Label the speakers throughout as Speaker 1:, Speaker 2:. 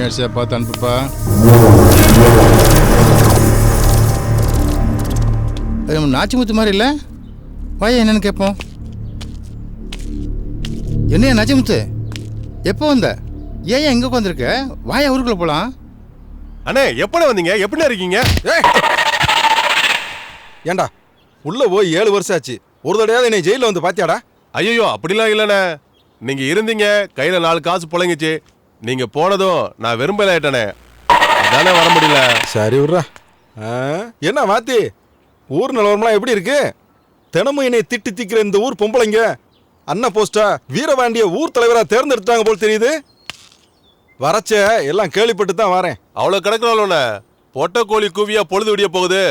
Speaker 1: அடிச்சா பார்த்து அனுப்புப்பா. நாச்சிமுத்து மாதிரி இல்லை, வாயா என்னன்னு கேட்போம். என்னையா நாச்சிமுத்து, எப்போ வந்த? ஏன் எங்கே உட்காந்துருக்க? வாயா ஊருக்குள்ள போகலாம்.
Speaker 2: அண்ணே எப்பட வந்தீங்க? எப்படி இருக்கீங்க?
Speaker 3: ஏண்டா உள்ள போய் 7 வருஷம் ஆச்சு, ஒரு தடையாவது என்னை ஜெயிலில் வந்து பாத்தியாடா?
Speaker 2: ஐயோ அப்படிலாம் இல்லைண்ணே. நீங்க இருந்தீங்க, கையில 4 காசு புழங்கிச்சு. நீங்க போனதும் நான் விரும்பலாயிட்டனே, அதானே வர முடியல.
Speaker 3: சரி விட்றா. என்ன மாத்தி, ஊர் நிலவரம்லாம் எப்படி இருக்கு? தினமும் என்னை திட்டி திக்கிற இந்த ஊர் பொம்பளைங்க அண்ணன் போஸ்டா வீரபாண்டிய ஊர் தலைவரா தேர்ந்தெடுத்தாங்க போல் தெரியுது. வரச்ச எல்லாம் கேள்விப்பட்டு தான் வரேன்.
Speaker 2: அவ்வளவு கிடக்குறாள் பொட்டை கோழி கூவியா பொழுது விடிய போகுது.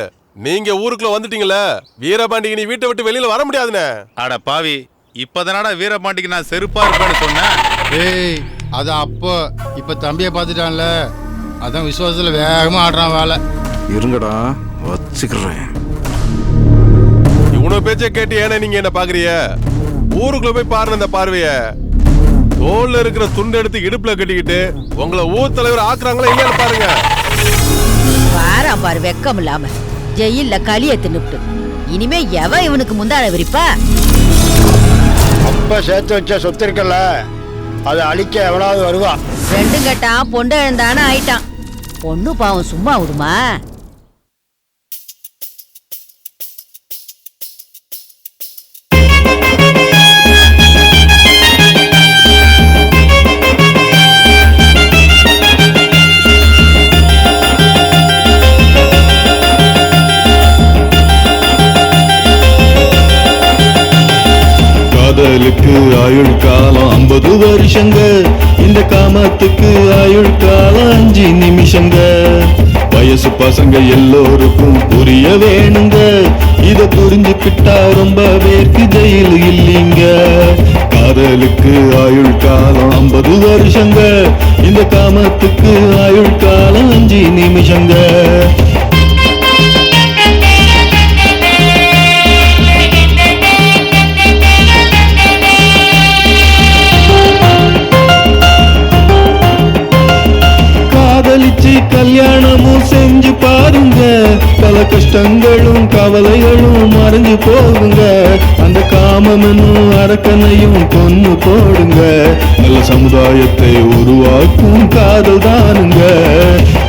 Speaker 2: நீங்க ஊருக்குள்ள வந்துட்டீங்கள, வீரபாண்டிக்கு நீ வீட்டை விட்டு வெளியில வர முடியாதுண்ணே.
Speaker 4: அட பாவி, இப்பதானடா வீரபாண்டிக்கு நான் செருப்பா இருப்பேன்னு சொன்னேன்.
Speaker 1: ஏய் அது அப்போ, இப்போ தம்பியை பார்த்துட்டான்ல, அதான் விசுவாசத்தில் வேகமாக ஆடுறான் வேலை.
Speaker 3: இருங்கடா வச்சுக்கிறேன்.
Speaker 2: இவ்வளவு பேச்சை கேட்டு ஏன்னா நீங்க என்ன பாக்குறீங்க? ஊருக்குள்ள போய் பாருங்க இந்த பார்வைய. தோல்ல இருக்கிற துண்டு எடுத்து இடுப்புல கட்டிக்கிட்டு உங்களை ஊர் தலைவர் ஆக்குறாங்களா இல்லையா பாருங்க.
Speaker 5: வாராம் பாரு வெக்கம் இல்லாம ஜெயில்ல களிய தின்னுட்டு. இனிமே எவ இவனுக்கு முந்தான விரிப்பா?
Speaker 6: அப்ப சேர்த்து வச்ச சொத்து இருக்கல, அதை அழிக்க எவனாவது வருவா.
Speaker 5: ரெண்டும் கட்டான் பொண்டு எழுந்தானு ஆயிட்டான். பொண்ணு பாவம் சும்மா விடுமா?
Speaker 7: காதலுக்கு ஆயுள் காலம் 50 வருஷங்க, இந்த காமத்துக்கு ஆயுள் காலம் 5 நிமிஷங்க. வயசு பசங்க எல்லோருக்கும் புரிய வேணுங்க, இத புரிஞ்சுக்கிட்டா ரொம்ப பேருக்கு ஜெயில் இல்லைங்க. காதலுக்கு ஆயுள் காலம் 50 வருஷங்க, இந்த காமத்துக்கு ஆயுள் காலம் 5 நிமிஷங்க. கல்யாணமும் செஞ்சு பாருங்க, பல கஷ்டங்களும் கவலைகளும் மறைஞ்சு போகுங்க. அந்த காமமெனும் அரக்கனையும் கொன்னு போடுங்க, நல்ல சமுதாயத்தை உருவாக்கும் காதல் தானுங்க.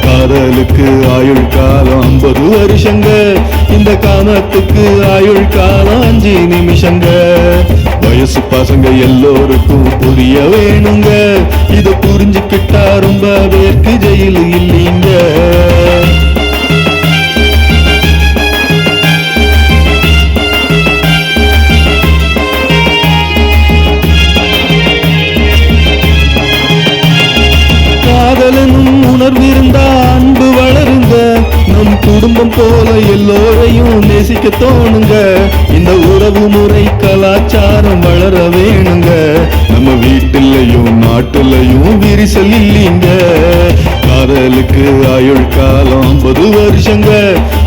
Speaker 7: காதலுக்கு ஆயுள் காலம் 50 வருஷங்க, இந்த காமத்துக்கு ஆயுள் காலம் 5 நிமிஷங்க. வயசு பசங்க எல்லோருக்கும் புரிய வேணுங்க, இத புரிஞ்சுக்கிட்டா ரொம்ப பேருக்கு ஜெயில் இல்லைங்க. காதலனும் உணர்விருந்தா அன்பு வளருங்க, நம் குடும்பம் போல எல்லோரையும் நேசிக்க தோணுங்க. இந்த உறவு முறை கலாச்சாரம் வளர வேணுங்க, நம்ம வீட்டிலையும் நாட்டிலையும் விரிசல் இல்லைங்க. காதலுக்கு ஆயுள் காலம் 50 வருஷங்க,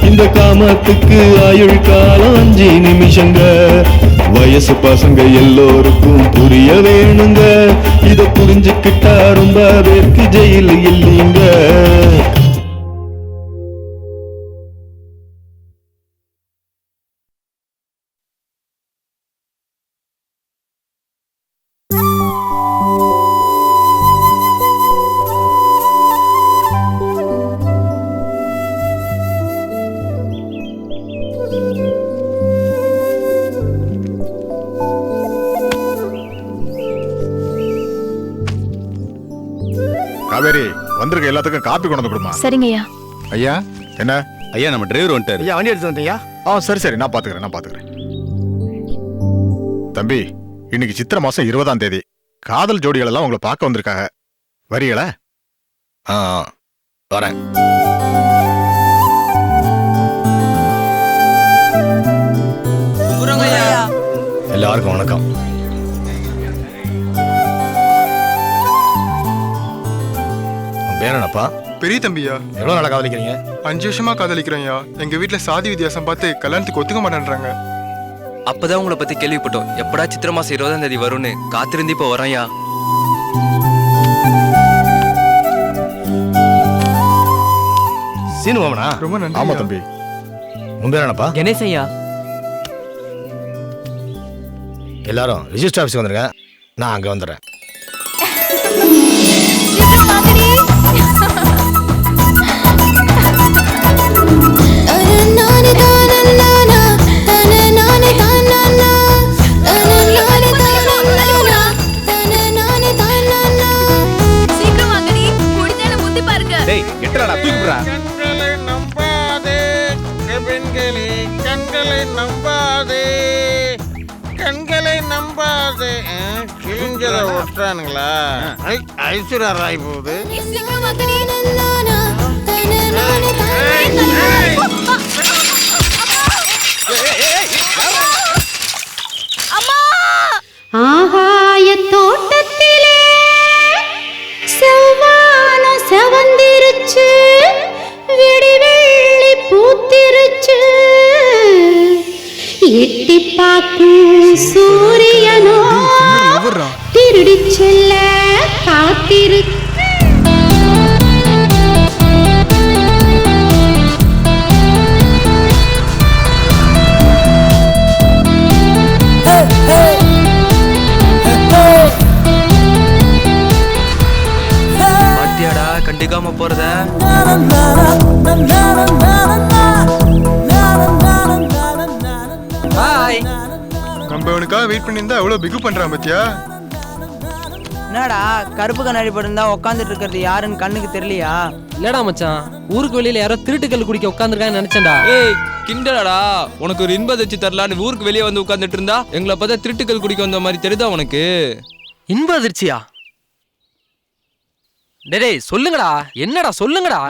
Speaker 7: இந்த காமத்துக்கு ஆயுள் காலம் 5 நிமிஷங்க. வயசு பசங்க எல்லோருக்கும் புரிய வேணுங்க, இத புரிஞ்சுக்கிட்டா ரொம்ப பேருக்கு ஜெயில் இல்லைங்க.
Speaker 8: காவேரி, வந்திருக்க எல்லாத்துக்கும் காப்பி கொண்டு வந்து கொடுமா.
Speaker 9: சரிங்க ஐயா.
Speaker 1: ஐயா
Speaker 8: என்ன
Speaker 4: ஐயா, நம்ம டிரைவர் வந்துட்டாரு.
Speaker 6: ஐயா வண்டி எடுத்து வந்தீங்க?
Speaker 8: சரி சரி, நான் பாத்துக்கிறேன். தம்பி, இன்னைக்கு சித்திரை மாசம் 20ஆம் தேதி. காதல் ஜோடிகள் எல்லாம் உங்களை பார்க்க வந்திருக்காங்க. வரீங்களா?
Speaker 4: வரேன்.
Speaker 10: எல்லாருக்கும் வணக்கம். பேர் என்னப்பா?
Speaker 11: பெரிய தம்பியா.
Speaker 10: எவ்வளவு நாளா காதலிக்கிறீங்க?
Speaker 11: 5 வருஷமா காதலிக்கிறேன்யா. எங்க வீட்டுல சாதி வித்தியாசம் பார்த்து கல்யாணத்துக்கு ஒத்துக்க மாட்டேன்றாங்க.
Speaker 12: அப்பதான் உங்களை பத்தி கேள்விப்பட்டோம். எப்படா சித்திரை மாசம் 20ஆம் தேதி வரும்னு காத்திருந்து இப்போ வரோம்யா.
Speaker 10: சீனு மாமனா?
Speaker 11: ரொம்ப நன்றி.
Speaker 8: ஆமா தம்பி.
Speaker 10: உன் பேர் என்னப்பா?
Speaker 12: கணேஷ் ஐயா.
Speaker 10: எல்லாரும் ரிஜிஸ்டர் ஆஃபீஸ் வந்துருங்க, நான் அங்க வந்துடுறேன்.
Speaker 6: கண்களை நம்பாதே பெண்களே, கண்களை நம்பாதே, கண்களை நம்பாதே. கிழிஞ்சதை ஒட்டுறானுங்களா? ஐஸ்வர்யா ராய் போகுது.
Speaker 9: ஆகாய தோட்டத்திலே செவ்வானம் செவந்திருச்சு, விடிவெள்ளி பூத்திருச்சு, எட்டி பார்க்கும் சூரியனோ திருடி செல்ல காத்திருக்கு.
Speaker 12: பாத்தியாடா கண்டுக்காம போறத. ஹாய்.
Speaker 11: நம்ம அவனுக்காக வெயிட் பண்ணியிருந்தா எவ்வளவு பிகு பண்றான் பத்தியா?
Speaker 13: என்னடா கருப்பு கண்ணாடி போட்டிருந்தா உட்காந்துட்டு இருக்கிறது யாருன்னு கண்ணுக்கு தெரியலையா?
Speaker 12: இல்லடா மச்சான், ஊருக்கு வெளியில யாரோ திருட்டுக்கல் குடிக்க உட்காந்துருக்கான்னு நினைச்சேன்டா. ஏய் கிண்டலடா, உனக்கு ஒரு இன்ப தச்சு தரலான்னு ஊருக்கு வெளியே வந்து உட்காந்துட்டு இருந்தா எங்களை பார்த்தா திருட்டுக்கல் குடிக்க வந்த மாதிரி தெரியுதா உனக்கு? இன்ப அதிர்ச்சியா? டேய் சொல்லுங்கடா, என்னடா சொல்லுங்கடா.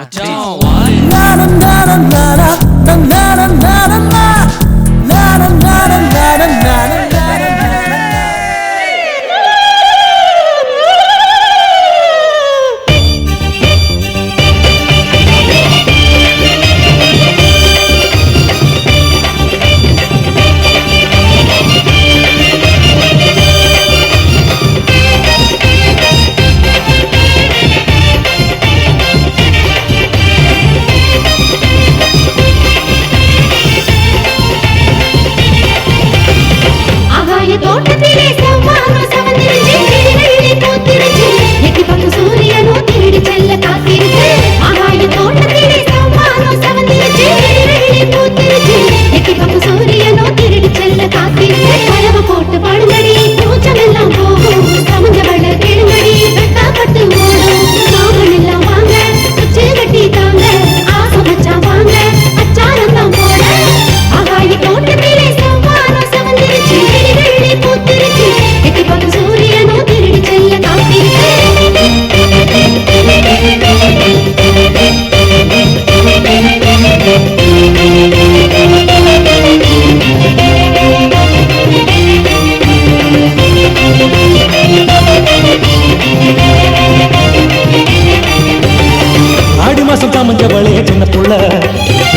Speaker 9: தோட்டத்திலே செவ்வானம் செவந்திருச்சு, விடிவெள்ளி பூத்திருச்சு, எட்டி பார்க்கும் சூரியனோ திருடி செல்ல காத்திருக்கு. ஆகாய தோட்டத்திலே செவ்வானம் செவந்திருச்சு, விடிவெள்ளி பூத்திருச்சு, எட்டி பார்க்கும் சூரியனோ திருடி செல்ல காத்திருக்கு. கலவை போட்டு பாடுங்கடி, கூச்சமெல்லாம் போகும், சமஞ்சவள கேளுங்கடி, வெட்டாப்பட்டு ஓடும், சாமன் எல்லாம் வாங்க, குச்சி கட்டி தாங்க, ஆசை மச்சான் வாங்க, அச்சாரம் தான் போட. ஆகாய தோட்டத்திலே செவ்வானம் செவந்திருச்சு, விடிவெள்ளி பூத்திருச்சு, எட்டி பார்க்கும் சூரியனோ திருடி செல்ல காத்திருக்கு.
Speaker 7: ஆடி மாசம் காமஞ்சவளே சின்ன புள்ள,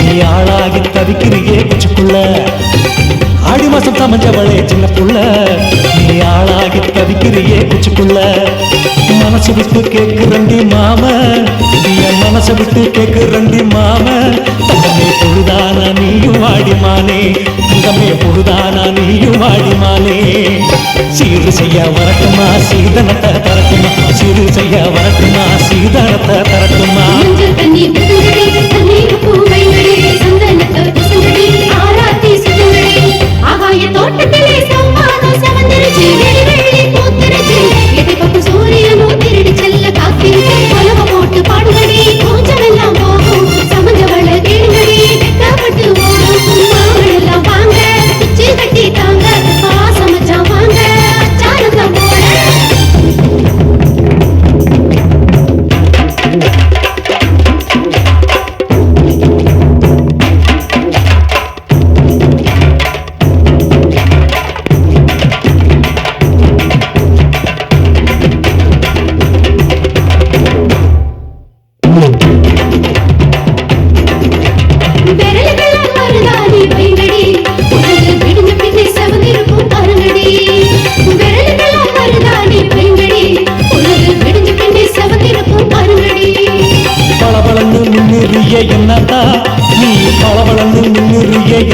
Speaker 7: நீ ஆளாகி தவிக்கிறியே குச்சிக்குள்ள. ஆடி மாசம் காமஞ்சவளே சின்ன புள்ள, நீ ஆளாகி தவிக்கிறியே குச்சிக்குள்ள. மனசு விட்டு கேக்குறண்டி மாம, என் மனசு விட்டு கேக்குறண்டி மாம. தங்கமே பொழுதானா நீயும் வாடிமானே, தங்கமே பொழுதானா நீயும் வாடிமானே. சீரு செய்ய வரட்டுமா சீதனத்தை தரட்டுமா, சீரு செய்ய வரட்டுமா சீதனத்தை தரட்டுமா.
Speaker 9: மஞ்சள் தண்ணி ஊத்துங்கடி, தண்ணீர் பூ வைங்கடி, சந்தனத்தை பூசுங்கடி, ஆராத்தி சுத்துங்கடி. ஆகாய தோட்டத்திலே செவ்வானம் செவந்திருச்சு, விடிவெள்ளி பூத்திருச்சு, எட்டி பார்க்கும் சூரியனோ திருடி செல்ல காத்திருக்கு. கலவை போட்டு பாடுங்கடி, கூச்சமெல்லாம் போகும், சமஞ்சவள கேளுங்கடி, வெட்டாப்பட்டு ஓடும், மாமன் எல்லாம் வாங்க, குச்சி கட்டி தாங்க, ஆசை மச்சான் வாங்க, அச்சாரம் தான் போட.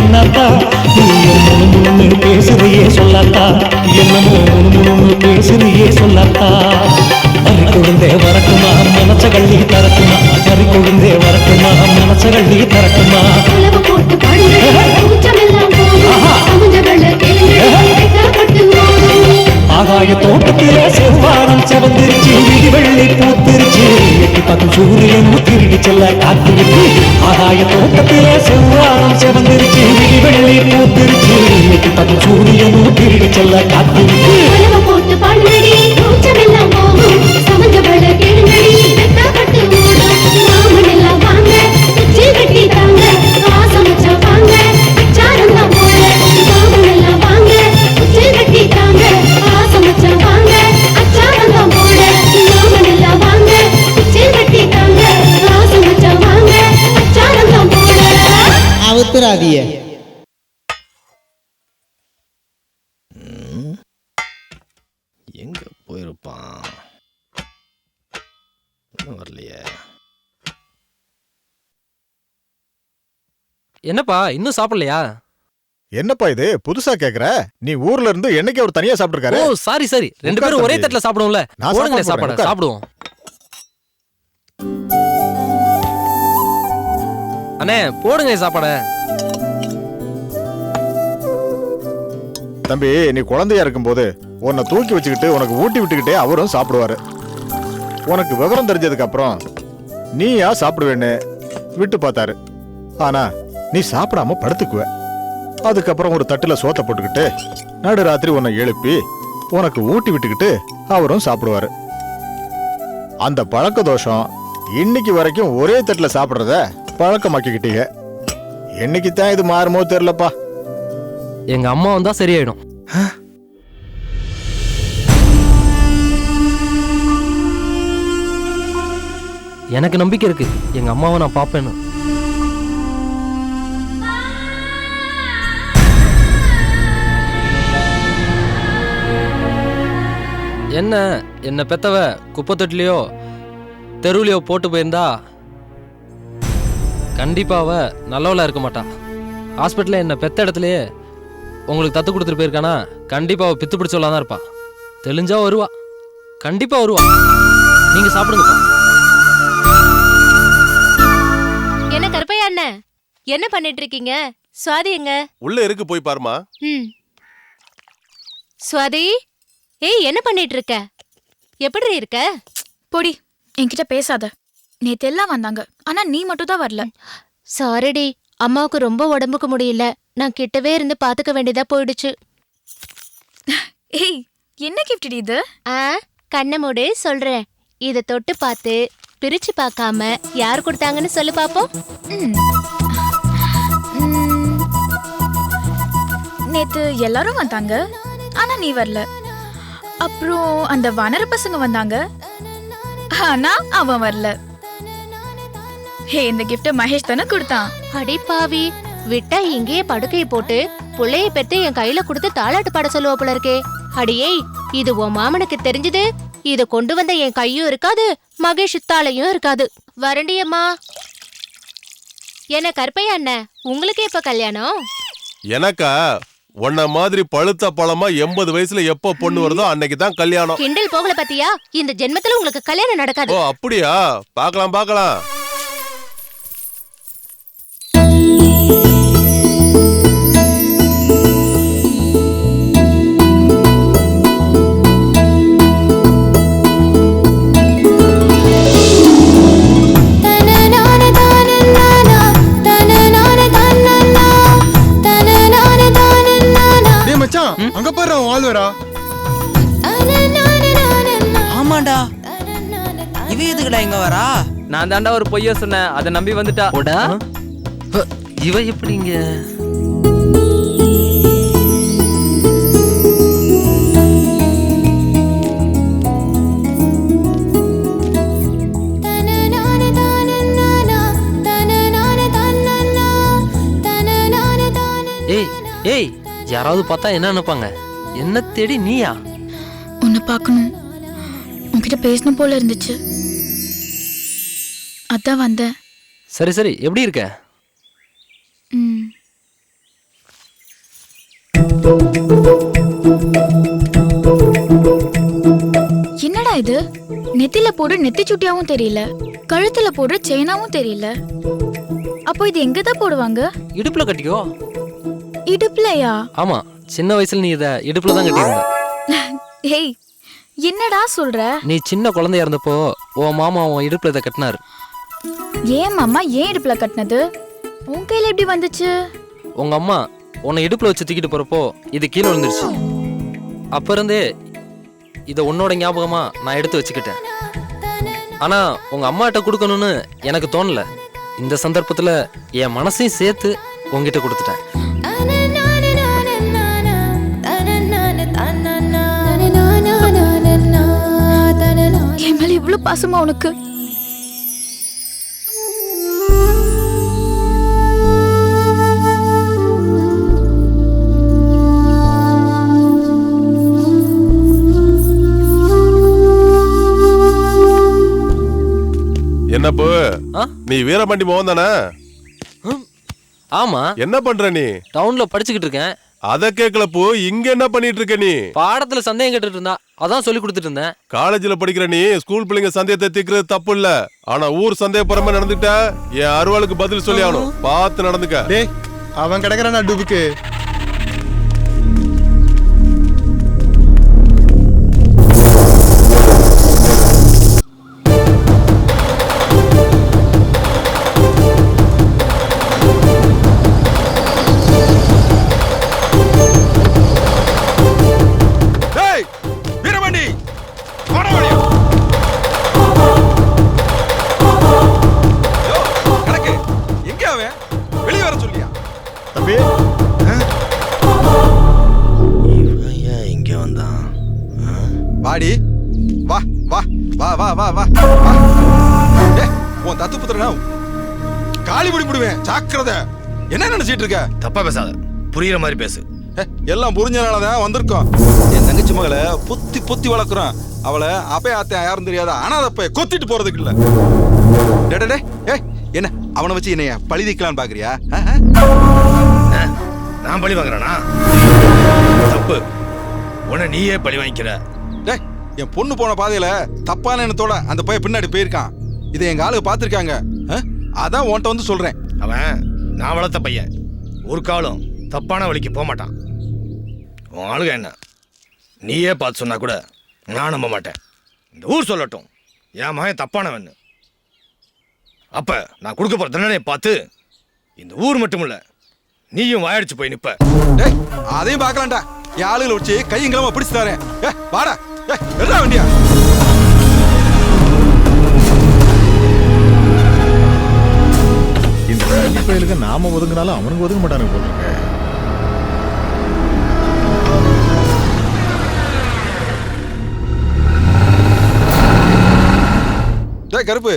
Speaker 7: என்னத்தா நீ முன்னு பேசுறியே சொல்லத்தா என்னமோ முன்னு பேசுறியே சொல்லத்தா மறி கொழுந்தே வரட்டுமா மனச கள்ளி தரட்டுமா மறி கொழுந்தே வரட்டுமா மனச கள்ளி தரட்டுமா
Speaker 9: உலவு போட்டு பாடுங்க கூச்சமெல்லாம் போகும் சமுஞ்ச வெள்ள கேளுங்க வெக்கப்பட்டு ஓடும்
Speaker 7: ஆகாய தோட்டத்திலே செவ்வானம் செவந்திருச்சு விடி வெள்ளி பூத்திருச்சு எட்டி பக்கம் சூரியன் திருடி செல்ல காத்திருக்கு ஆகாய தோட்டத்திலே செவ்வானம் செவந்திருச்சு விடி வெள்ளி பூத்திருச்சு எட்டி பக்கம் சூரியன் திருடி செல்ல காத்திருக்கு
Speaker 9: உலவு போட்டு பாடுங்க கூச்சமெல்லாம் போகும் சமுஞ்ச வெள்ள கேளுங்க வெக்கப்பட்டு ஓடும் மாமனெல்லாம் வாங்க குச்சி கட்டி தாங்க ஆசமச்சா வாங்க அச்சாரம் தான் போல மாமனெல்லாம் வாங்க குச்சி கட்டி தாங்க ஆசமச்சா வாங்க அச்சாரம் தான் போல மாமனெல்லாம் வாங்க குச்சி கட்டி தாங்க ஆசமச்சா வாங்க அச்சாரம் தான் போல
Speaker 14: அவுத்துறாதிய
Speaker 10: எங்க போயிருப்பான் இன்னும் வரலையே.
Speaker 12: என்னப்பா இன்னும் சாப்பிடலையா?
Speaker 8: என்னப்பா இது புதுசா கேக்குற? நீ ஊர்ல இருந்து என்னைக்கு அவர் தனியா சாப்பிட்டுருக்காரு?
Speaker 12: ஓ சாரி சாரி, ரெண்டு பேரும் ஒரே தட்டுல சாப்பிடுவோம்ல.
Speaker 8: நான்
Speaker 12: போடுங்க
Speaker 8: சாப்பாடு
Speaker 12: சாப்பாடு சாப்பிடுவோம். அண்ணே போடுங்க சாப்பாட.
Speaker 8: தம்பி நீ குழந்தையா இருக்கும்போது உன்னை தூக்கி வச்சுக்கிட்டு உனக்கு ஊட்டி விட்டுக்கிட்டே அவரும் சாப்பிடுவாரு. உனக்கு விவரம் தெரிஞ்சதுக்கு அப்புறம் நீயா சாப்பிடுவேன்னு விட்டு பார்த்தாரு. ஆனா நீ சாப்பிடாம படுத்துக்குவ. அதுக்கப்புறம் ஒரு தட்டுல சோத்தை போட்டுக்கிட்டு நடு ராத்திரி உன்னை எழுப்பி உனக்கு ஊட்டி விட்டுக்கிட்டு அவரும் சாப்பிடுவாரு. அந்த பழக்க தோஷம் இன்னைக்கு வரைக்கும் ஒரே தட்டுல சாப்பிடுறத பழக்கமாக்கிக்கிட்டீங்க. என்னைக்கு தான் இது மாறுமோ தெரியலப்பா.
Speaker 12: எங்க அம்மா வந்தா சரியாயிடும். எனக்கு நம்பிக்கை இருக்கு, எங்க அம்மாவை நான் பாப்பேன்னு. என்ன பெத்தவ குப்பை தொட்டிலையோ தெருவுலையோ போட்டு போயிருந்தா கண்டிப்பா அவ நல்லவளா இருக்க மாட்டா. ஹாஸ்பிட்டல்ல என்ன பெத்த இடத்துலயே உங்களுக்கு தத்து கொடுத்துட்டு போயிருக்கானா கண்டிப்பா அவ பித்து பிடிச்சவளா தான் இருப்பா. தெளிஞ்சா வருவா, கண்டிப்பா வருவா. நீங்க சாப்பிடுங்கப்பா.
Speaker 15: என்ன கருப்பையா அண்ணன் என்ன பண்ணிட்டு இருக்கீங்க? சுவாதி எங்க?
Speaker 2: உள்ள இருக்கு, போய் பாருமா.
Speaker 15: சுவாதி, ஏய் என்ன பண்ணிட்டு இருக்க? எப்படி இருக்க?
Speaker 16: பொடி, என்கிட்ட பேசாத. நேத்து எல்லாம் வந்தாங்க, ஆனா நீ மட்டும் தான் வரல.
Speaker 15: சாரிடி, அம்மாவுக்கு ரொம்ப உடம்புக்கு முடியல. நான் கிட்டவே இருந்து பாத்துக்க வேண்டியதா போயிடுச்சு.
Speaker 16: ஏய் என்ன கிஃப்ட் இது?
Speaker 15: கண்ணை மூடு சொல்றேன். இத தொட்டு பார்த்து பிரிச்சு பார்க்காம யார் கொடுத்தாங்கன்னு சொல்லு பாப்போம்.
Speaker 16: நேத்து எல்லாரும் வந்தாங்க, ஆனா நீ வரல. அப்புறம் அந்த வனர பசங்க வந்தாங்க, ஆனா அவன் வரல. ஹே, இந்த கிஃப்ட மகேஷ் தானே கொடுத்தான்.
Speaker 15: அடி பாவி, விட்டா இங்கேயே படுக்கையை போட்டு புள்ளைய பெத்து என் கையில கொடுத்து தாளாட்டு பாட சொல்லுவா போல இருக்கே. அடியே, இது உன் மாமனுக்கு தெரிஞ்சது, இத கொண்டு வந்த என் கையும் இருக்காது, மகேஷ் தாளையும் இருக்காது. வரண்டியம்மா. என்ன கருப்பையா அண்ணன், உங்களுக்கு எப்ப கல்யாணம்?
Speaker 2: எனக்கா உன்ன மாதிரி பழுத்த பழமா 80 வயசுல எப்ப பொண்ணு வருதோ அன்னைக்கு தான் கல்யாணம்.
Speaker 15: கிண்டல் போகல பாத்தியா? இந்த ஜென்மத்துல உங்களுக்கு கல்யாணம் நடக்காது.
Speaker 2: ஓ அப்படியா? பார்க்கலாம் பார்க்கலாம்.
Speaker 11: அங்க பாரு ஆல்வரா.
Speaker 13: ஆமாண்டா, இவ எதுக்குடா இங்க வரா?
Speaker 12: நான் தாண்டா ஒரு பொய்ய சொன்னேன், அதை நம்பி வந்துட்டா. இவ எப்படிங்க? ஏய் ஏய், யாராவது பார்த்தா என்ன நினைப்பாங்க? என்ன தேடி நீயா?
Speaker 16: உன்னை பார்க்கணும், உன்கிட்ட பேசணும் போல இருந்துச்சு, அதான் வந்தேன்.
Speaker 12: சரி சரி, எப்படி இருக்க?
Speaker 16: என்னடா இது? நெத்தில போடுற நெத்தி சுட்டியாவும் தெரியல, கழுத்துல போடுற செயினாவும் தெரியல. அப்போ இது எங்க தான் போடுவாங்க?
Speaker 12: இடுப்புல கட்டிக்கோ.
Speaker 16: இடுப்புலயா?
Speaker 12: ஆமா, சின்ன வயசுல நீ இத இடுப்புல தான் கட்டியிருந்த.
Speaker 16: ஏய், என்னடா சொல்ற?
Speaker 12: நீ சின்ன குழந்தையா இருந்தப்போ உன் மாமா உன் இடுப்புல இதை கட்டினாரு.
Speaker 16: ஏன் மாமா ஏன் இடுப்புல கட்டினது? உன் கையில எப்படி வந்துச்சு?
Speaker 12: உங்க அம்மா உன்னை இடுப்புல வச்சு தூக்கிட்டு போறப்போ இது கீழே விழுந்துருச்சு. அப்ப இருந்தே இதை உன்னோட ஞாபகமா நான் எடுத்து வச்சுக்கிட்டேன். ஆனா உங்க அம்மாட்ட கொடுக்கணும்னு எனக்கு தோணல. இந்த சந்தர்ப்பத்துல என் மனசையும் சேர்த்து உங்ககிட்ட கொடுத்துட்டேன்.
Speaker 16: என் மேல இவ்வளவு பாசமா உனக்கு?
Speaker 2: என்னப்பு நீ வீரபாண்டி மோகன் தானே?
Speaker 12: ஆமா.
Speaker 2: என்ன பண்ற நீ?
Speaker 12: டவுன்ல படிச்சுக்கிட்டு இருக்கேன்.
Speaker 2: அத கேக்கலப்பு, இங்க என்ன பண்ணிட்டு இருக்க நீ?
Speaker 12: பாடத்துல சந்தேகம் கேட்டுட்டு இருந்தா அதான் சொல்லி கொடுத்துட்டு இருந்தேன்.
Speaker 2: காலேஜ்ல படிக்கிற நீ ஸ்கூல் பிள்ளைங்க சந்தேகத்தை தீர்க்கிறது தப்பு இல்ல. ஆனா ஊர் சந்தேகப்படுற நடந்துட்ட என் அருவாளுக்கு பதில் சொல்லி ஆகணும். பார்த்து நடந்துக்க.
Speaker 11: டேய், அவன் கிடக்குறானா டூபுக்கு?
Speaker 3: வாடி, வா வா வா வா வா வா. உன் தத்து புத்திரனா காலி பிடி பிடுவேன், ஜாக்கிரதை. என்ன நினைச்சிட்டு இருக்க?
Speaker 10: தப்பா பேசாத, புரியுற மாதிரி பேசு.
Speaker 3: எல்லாம் புரிஞ்சனாலதான் வந்திருக்கோம். என் தங்கச்சி மகளை பொத்தி பொத்தி வளர்க்குறோம். அவளை அப்பே ஆத்தேன் யாரும் தெரியாத அனாதப்ப கொத்திட்டு போறதுக்கு இல்ல. டே என்ன அவனை வச்சு என்னைய பழி தீக்கலான்னு பாக்குறியா?
Speaker 10: நான் பழி வாங்குறேனா? தப்பு, உன்னை நீயே பழி வாங்கிக்கிற.
Speaker 3: என் பொண்ணு போன பாதையில தப்பான எண்ணத்தோட அந்த பையன் பின்னாடி போயிருக்கான். இதை எங்க ஆளுங்க பாத்துருக்காங்க. அதான் உன்கிட்ட வந்து சொல்றேன்.
Speaker 10: அவன் நான் வளர்த்த பையன், ஒரு காலம் தப்பான வழிக்கு போக மாட்டான். உன் ஆளுங்க என்ன நீயே பார்த்து சொன்னா கூட நான் நம்ப மாட்டேன். இந்த ஊர் சொல்லட்டும் என் மகன் தப்பானவன். அப்ப நான் கொடுக்க போற தண்டனையை பார்த்து இந்த ஊர் மட்டும் இல்ல நீயும் வாயடிச்சு போய் நிப்ப.
Speaker 3: அதையும் பார்க்கலாம்டா. என் ஆளுகளை வச்சு கையங்கிழமா பிடிச்சு தரேன். வாடா எல்லா வண்டியா.
Speaker 8: இந்த பயிலுக்கு நாம ஒதுங்கினாலும் அவனுக்கு ஒதுங்க மாட்டானுங்க போல இருக்கு.
Speaker 3: கருப்பு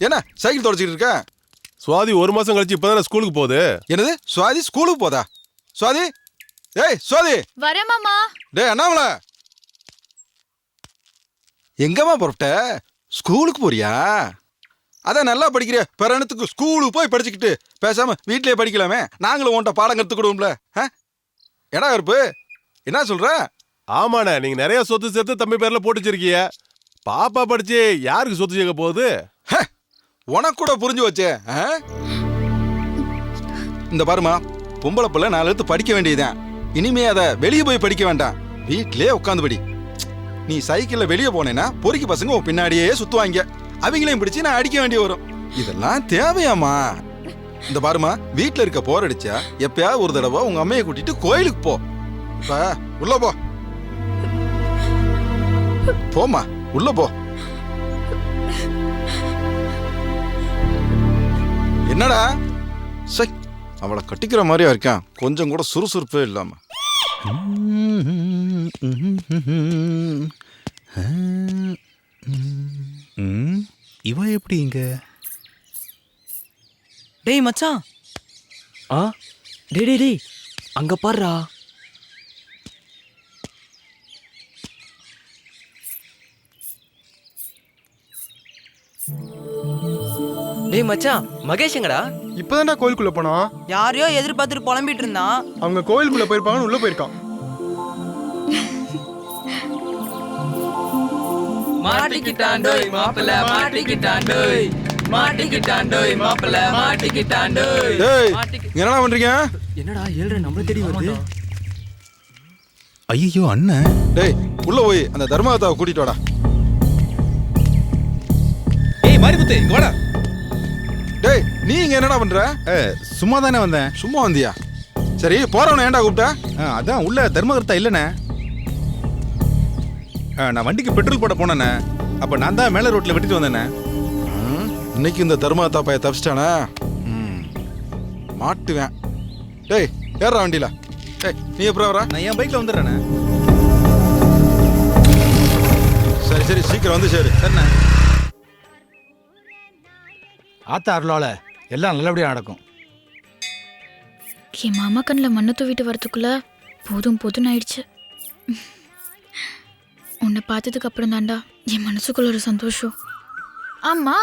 Speaker 3: என்ன சைக்கிள் தொடச்சிட்டு இருக்க?
Speaker 2: சுவாதி ஒரு மாசம் கழிச்சு இப்பதான் ஸ்கூலுக்கு போகுது.
Speaker 3: என்னது சுவாதி ஸ்கூலுக்கு போதா? சுவாதி, ஏய் சுவாதி.
Speaker 16: வரேன் மாமா.
Speaker 3: டேய் அண்ணாமல, எங்கம்மா புறப்பட்ட? ஸ்கூலுக்கு போறியா? அதான் நல்லா படிக்கிற பிறனத்துக்கு ஸ்கூலுக்கு போய் படிச்சுக்கிட்டு பேசாம வீட்லயே படிக்கலாமே. நாங்களும் உன்ட்ட பாடம் கத்துக்கிடுவோம்ல. ஏடா கருப்பு என்ன சொல்ற?
Speaker 2: ஆமாண்ணே, நீங்க நிறைய சொத்து சேர்த்து தம்பி பேர்ல போட்டு வச்சிருக்கீங்க. பாப்பா படிச்சு யாருக்கு சொத்து சேர்க்க போகுது?
Speaker 3: உனக்கு கூட புரிஞ்சு வச்சே. இந்த பாருமா, பொம்பளை பிள்ளை 4 எழுத்து படிக்க வேண்டியதுதான். இனிமே அதை வெளியே போய் படிக்க வேண்டாம், வீட்டிலே உட்காந்து படி. நீ சைக்கிள்ல வெளியே போனேன்னா பொறுக்கி பசங்க உன் பின்னாடியே சுத்துவாங்க. அவங்களையும் பிடிச்சு நான் அடிக்க வேண்டி வரும். இதெல்லாம் தேவையாமா? இந்த பாருமா, வீட்டுல இருக்க போர் அடிச்சா எப்பயாவது ஒரு தடவை உங்க அம்மையை கூட்டிட்டு கோயிலுக்கு போ. இப்ப உள்ள போ, போமா உள்ள போ. என்னடா சை, அவளை கட்டிக்கிற மாதிரியா இருக்கான், கொஞ்சம் கூட சுறுசுறுப்பே இல்லாம.
Speaker 17: இவ எப்படி இங்க?
Speaker 13: டேய் மச்சான். டேய் அங்க பாருடா. டேய் மச்சான், மகேஷ் எங்கடா?
Speaker 11: இப்பதான்டா கோயிலுக்குள்ள போனான்.
Speaker 13: யாரையோ எதிர்பார்த்துட்டு புலம்பிட்டு இருந்தான்.
Speaker 11: அவங்க கோயிலுக்குள்ள போயிருப்பாங்கன்னு உள்ள போயிருக்கான்.
Speaker 12: மாட்டிக்கிட்டாண்டோய் மாப்பிள்ள மாட்டிக்கிட்டாண்டோய் மாட்டிக்கிட்டாண்டோய் மாப்பிள்ள மாட்டிக்கிட்டாண்டோய்.
Speaker 3: டேய் இங்க என்னடா பண்றீங்க?
Speaker 12: என்னடா 7 நம்மள தேடி வருது.
Speaker 17: ஐயோ அண்ணன்.
Speaker 3: டேய் உள்ள போய் அந்த தர்மகத்தாவை கூட்டிட்டு வாடா.
Speaker 17: ஏய் மாரிமுத்து இங்க வாடா.
Speaker 3: டேய் நீ இங்க என்னடா பண்ற?
Speaker 17: சும்மா தானே வந்தேன்.
Speaker 3: சும்மா வந்தியா? சரி போறவன ஏன்டா கூப்பிட்ட?
Speaker 17: அதான் உள்ள தர்மகர்த்தா இல்லனே. நான் வண்டிக்கு பெட்ரோல் போட போனேனே. அப்ப நான் தான் மேல ரோட்ல விட்டுட்டு வந்தேனே.
Speaker 3: இன்னைக்கு இந்த தர்மகத்தா பைய தப்பிச்சிட்டானே. மாட்டுவேன். டேய் ஏறா வண்டியில. டேய் நீ எப்பறம் வர?
Speaker 17: நான் என் பைக்ல வந்துடுறேனே.
Speaker 3: சரி சரி சீக்கிரம் வந்து சரி.
Speaker 17: சரிண்ணே.
Speaker 10: ஆத்தா அருளால எல்லாம் நல்லபடியா நடக்கும்.
Speaker 16: என் மாமா கண்ணில் மண்ணை தூவிட்டு வரதுக்குள்ள போதும் போதும்னு ஆயிடுச்சு. உன்னை பார்த்ததுக்கு அப்புறம் தாண்டா என் மனசுக்குள்ள ஒரு சந்தோஷம். ஆமா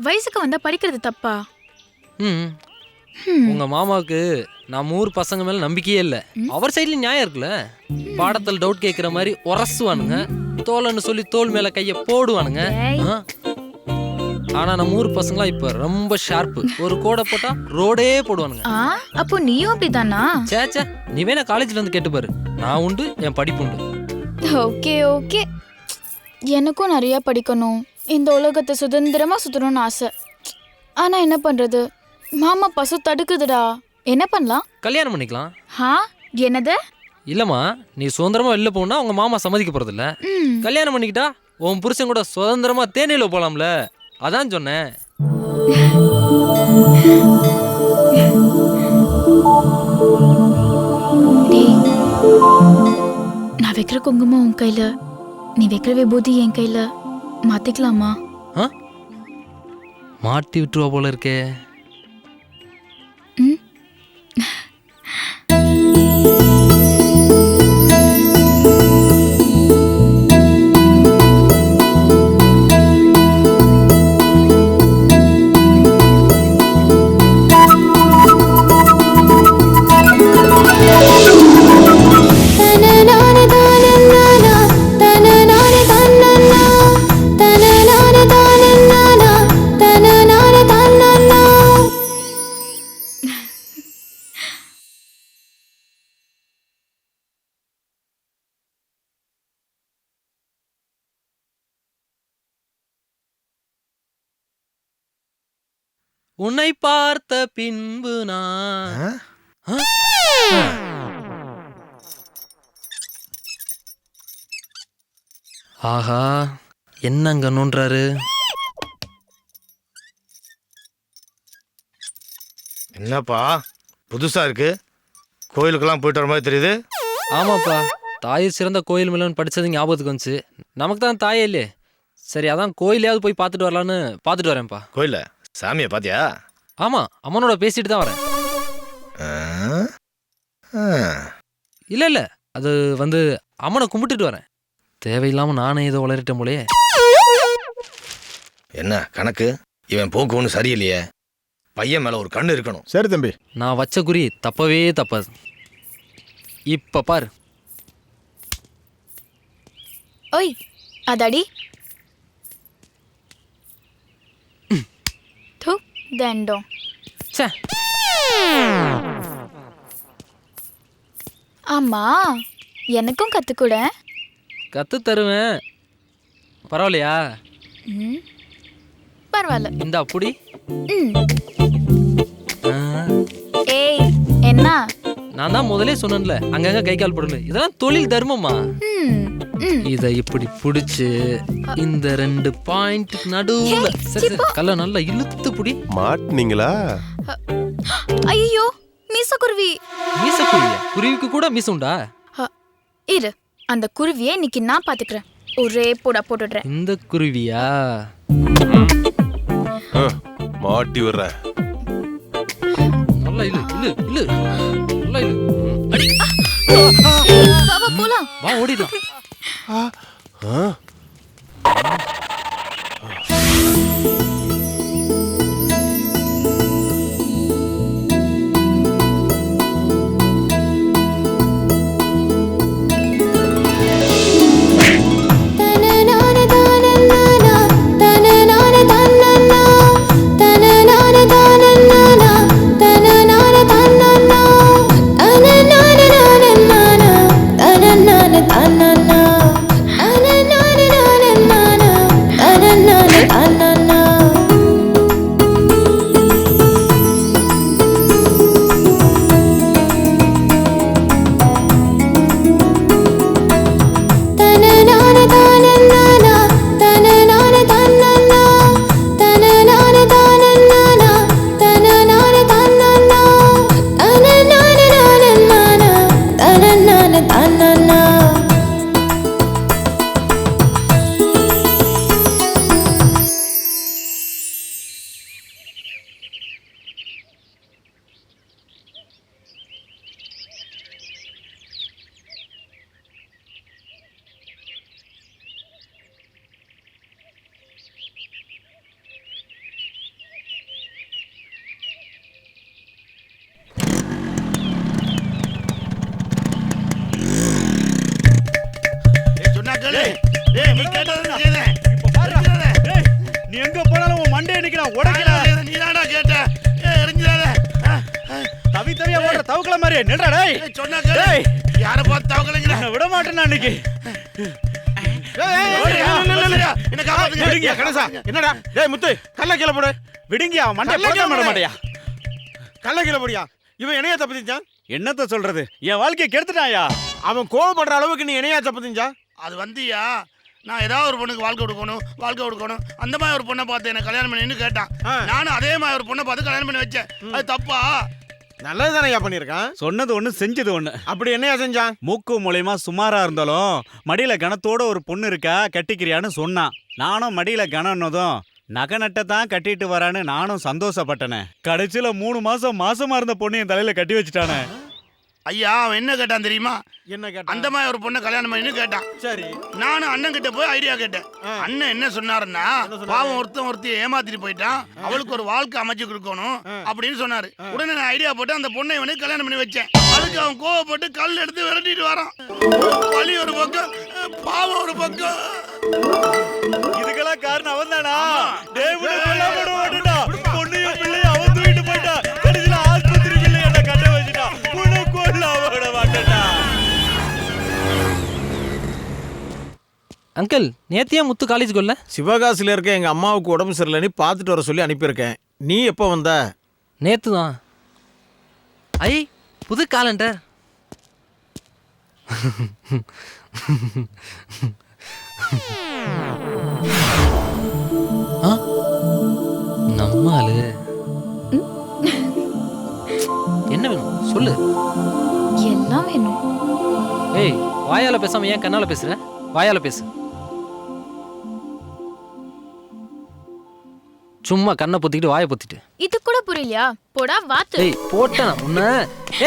Speaker 16: வயசுக்கு வந்தா படிக்கிறது தப்பா?
Speaker 12: உங்க மாமாவுக்கு நம்ம ஊர் பசங்க மேல நம்பிக்கையே இல்ல. அவர் சைட்ல நியாயம் இருக்குல்ல. பாடத்தில் டவுட் கேட்கிற மாதிரி உரசுவானுங்க, தோலன்னு சொல்லி தோல் மேல கைய போடுவானுங்க. ஆனா நம்ம ஊர் பசங்களா இப்ப ரொம்ப ஷார்ப்பு. ஒரு கோடை போட்டா ரோடே போடுவானுங்க.
Speaker 16: அப்போ நீயும் அப்படிதானா?
Speaker 12: சேச்சே நீ வேணா காலேஜ்ல இருந்து கேட்டு பாரு. நான் உண்டு, என் படிப்பு உண்டு.
Speaker 16: ஓகே ஓகே, எனக்கும் நிறைய படிக்கணும், இந்த உலகத்தை சுதந்திரமா சுத்தணும்னு ஆசை. ஆனா என்ன பண்றது, மாமா பசு தடுக்குதுடா. என்ன பண்ணலாம்?
Speaker 12: கல்யாணம் பண்ணிக்கலாம்.
Speaker 16: என்னது?
Speaker 12: இல்லம்மா, நீ சுதந்திரமா வெளில போனா உங்க மாமா சம்மதிக்க போறது இல்ல. கல்யாணம் பண்ணிக்கிட்டா உன் புருஷன் கூட சுதந்திரமா தேனியில போலாம்ல, அதான் சொன்னேன்.
Speaker 16: நான் வைக்கிற குங்குமம் உன் கையில, நீ வைக்கிற விபூதி என் கையில, மாத்திக்கலாமா?
Speaker 12: மாட்டி விட்டுருவா போல இருக்கே. உன்னை பார்த்த பின்பு நான் ஆஹா என்னங்க நோன்றாரு.
Speaker 10: என்னப்பா புதுசா இருக்கு, கோயிலுக்கெல்லாம் போயிட்டு வர மாதிரி தெரியுது.
Speaker 12: ஆமாப்பா, தாய் சிறந்த கோயில் மேலன்னு படிச்சது ஞாபகத்துக்கு வந்துச்சு. நமக்கு தான் தாயே இல்லையே, சரி அதான் கோயிலையாவது போய் பார்த்துட்டு வரலான்னு பார்த்துட்டு வரேன்ப்பா.
Speaker 10: கோயில சாமியை பாத்தியா?
Speaker 12: ஆமா, அம்மனோட பேசிட்டு தான் வரேன். இல்ல இல்ல, அது வந்து அம்மனை கும்பிட்டுட்டு வரேன். தேவையில்லாம நானே ஏதோ வளரிட்டேன் போலே.
Speaker 10: என்ன கணக்கு, இவன் போக்கு ஒன்றும் சரியில்லையே. பையன் மேல ஒரு கண்ணு இருக்கணும்.
Speaker 8: சரி தம்பி,
Speaker 12: நான் வச்ச குறி தப்பவே தப்பாது. இப்ப பாரு.
Speaker 16: ஓய் அதாடி தண்டம். ஆமா எனக்கும் கத்துக்கூட.
Speaker 12: கத்து தருவேன், பரவாயில்லையா?
Speaker 16: பரவாயில்ல.
Speaker 12: இந்த அப்படி
Speaker 16: ஏய் என்ன,
Speaker 12: நான் தான் முதலே சொன்னேன்ல அங்கங்க கை கால் போடல, இதெல்லாம் தொழில் தர்மமா. இத இப்படி புடிச்சு இந்த 2 பாயிண்ட் நடுவுல கல்ல நல்லா இழுத்து புடி.
Speaker 2: மாட்டீங்களா?
Speaker 16: ஐயோ மீசக்குருவி.
Speaker 12: மீசக்குருவியா? குருவிக்கு கூட மீச உண்டா?
Speaker 16: இரு, அந்த குருவியை இன்னைக்கு நான் பாத்துக்கிறேன். ஒரே போடா போட்டுடுறேன்.
Speaker 12: இந்த குருவியா?
Speaker 2: மாட்டி விடுறேன்.
Speaker 12: நல்லா இழு இழு இழு, நல்லா இழு. அடி
Speaker 16: வா போலாம்.
Speaker 12: வா ஓடிடலாம்.
Speaker 18: நீ எங்க போனாலும் உன் மண்டையை நிக்கிறான் உடைக்கல. நீ தானா கேட்ட? எரிஞ்சிடாத. தவி தவியா ஓடுற தவக்கல மாதிரி நின்றா டேய். சொன்னா கேளு. யார பார்த்து தவக்கலங்கற? நான் விட மாட்டேன் நான் இன்னைக்கு. என்ன காப்பாத்துங்க. விடுங்க கணேசா. என்னடா? டேய் முத்து கல்ல கீழ போடு. விடுங்க அவன் மண்டைய போட மாட்டேயா. கல்ல கீழ போடியா. இவன் என்னைய தப்பு செஞ்சான்? என்னத்த சொல்றது? என் வாழ்க்கையை கெடுத்துட்டான்யா. அவன் கோவப்படுற அளவுக்கு நீ என்னையா தப்பு செஞ்சா? அது வந்துயா நான் ஏதாவது ஒரு பொண்ணுக்கு வாழ்க்கை கொடுக்கணும் அந்த மாதிரி ஒரு பொண்ணை பார்த்து என்ன கல்யாணம் பண்ணின்னு கேட்டான். நானும் அதே மாதிரி ஒரு பொண்ணை பார்த்து கல்யாணம் பண்ணி வச்சேன். அது தப்பா? நல்லது தானே பண்ணியிருக்கான். சொன்னது ஒன்று செஞ்சது ஒன்று. அப்படி என்னையா செஞ்சான்? மூக்கு மூலயமா சுமாரா இருந்தாலும் மடியில கணத்தோட ஒரு பொண்ணு இருக்கா கட்டிக்கிறியான்னு சொன்னான். நானும் மடியில கணன்னதும் நகை நட்டை தான் கட்டிட்டு வரான்னு நானும் சந்தோஷப்பட்டனே. கடைசியில 3 மாசம் மாசமா இருந்த பொண்ணு என் தலையில கட்டி வச்சுட்டானே. ஐயா அவன் என்ன கேட்டான் தெரியுமா? என்ன கேட்டான்? அந்த மாதிரி ஒரு பொண்ணை கல்யாணம் பண்ணி கேட்டான். சரி நானும் அண்ணன் கிட்ட போய் ஐடியா கேட்டேன். அண்ணன் என்ன சொன்னாருன்னா பாவம் ஒருத்தியை ஏமாத்திட்டு போயிட்டான், அவளுக்கு ஒரு வாழ்க்கை அமைச்சு கொடுக்கணும் அப்படின்னு சொன்னாரு. உடனே நான் ஐடியா போட்டு அந்த பொண்ணை இவனுக்கு கல்யாணம் பண்ணி வச்சேன். அதுக்கு அவன் கோவப்பட்டு கல் எடுத்து விரட்டிட்டு வரான். வலி ஒரு பக்கம், பாவம் ஒரு பக்கம். இதுக்கெல்லாம் காரணம் அவன் தானா? பொண்ணையும் பிள்ளையும் அவன் தூக்கிட்டு போயிட்டான். கடைசியில ஆஸ்பத்திரி பிள்ளை என்ன கட்ட வச்சுட்டான்.
Speaker 12: அங்கிள் நேத்தியா முத்து காலேஜுக்கு வரல?
Speaker 18: சிவகாசியில் இருக்க எங்கள் அம்மாவுக்கு உடம்பு சரியில்லைன்னு பார்த்துட்டு வர சொல்லி அனுப்பியிருக்கேன். நீ எப்போ வந்த?
Speaker 12: நேத்து தான். ஐ புது காலண்டர். நம்மாலு என்ன வேணும் சொல்லு.
Speaker 16: எல்லாம் வேணும்.
Speaker 12: ஏய் வாயால பேசாம ஏன் கண்ணால பேசுற? வாயால பேசு. சும்மா கண்ணை பொத்திக்கிட்டு வாயை பொத்திட்டு.
Speaker 16: இது கூட புரியலையா? போடா வாத்து.
Speaker 12: ஏய் போட்டேன் உன்ன.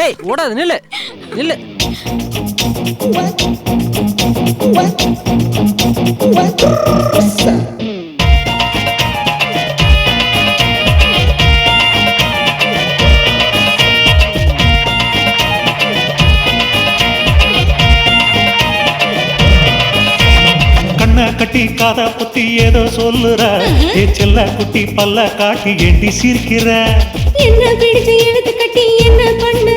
Speaker 12: ஏய் ஓடாத நில்லு நில்லு.
Speaker 7: கட்டி காதா புத்தி ஏதோ சொல்லுற ஏ செல்ல குட்டி பல்ல காட்டி எண்டி சிரிக்கிற.
Speaker 9: என்ன பிடிச்சு எடுத்து கட்டி என்ன பண்ணுற?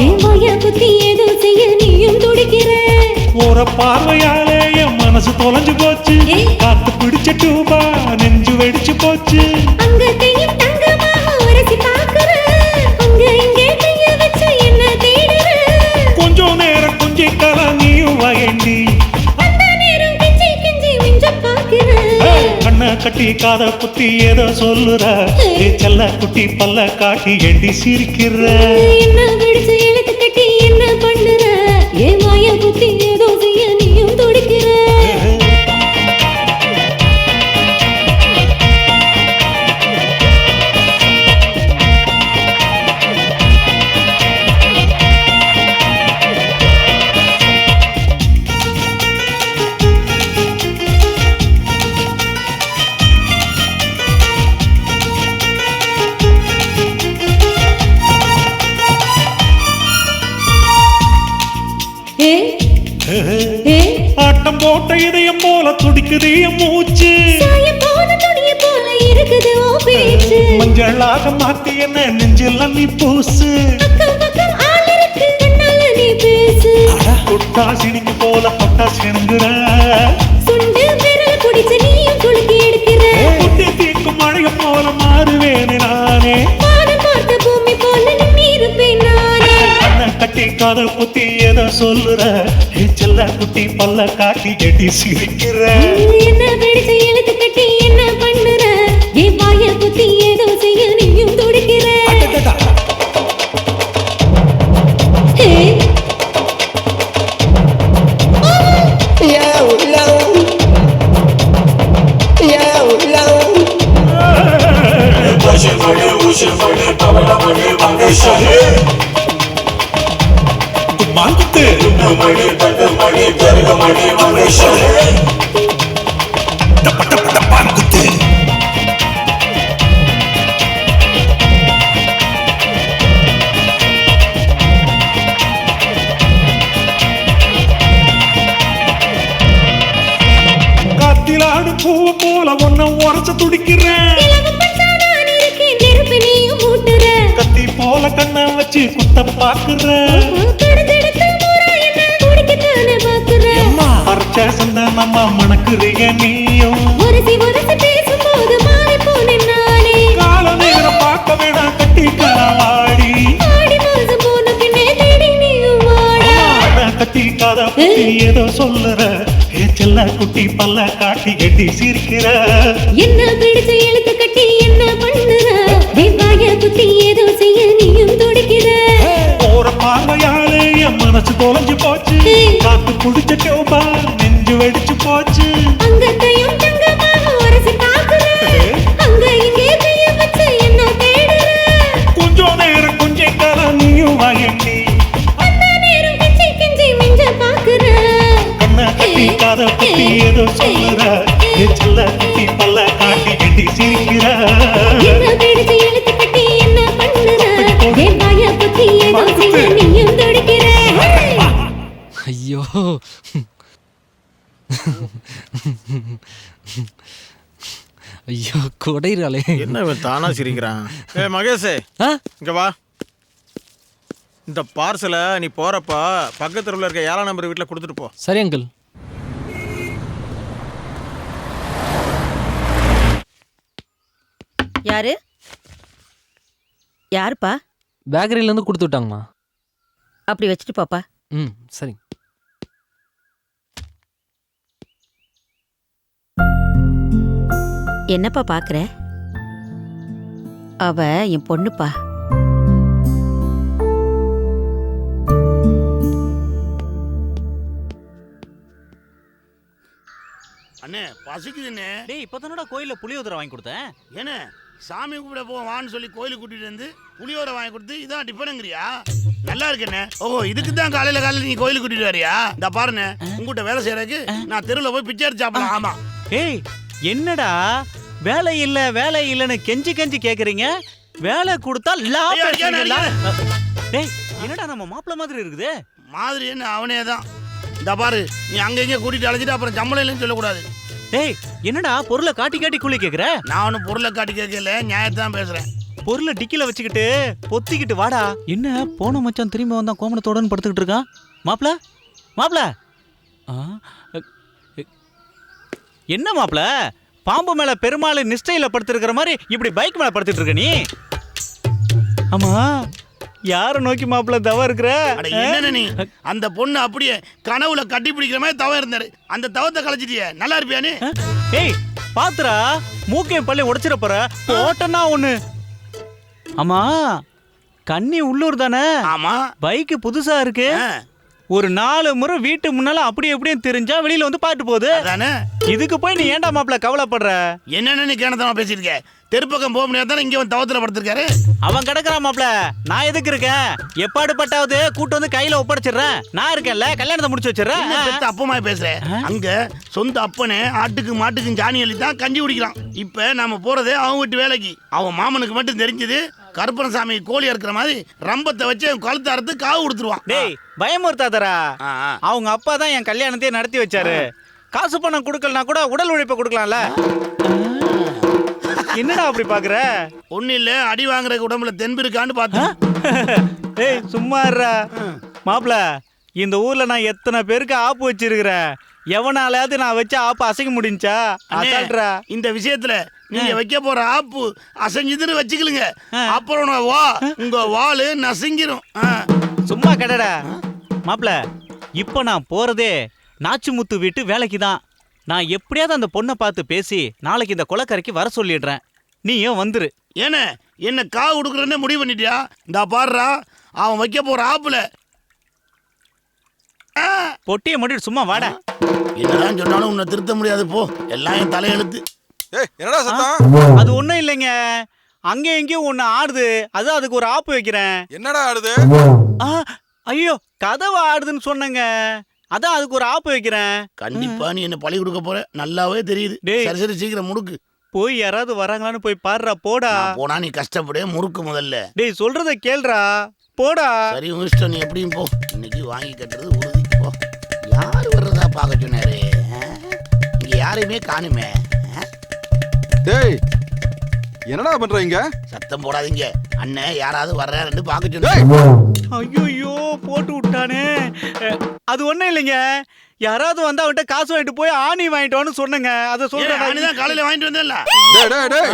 Speaker 9: என் வாயா குத்தி ஏதோ செய்ய நீயும் துடிக்கிற.
Speaker 7: ஒரு பார்வையாலே என் மனசு தொலைஞ்சு போச்சு. காத்து பிடிச்ச டூபா நெஞ்சு வெடிச்சு போச்சு.
Speaker 9: அங்க கையும் தங்கமாக உரசி பாக்குற. அங்க இங்கே கைய வச்சு என்ன தேடுற.
Speaker 7: கொஞ்சம் நேரம் கொஞ்சி கலா நீயும் வயண்டி. கண்ண கட்டி காத புத்தி ஏதோ சொல்லுற செல்ல குட்டி பல்ல காட்டி எண்டி சிரிக்கிற.
Speaker 9: என்ன பிடிச்சு எழுத்து கட்டி என்ன பண்ணுற? ஏன் மாய புத்தி ஏதோ செய்ய நீயும் துடிக்கிற.
Speaker 7: ஆட்டம் போட்ட இதயம் போல துடிக்குது என் மூச்சு. மஞ்சளாக மாத்தி என்ன நெஞ்சில் நீ பூசு. குட்டா சினிக்கு போல பட்டா சினுங்குற. குட்டி தீக்கும் மழைய போல மாறுவேனே நானே. கட்டி காதல் புத்தி ஏதோ சொல்லுற செல்ல குட்டி பல்ல காட்டி எட்டி சிரிக்கிற.
Speaker 9: என்ன பிடிச்சு எழுத்து கட்டி என்ன பண்ணுற? என் வாய புத்தி ஏதோ செய்ய நீயும் துடிக்கிற.
Speaker 7: மாங்குத்து மணி தங்கமணி ஜருகமணி மகேஸ்வரே டப்ப டப்ப டப்பாங்குத்து காத்திலாடு பூவை போல ஒன்ன உரைச்ச துடிக்கிறேன் கத்தி போல கண்ண வச்சு குத்த பாக்குறேன் பறிச்ச சந்தனமா மணக்குறிய நீயும் கால நேரம் பார்க்க வேணாம் கட்டி கலவாடி கட்டி காத பத்தி ஏதோ சொல்லுற செல்ல குட்டி பல்ல காட்டி கட்டி சிரிக்கிற
Speaker 9: என்ன பிடிச்சு எழுத்து கட்டி என்ன பண்ணுற வெங்காய குத்தி ஏதோ செய்ய நீயும் துடிக்கிற
Speaker 7: போற பார்வையாலே என் மனசு தொலைஞ்சு போச்சு காத்து குடிச்ச டோபா நெஞ்சு வெடிச்சு போச்சு
Speaker 9: அங்கத்தையும் தங்கமாக உரசி காக்குற அங்க இங்கே கைய வச்சு என்ன தேடுற
Speaker 7: கொஞ்சம் நேரம் கொஞ்சம் காலம் நீயும் வாங்கி
Speaker 9: அந்த நேரம் கெஞ்சி கெஞ்சி மிஞ்ச பாக்குற
Speaker 7: கண்ண கட்டி காத பத்தி ஏதோ சொல்லுற செல்ல குட்டி பல்ல காட்டி கட்டி சிரிக்கிற
Speaker 9: என்ன பிடிச்சு எழுத்து கட்டி என்ன பண்ணுற வெங்காய குத்தி ஏதோ செய்ய நீயும் துடிக்கிற
Speaker 12: ஐயோ ஐயோ கொடைறாளே.
Speaker 8: என்ன இவன் தானா சிரிக்கிறான்? ஏ மகேஷே, இங்க வா. இந்த பார்சலை நீ போறப்ப பக்கத்து தெருவில் இருக்க 7ஆம் நம்பர் வீட்டில் கொடுத்துட்டு போ.
Speaker 12: சரி அங்கிள்.
Speaker 5: யாரு யாருப்பா?
Speaker 12: பேக்கரியில இருந்து கொடுத்து விட்டாங்கம்மா.
Speaker 5: அப்படி வச்சுட்டு பாப்பா.
Speaker 12: ம் சரி.
Speaker 5: என்னப்பா பாக்குற? அவ என் பொண்ணுப்பா.
Speaker 6: அண்ணே பசிக்குதுண்ணே.
Speaker 18: டேய் இப்பதானடா கோயில்ல புளியோதரை வாங்கி கொடுத்தேன்.
Speaker 6: ஏண்ணே சாமி கூப்பிட போவான்னு சொல்லி கோயிலுக்கு கூட்டிட்டு வந்து புளியோதரை வாங்கி கொடுத்து இதான் டிஃபனுங்கிறியா? நல்லா இருக்குண்ணே. ஓ இதுக்கு தான் காலையில நீ கோயிலுக்கு கூட்டிட்டு வரியா? இந்த பாருண்ணே உங்ககிட்ட வேலை செய்யறதுக்கு நான் தெருவில் போய் பிச்சை எடுத்து சாப்பிடலாம். ஆமா.
Speaker 18: ஏய் என்னடா வேலை இல்ல வேலை இல்லன்னு கெஞ்சி கெஞ்சி கேக்குறீங்க? வேலை கொடுத்தா டேய் என்னடா நம்ம மாப்பிள்ள மாதிரி இருக்குது.
Speaker 6: மாதிரி என்ன அவனே தான். இந்த பாரு நீ அங்க இங்க கூட்டிட்டு அழைச்சிட்டு அப்புறம் சம்பளம் இல்லைன்னு சொல்லக்கூடாது.
Speaker 18: டேய் என்னடா பொருளை காட்டி காட்டி கூலி கேக்குற?
Speaker 6: நான் ஒன்னும் பொருளை காட்டி கேட்கல, நியாயத்தை தான் பேசுறேன்.
Speaker 18: பொருளை டிக்கில வச்சுக்கிட்டு பொத்திக்கிட்டு வாடா. என்ன போன மச்சான் திரும்பி வந்தா கோமணத்தோடன்னு படுத்துக்கிட்டு இருக்கான். மாப்பிள்ள மாப்பிள்ள என்ன மாப்பிள்ள பாம்பு மேல பெருமாள் நிஷ்டையில படுத்திருக்கிற மாதிரி இப்படி பைக் மேல படுத்துட்டு இருக்க நீ? ஆமா யார நோக்கி மாப்பிள்ள தவ இருக்கிற?
Speaker 6: என்ன நீ அந்த பொண்ணு அப்படியே கனவுல கட்டி பிடிக்கிற மாதிரி தவ இருந்தாரு. அந்த தவத்தை கலைச்சிட்டிய நல்லா இருப்பியா நீ?
Speaker 18: ஏய் பாத்துரா மூக்கையும் பள்ளி உடைச்சிட போற போட்டனா ஒண்ணு. ஆமா கண்ணி உள்ளூர் தானே?
Speaker 6: ஆமா.
Speaker 18: பைக்கு புதுசா இருக்கு. ஒரு 4 முறை வீட்டு முன்னால அப்படியே எப்படியே தெரிஞ்சா வெளியில வந்து பாட்டு போகுது. இதுக்கு போய் நீ ஏன்டா மாப்பிள்ள கவலைப்படுற?
Speaker 6: என்னன்னு நீ கேனதமா பேசிருக்க? தெருப்பக்கம் போக முடியாதானே இங்க வந்து தவத்துல படுத்திருக்காரு.
Speaker 18: அவன் கிடக்குறான் மாப்பிள்ள. நான் எதுக்கு இருக்கேன்? எப்பாடு பட்டாவது கூட்டு வந்து கையில ஒப்படைச்சிடுறேன். நான் இருக்கேன்ல கல்யாணத்தை முடிச்சு வச்சிடறேன்.
Speaker 6: அப்பமா பேசுறேன். அங்க சொந்த அப்பனே ஆட்டுக்கு மாட்டுக்கும் ஜானி அள்ளி தான் கஞ்சி குடிக்கிறான். இப்ப நாம போறதே அவன் வீட்டு வேலைக்கு. அவன் மாமனுக்கு மட்டும் தெரிஞ்சது கருப்பணசாமி கோழி இருக்கிற மாதிரி ரம்பத்தை வச்சு கழுத்து அறுத்து காவு கொடுத்துருவான்.
Speaker 18: டேய் பயமுறுத்தாதரா. அவங்க அப்பா தான் என் கல்யாணத்தையே நடத்தி வச்சாரு. காசு பணம் கொடுக்கலனா கூட உடல் உழைப்பை கொடுக்கலாம்ல. என்னடா அப்படி பாக்குற?
Speaker 6: ஒண்ணு இல்ல அடி வாங்குற உடம்புல தெம்பு இருக்கான்னு பார்த்தேன்.
Speaker 18: ஏய் சும்மா இருடா மாப்ள. இந்த ஊர்ல நான் எத்தனை பேருக்கு ஆப்பு வச்சிருக்கிறேன். எவனாலாவது நான் வச்ச ஆப்பு அசைக்க முடிஞ்சா? அசால்ட்ரா.
Speaker 6: இந்த விஷயத்துல நீங்க வைக்க போற ஆப்பு அசைஞ்சதுன்னு வச்சுக்கலுங்க. அப்புறம் உங்க வாளு நசுங்கிரும்.
Speaker 18: சும்மா கடடா மாப்ள. இப்ப நான் போறதே நாச்சிமுத்து வீட்டு வேலைக்கு தான். நான் எப்படியாவது அந்த பொண்ணை பார்த்து பேசி நாளைக்கு இந்த கொலைக்கரைக்கு வர சொல்லிடுறேன். நீயும் வந்துரு.
Speaker 6: ஏன்னா என்ன காவு கொடுக்குறேன்னு முடிவு பண்ணிட்டியா? இந்த பாடுறா அவன் வைக்க போற ஆப்புல
Speaker 18: பொட்டியை மட்டும் சும்மா வாடா.
Speaker 6: என்னதான் சொன்னாலும் உன்னை திருத்த முடியாது. போ எல்லாம் என் தலையெழுத்து.
Speaker 3: என்னடா சத்தம்?
Speaker 18: அது ஒண்ணும் இல்லைங்க. அங்கே எங்கேயும் ஒண்ணு ஆடுது. அதான் அதுக்கு ஒரு ஆப்பு வைக்கிறேன்.
Speaker 3: என்னடா ஆடுது?
Speaker 18: ஐயோ கதவை ஆடுதுன்னு சொன்னங்க, அதான் அதுக்கு ஒரு ஆப்பு வைக்கிறேன்.
Speaker 6: கண்டிப்பா நீ என்ன பழி கொடுக்க போற, நல்லாவே தெரியுது. சரி சரி சீக்கிரம் முறுக்கு.
Speaker 18: போய் யாராவது வராங்களான்னு போய் பாடுறா. போடா.
Speaker 6: போனா நீ கஷ்டப்படு, முறுக்கு முதல்ல.
Speaker 18: டேய் சொல்றத கேளுடா, போடா.
Speaker 6: சரி உன் இஷ்டம், நீ எப்படியும் போ. இன்னைக்கு வாங்கி கட்டுறது உறுதி. போ. யாரு வர்றதா பார்க்க சொன்னாரு? இங்க யாரையுமே காணுமே.
Speaker 3: டேய் என்னடா பண்றீங்க?
Speaker 6: சத்தம் போடாதீங்க. அண்ணன் யாராவது வர்றாருன்னு பார்க்க சொன்னாரு.
Speaker 18: ஐயோ போட்டு விட்டானே. அது ஒண்ணும் இல்லைங்க, யாராவது வந்து அவன்கிட்ட காசு வாங்கிட்டு போய் ஆணி வாங்கிட்டோன்னு சொன்னங்க. அதை சொல்றேன்.
Speaker 6: ஆணிதான் காலையில வாங்கிட்டு வந்தேன்ல.
Speaker 3: டேய் டேய் டேய்,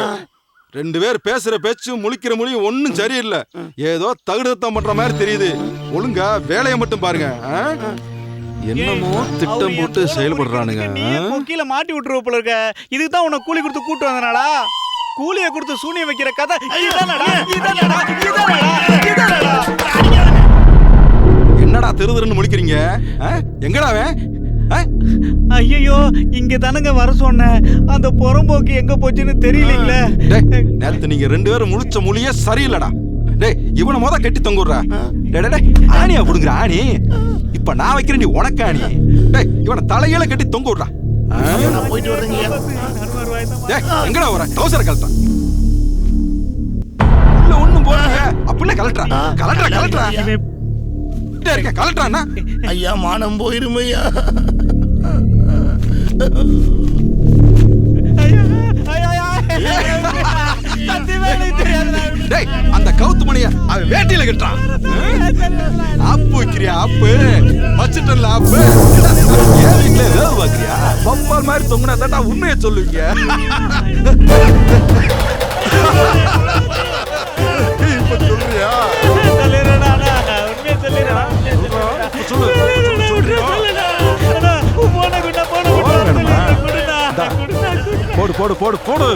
Speaker 3: ரெண்டு பேர் பேசுற பேச்சு முழிக்கிற மொழி ஒன்னும் சரியில்லை. ஏதோ தகுதத்தம் பண்ற மாதிரி தெரியுது. ஒழுங்கா வேலையை மட்டும் பாருங்க. என்னமோ திட்டம் போட்டு செயல்படுறானுங்க.
Speaker 18: கீழே மாட்டி விட்டுருவ போல இருக்க. இதுக்கு தான் உன்னை கூலி கொடுத்து கூட்டு வந்தனாடா. கூலியை கொடுத்து சூனியம் வைக்கிற கதை
Speaker 3: என்னடா திருதுன்னு முழிக்கிறீங்க? எங்கடா
Speaker 18: ஐயோ இங்க தானங்க வர சொன்னேன். அந்த புறம்போக்கு எங்க போச்சுன்னு தெரியலீங்களே.
Speaker 3: நேத்து நீங்க ரெண்டு பேரும் முழிச்ச மொழியே சரியில்லடா. டேய் இவனை மொத கட்டி தொங்குறா. ஆணியா கொடுங்குற ஆணி. இப்ப நான் வைக்கிறேன், நீ உனக்கு ஆணி. டேய் இவனை தலையில கட்டி தொங்க விடுறா.
Speaker 6: போயிட்டு வரீங்க.
Speaker 3: எங்கடா வர? அவசர கலட்டா உள்ள ஒண்ணும் போறீங்க. அப்படியே கலட்டா கலட்டா கலட்டா இருக்க கலட்டானா?
Speaker 6: ஐயா மானம் போயிருமையா.
Speaker 3: டேய் அந்த கவுத்து மணிய அவன் வேட்டியில கட்டான். ஆப்பு வைக்கிறியா? ஆப்பு வச்சுட்டல. ஆப்பு ஏன் வீட்டுல வேவு பாக்குறியா? பம்பால் மாதிரி தொங்குனா தான் உண்மையை சொல்லுவீங்க. இப்ப சொல்றியா? போடு போடு போடு போடு.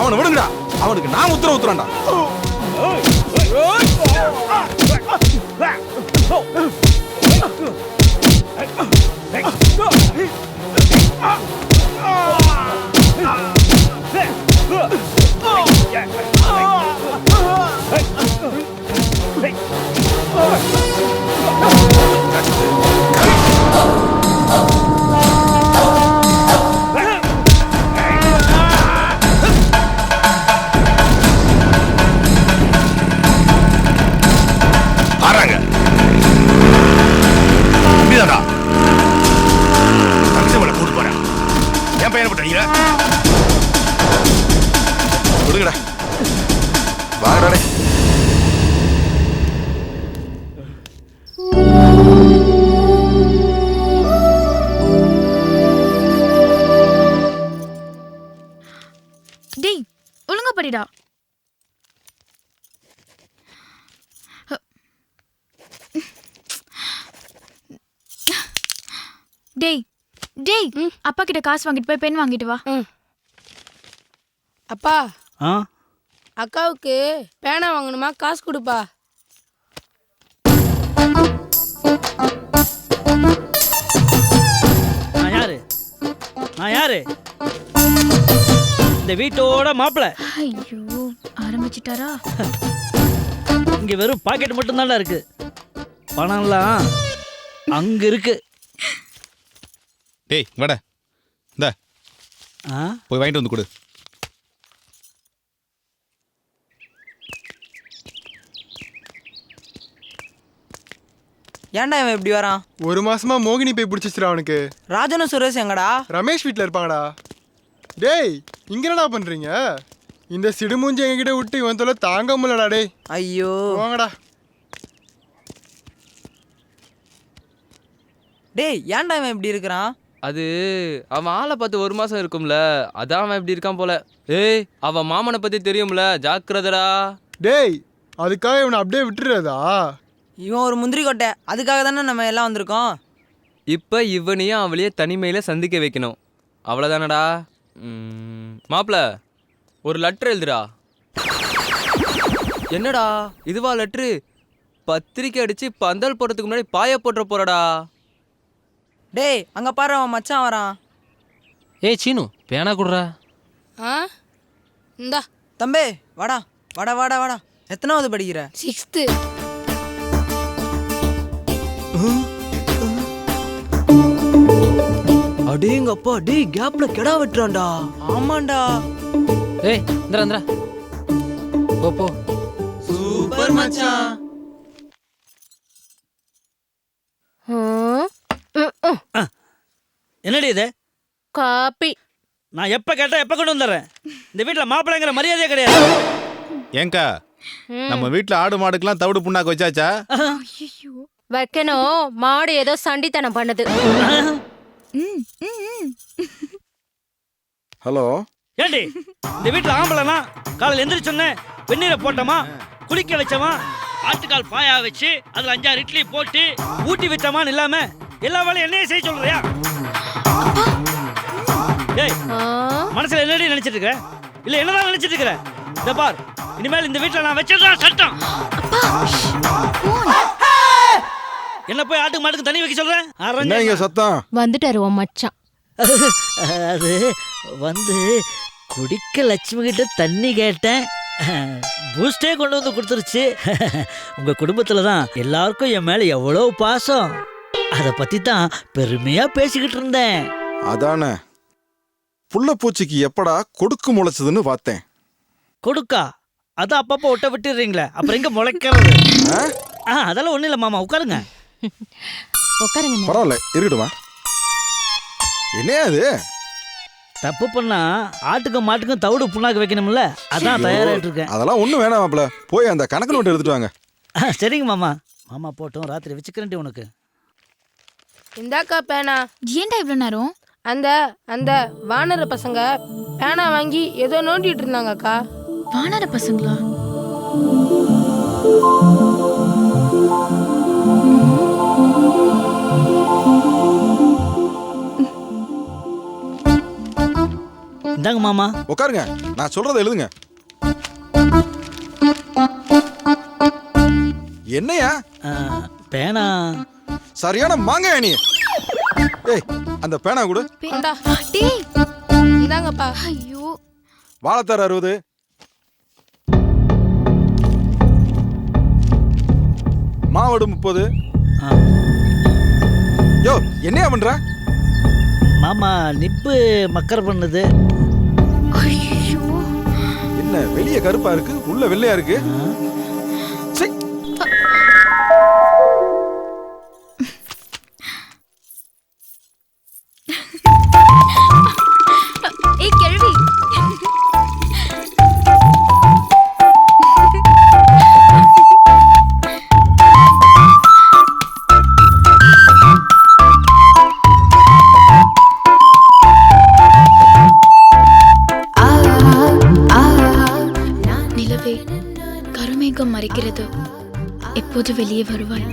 Speaker 3: அவனை விடுங்கடா. அவனுக்கு நான் உத்தரவு உத்தரண்டா. விடுங்கடா. வாங்கடா.
Speaker 16: டேய் ஒழுங்கா படிடா. டேய் டேய் அப்பா கிட்ட காசு வாங்கிட்டு போய் பென் வாங்கிட்டு வா.
Speaker 19: அப்பா அக்காவுக்கு பேனா வாங்கணுமா? காசு கொடுப்பா.
Speaker 18: நான் யாரு? இந்த வீட்டோட மாப்பிள்ள.
Speaker 16: ஐயோ ஆரம்பிச்சிட்டாரா?
Speaker 18: இங்க வெறும் பாக்கெட் மட்டும் தான் இருக்கு. பணம்லாம் அங்க இருக்கு.
Speaker 17: டேய் வாடா. இந்த போய் வாங்கிட்டு வந்து கொடு.
Speaker 13: ஏன்டா இவன் இப்படி வரான்?
Speaker 11: ஒரு மாசமா மோகினி போய் பிடிச்சிச்சுடா அவனுக்கு.
Speaker 13: ராஜனும் சுரேஷ் எங்கடா?
Speaker 11: ரமேஷ் வீட்டில் இருப்பாங்கடா. டேய் இங்க என்னடா பண்றீங்க? இந்த சிடுமூஞ்சி எங்ககிட்ட விட்டு இவன் தொலை தாங்க முடியலடா. டேய்
Speaker 13: ஐயோ
Speaker 11: வாங்கடா.
Speaker 13: டேய் ஏன்டா இவன் இப்படி இருக்கிறான்?
Speaker 12: அது அவன் ஆளை பார்த்து ஒரு மாசம் இருக்கும்ல, அதான் அவன் இப்படி இருக்கான் போல. ஏய் அவன் மாமனை பத்தி தெரியும்ல, ஜாக்கிரதடா.
Speaker 11: டேய் அதுக்காக இவனை அப்படியே விட்டுறதா?
Speaker 13: இவன் ஒரு முந்திரி கொட்டை, அதுக்காக தானே நம்ம எல்லாம் வந்திருக்கோம்.
Speaker 12: இப்போ இவனையும் அவளையே தனிமையில சந்திக்க வைக்கணும், அவ்வளோதானடா. மாப்பிள்ள ஒரு லெட்டர் எழுதுடா. என்னடா இதுவா லெட்ரு? பத்திரிக்கை அடிச்சு பந்தல் போடுறதுக்கு முன்னாடி பாய போட்டுற போறடா.
Speaker 13: டேய் அங்க பாரு அவன் மச்சான் வரான்.
Speaker 12: ஏய் சீனு பேனா குடுறா.
Speaker 19: இந்தா
Speaker 13: தம்பி வாடா வாடா வாடா வாடா. எத்தனாவது படிக்கிற?
Speaker 19: 6th.
Speaker 13: அடேங்கப்பா, டேய் கேப்ல கெடா வெட்டுறான்டா. ஆமாண்டா.
Speaker 12: ஏய் இந்தரா இந்தரா போ போ.
Speaker 13: சூப்பர் மச்சான்.
Speaker 18: என்னடி இது?
Speaker 15: காப்பி.
Speaker 18: நான் எப்ப கேட்டா எப்ப கொண்டு வந்துடுறேன். இந்த வீட்டுல மாப்பிள்ளைங்கிற மரியாதையே கிடையாது.
Speaker 17: ஏங்கா நம்ம வீட்டுல ஆடு மாடுக்கெல்லாம் தவிடு புண்ணாக்கு வச்சாச்சா?
Speaker 15: வைக்கணும், மாடு ஏதோ சண்டித்தனம் பண்ணுது.
Speaker 3: ஹலோ
Speaker 18: ஏண்டி இந்த வீட்டுல ஆம்பளைனா காலையில் எந்திரிச்சோன்னே வெந்நீரை போட்டோமா, குளிக்க வச்சோமா, ஆட்டுக்கால் பாயா வச்சு அதுல 5-6 இட்லி போட்டு ஊட்டி வச்சோமான்னு இல்லாம எல்லா வேலையும் என்னையே செய்ய சொல்றியா? ஏய் மனசுல என்னடி நினைச்சிட்டு இருக்க? இல்ல என்னதான் நினைச்சிட்டு இருக்க? இந்த பார், இனிமேல் இந்த வீட்டுல நான் வச்சதுதான் சட்டம். என்ன போய் ஆட்டுக்கு மாட்டுக்கு தண்ணி வைக்க சொல்றேன்?
Speaker 3: என்ன சத்தம்?
Speaker 15: வந்துட்டாரு உன் மச்சான்.
Speaker 20: அது வந்து குடிக்க லட்சுமி கிட்ட தண்ணி கேட்டேன், பூஸ்டே கொண்டு வந்து கொடுத்துருச்சு. உங்க குடும்பத்துல தான் எல்லாருக்கும் என் மேல எவ்வளவு பாசம், அதை பத்தி தான் பெருமையா பேசிக்கிட்டு இருந்தேன்.
Speaker 3: அதானே புள்ள பூச்சிக்கு எப்படா கொடுக்கு முளைச்சதுன்னு பார்த்தேன்.
Speaker 20: கொடுக்கா? அதான் அப்பப்போ ஒட்ட விட்டுறீங்களே, அப்புறம் எங்க முளைக்கிறது? அதெல்லாம் ஒண்ணும் இல்ல மாமா, உட்காருங்க.
Speaker 15: உட்காருங்க.
Speaker 3: பரவாயில்ல இருக்கட்டுமா. என்னையா அது?
Speaker 20: தப்பு பண்ணா ஆட்டுக்கும் மாட்டுக்கும் தவிடு புண்ணாக்கு வைக்கணும்ல, அதான் தயாராகிட்டு இருக்கேன்.
Speaker 3: அதெல்லாம் ஒண்ணும் வேணாம் மாப்ள, போய் அந்த கணக்கு நோட்டு எடுத்துட்டு வாங்க.
Speaker 20: சரிங்க மாமா. மாமா போட்டோம், ராத்திரி வச்சுக்கிறேன் உனக்கு.
Speaker 19: இந்தாக்கா பேனா.
Speaker 16: ஏன்டா இவ்வளோ நேரம்?
Speaker 19: அந்த வானர பசங்க பேனா வாங்கி ஏதோ நோண்டிட்டு இருந்தாங்கக்கா.
Speaker 16: வானர பசங்களா?
Speaker 20: இந்தாங்க மாமா.
Speaker 3: உட்காருங்க, நான் சொல்றதை எழுதுங்க. என்னையா
Speaker 20: பேனா?
Speaker 3: சரியான மாங்காயா நீ. ஏய் அந்த பேனா கொடு.
Speaker 19: இந்தாங்கப்பா.
Speaker 16: ஐயோ
Speaker 3: வாழைத்தார் 60, மாவடு 30. யோ என்னையா பண்ற?
Speaker 20: மாமா நிப்பு மக்கர் பண்ணுது.
Speaker 3: என்ன வெளியே கருப்பா இருக்கு, உள்ள வெள்ளையா இருக்கு.
Speaker 16: ஏய் கேள்வி. நிலவே, கருமேகம் மறைக்கிறது, எப்போது வெளியே வருவாய்?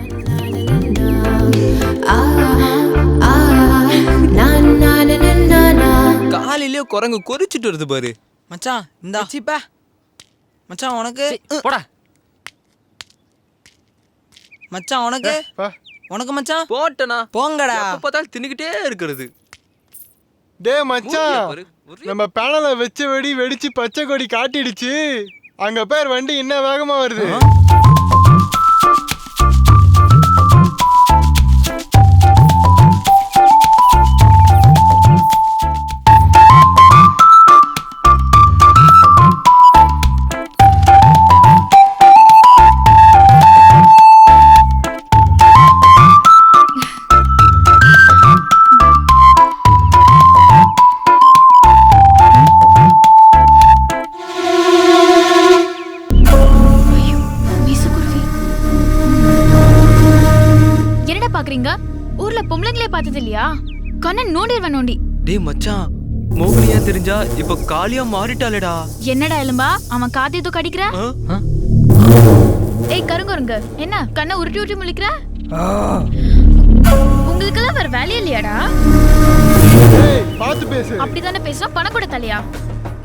Speaker 12: காலையிலே குரங்கு கொறிச்சிட்டு வருது பாரு.
Speaker 13: மச்சான் இந்தா. சீப்பா மச்சான் உனக்கு.
Speaker 12: போடா
Speaker 13: மச்சான் உனக்கு. உனக்கு மச்சான்.
Speaker 12: போட்டனா
Speaker 13: போங்கடா.
Speaker 12: எப்ப பார்த்தாலும் தின்னுக்கிட்டே இருக்கிறது.
Speaker 11: டேய் மச்சான், நம்ம பேனலை வச்ச வெடி வெடிச்சு பச்சை கொடி காட்டிடுச்சு. அங்க பேர் வண்டி என்ன வேகமா வருது.
Speaker 16: கண்ணன் நோண்டிடுவேன் நோண்டி.
Speaker 12: டேய் மச்சான், மோகினியா தெரிஞ்சா இப்ப காளியா மாறிட்டாளேடா.
Speaker 16: என்னடா எலும்பா அவன் காத்து ஏதோ கடிக்கிற? ஏய் கருங்கருங்க, என்ன கண்ணை உருட்டி உருட்டி முழிக்கிற? உங்களுக்கெல்லாம் வேற வேலையே இல்லையாடா?
Speaker 11: பார்த்து பேசு.
Speaker 16: அப்படிதானே பேசுறோம். பணம் கூட தலையா?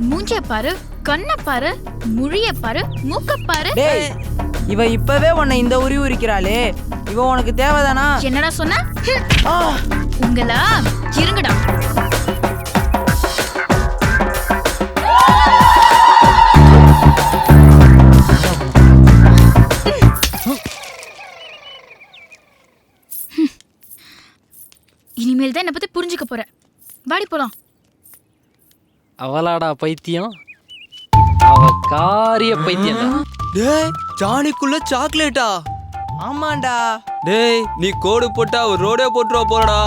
Speaker 16: மூஞ்சிய பாரு, கண்ணை பாரு, முழிய பாரு, மூக்க பாரு.
Speaker 13: டேய் இவ இப்பவே உன்னை இந்த உரி உரிக்கிறாளே, இவ உனக்கு தேவைதானா?
Speaker 16: என்னடா சொன்ன? உங்களா இருங்கடா. இனிமேல் தான் என்ன பத்தி புரிஞ்சுக்க போற. வாடி போலாம்.
Speaker 12: அவளாடா பைத்தியம், அவ காரிய பைத்தியம். டேய் ஜானிக்குள்ள சாக்லேட்டா?
Speaker 13: ஆமாண்டா.
Speaker 12: டேய் நீ கோடு போட்டா ஒரு ரோடே போட்டுருவா போறடா.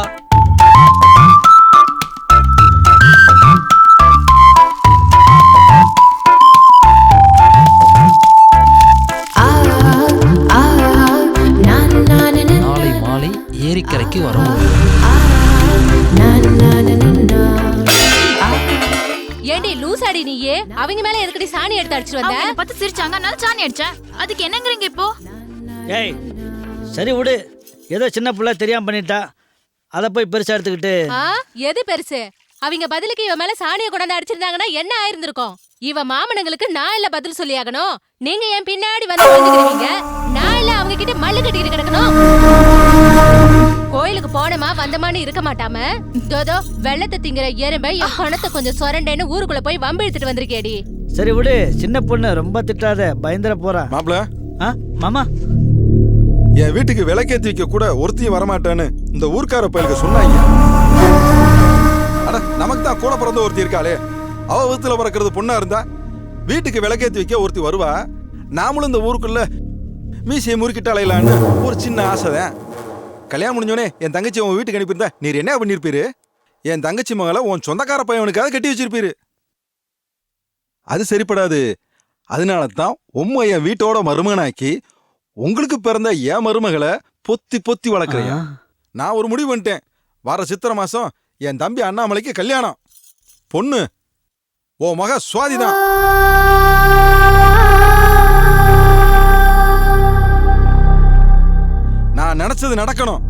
Speaker 12: நாளை மாலை ஏரிக்கரைக்கு வரும்.
Speaker 15: ஏண்டி லூசாடி நீயே? அவங்க மேல எதுக்கடி சாணி எடுத்து அடிச்சு வந்த?
Speaker 16: என்ன பார்த்து சிரிச்சாங்க, அதனால சாணி அடிச்சேன். அதுக்கு என்னங்கறீங்க இப்போ?
Speaker 20: ஏய் சரி விடு, ஏதோ சின்ன பிள்ளை தெரியாம பண்ணிட்டா, அதை போய் பெருசா எடுத்துக்கிட்டு.
Speaker 15: எது பெருசு? அவங்க பதிலுக்கு இவ மேல சாணியை கொண்டாந்து அடிச்சிருந்தாங்கன்னா என்ன ஆயிருந்திருக்கும்? இவ மாமனங்களுக்கு நான் இல்ல பதில் சொல்லி ஆகணும். நீங்க என் பின்னாடி வந்து வந்துக்கிறீங்க, நான் இல்ல அவங்க கிட்ட மல்லு கட்டிட்டு கிடக்கணும். கோயிலுக்கு போனமா வந்தமான்னு இருக்க மாட்டாம தோதோ வெள்ளத்தை திங்கிற எறும்பை என் பணத்தை கொஞ்சம் சொரண்டேன்னு ஊருக்குள்ள போய் வம்பு எடுத்துட்டு வந்திருக்கேடி.
Speaker 20: சரி விடு, சின்ன பொண்ணு ரொம்ப திட்டாத, பயந்துட போறா.
Speaker 3: மாப்ள
Speaker 20: மாமா,
Speaker 3: என் வீட்டுக்கு விளக்கேத்தி வைக்க கூட ஒருத்தையும் வரமாட்டான்னு இந்த ஊர்க்கார பயலுக்கு சொன்னாங்க. அட நமக்கு தான் கூட பிறந்த ஒருத்தி இருக்காளே, அவ வித்துல பிறக்கிறது பொண்ணா இருந்தா வீட்டுக்கு விளக்கேத்தி வைக்க ஒருத்தி வருவா. நாமளும் இந்த ஊருக்குள்ள மீசையை முறுக்கிட்டாலையிலான்னு ஒரு சின்ன ஆசைதான். கல்யாணம் முடிஞ்சோடனே என் தங்கச்சி உன் வீட்டுக்கு அனுப்பியிருந்தா நீர் என்ன பண்ணிருப்பீரு? என் தங்கச்சி மகளை உன் சொந்தக்கார பையனுக்காக கட்டி வச்சிருப்பீரு. அது சரிப்படாது. அதனால தான் உம்மை என் வீட்டோட மருமகனாக்கி உங்களுக்கு பிறந்த என் மருமகளை பொத்தி பொத்தி வளர்க்குறேன். நான் ஒரு முடிவு பண்ணிட்டேன். வர சித்திரை மாசம் என் தம்பி அண்ணாமலைக்கு கல்யாணம். பொண்ணு ஓ மக சுவாதிதான். நான் நினைச்சது நடக்கணும்.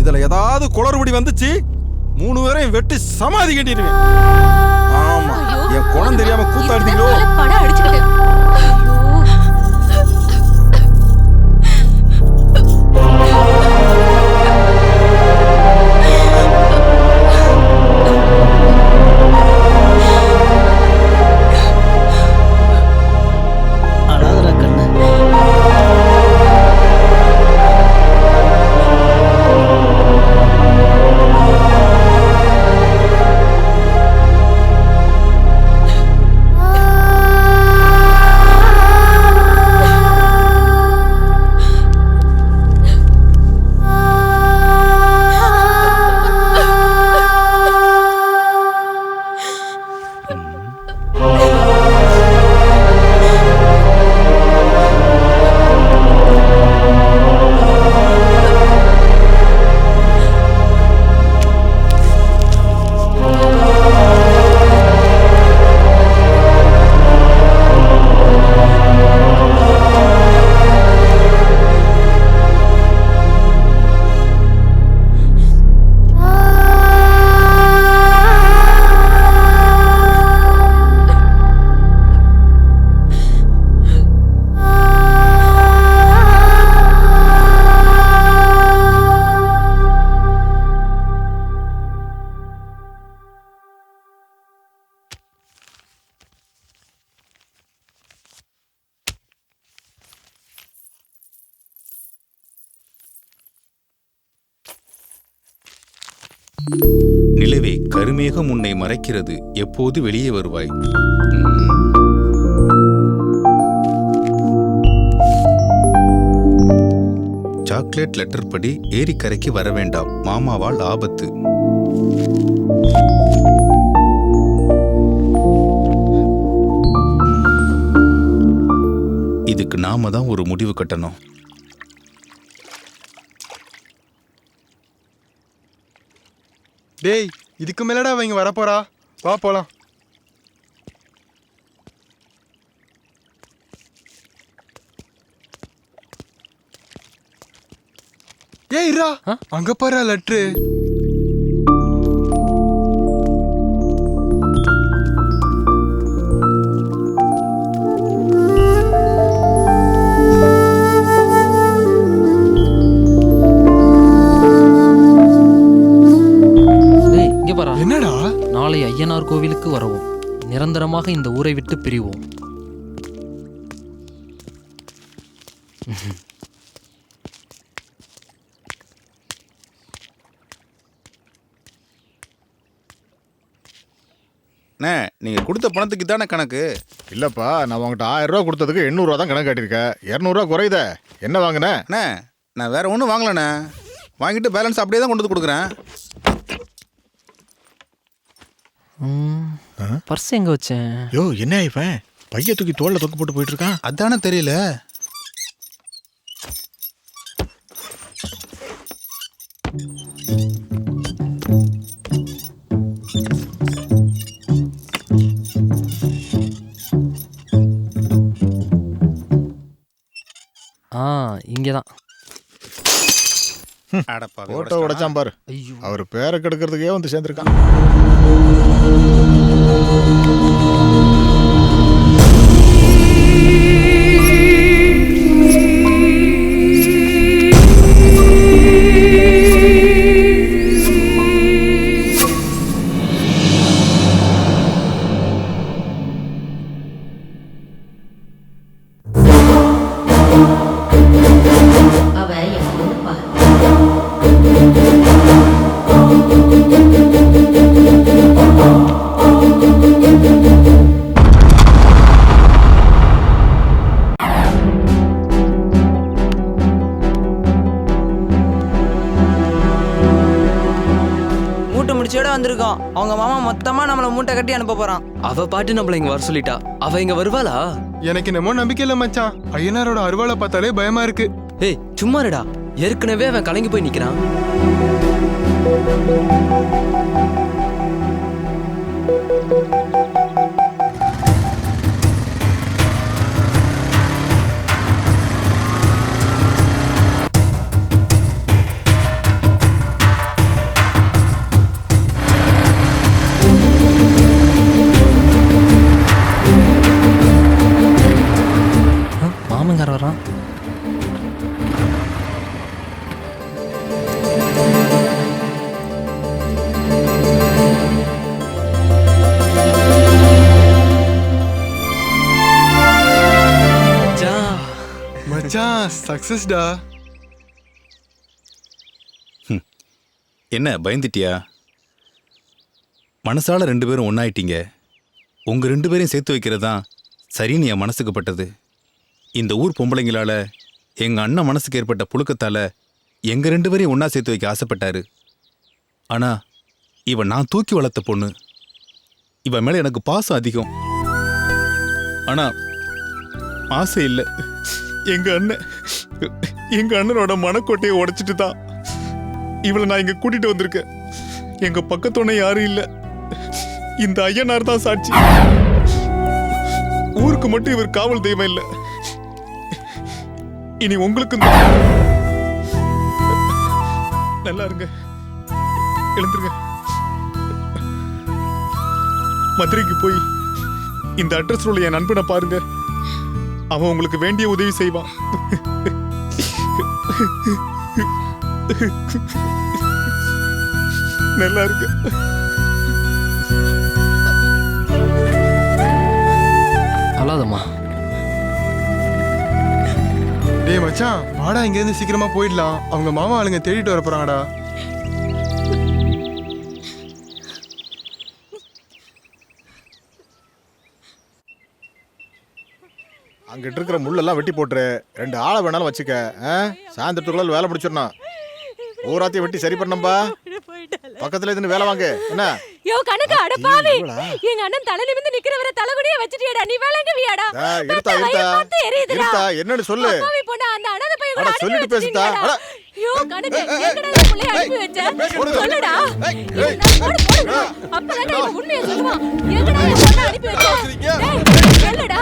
Speaker 3: இதுல ஏதாவது குளறுபடி வந்துச்சு, 3 பேரையும் வெட்டி சமாதி கட்டிடுவேன். ஆமா, என் குணம் தெரியாம கூத்தாடுறீங்களோ?
Speaker 15: படம் அடிச்சுக்கிட்டு
Speaker 4: நிலவே, கருமேகம் உன்னை மறைக்கிறது, எப்போது வெளியே வருவாய்? சாக்லேட் லெட்டர் படி ஏரிக்கரைக்கு வர வேண்டாம், மாமாவால் ஆபத்து. இதுக்கு நாம தான் ஒரு முடிவு கட்டணும்.
Speaker 9: 「
Speaker 11: டேய் இதுக்கு மேலடா அவங்க வரப்போறா, வா போலாம். ஏய் இரா, அங்க பாரு லெட்ரு.
Speaker 12: என்னடா? நாளை ஐயனார் கோவிலுக்கு வரவும், நிரந்தரமாக இந்த ஊரை விட்டு பிரிவோம்.
Speaker 17: நீங்க கொடுத்த பணத்துக்கு தானே கணக்கு?
Speaker 8: இல்லப்பா, நான் உங்ககிட்ட 1000 ரூபா கொடுத்ததுக்கு 800 ரூபா தான் கணக்கு காட்டியிருக்கேன். 200 ரூபா குறையுத. என்ன வாங்கினேன்?
Speaker 17: நான் வேற ஒன்றும் வாங்கலண்ணே. வாங்கிட்டு பேலன்ஸ் அப்படியே தான் கொண்டு வந்து கொடுக்குறேன்.
Speaker 12: பர்ஸ் எங்க வச்சேன்?
Speaker 8: யோ என்ன இவன் பைய தூக்கி தோல்ல தொக்கு போட்டு போயிட்டு இருக்கான்.
Speaker 17: அதானே தெரியல.
Speaker 12: இங்கதான்
Speaker 8: போட்டோ உடைச்சான் பாரு. அவர் பேரை கெடுக்கிறதுக்கே வந்து சேர்ந்துருக்கான்.
Speaker 13: வந்திருக்கோம். அவங்க மாமா மொத்தமா நம்மள மூட்டை கட்டி அனுப்ப போறான்.
Speaker 12: அவ பாட்டு நம்மள இங்க வர சொல்லிட்டா. அவ இங்க வருவாளா?
Speaker 11: எனக்கு என்னமோ நம்பிக்கை இல்ல மச்சான். ஐயனாரோட அருவாளை பார்த்தாலே பயமா இருக்கு.
Speaker 12: ஏய் சும்மா இருடா, ஏற்கனவே அவன் கலங்கி போய் நிக்கிறான். மாமங்கார வரான்.
Speaker 11: மச்சான் சக்சஸ்டா.
Speaker 4: என்ன பயந்துட்டியா? மனசால 2 பேரும் ஒன்னாயிட்டீங்க. உங்க 2 பேரையும் சேர்த்து வைக்கிறதா சரின்னு என் மனசுக்கு பட்டது. இந்த ஊர் பொம்பளைங்களால எங்க அண்ணன் மனசுக்கு ஏற்பட்ட புழுக்கத்தால எங்க 2 பேரையும் ஒன்னா சேர்த்து வைக்க ஆசைப்பட்டாரு. ஆனா இவன் நான் தூக்கி வளர்த்த பொண்ணு. இவன் மேல எனக்கு பாசம் அதிகம். ஆனா ஆசை இல்லை. எங்க அண்ணனோட மனக்கோட்டையை உடைச்சிட்டு தான் இவளை நான் இங்க கூட்டிட்டு வந்திருக்கேன். எங்க பக்கத்தோட யாரும் இல்ல. இந்த ஐயனார் தான் சாட்சி. ஊருக்கு மட்டும் இவர் காவல் தெய்வம் இல்லை. இனி உங்களுக்கு நல்லா இருங்க, எழுந்துருங்க. மதுரைக்கு போய் இந்த அட்ரஸ் உள்ள என் நண்பனை பாருங்க. அவன் உங்களுக்கு வேண்டிய உதவி செய்வான். நல்லா இருக்கு.
Speaker 12: அழாதம்மா.
Speaker 11: டேய் மச்சான், வாடா இங்க இருந்து சீக்கிரமா போயிடலாம். அவங்க மாமா ஆளுங்க தேடிட்டு வர போறாங்கடா.
Speaker 8: அங்கிட்டு இருக்கிற முள்ளெல்லாம் வெட்டி போட்டுரு. 2 ஆளை வேணாலும் வச்சுக்க. சாயந்தரத்துக்குள்ள வேலை முடிச்சிடணும். ஊராத்தையும் வெட்டி சரி பண்ணம்பா. பக்கத்துல இருந்து வேலை வாங்க. என்ன
Speaker 19: யோ கணக்கு அட பாவி, எங்க அண்ணன் தலை நிமிர்ந்து நிக்கிறவரை தலைகுனிய வச்சிட்டியடா. நீ வேலைங்கவியாடா?
Speaker 8: இருத்தா என்னன்னு சொல்லு.
Speaker 19: பாவி பொண்ணா, அந்த அனாதை பையன் கூட
Speaker 8: சொல்லிட்டு பேசுதா.
Speaker 19: ஐயோ கணக்கு எங்கடா இந்த புள்ளைய அனுப்பி வச்ச சொல்லுடா அப்பதானே இவன் உண்மையை சொல்லுவான் எங்கடா என் பொண்ணை அனுப்பி வச்ச சொல்லுடா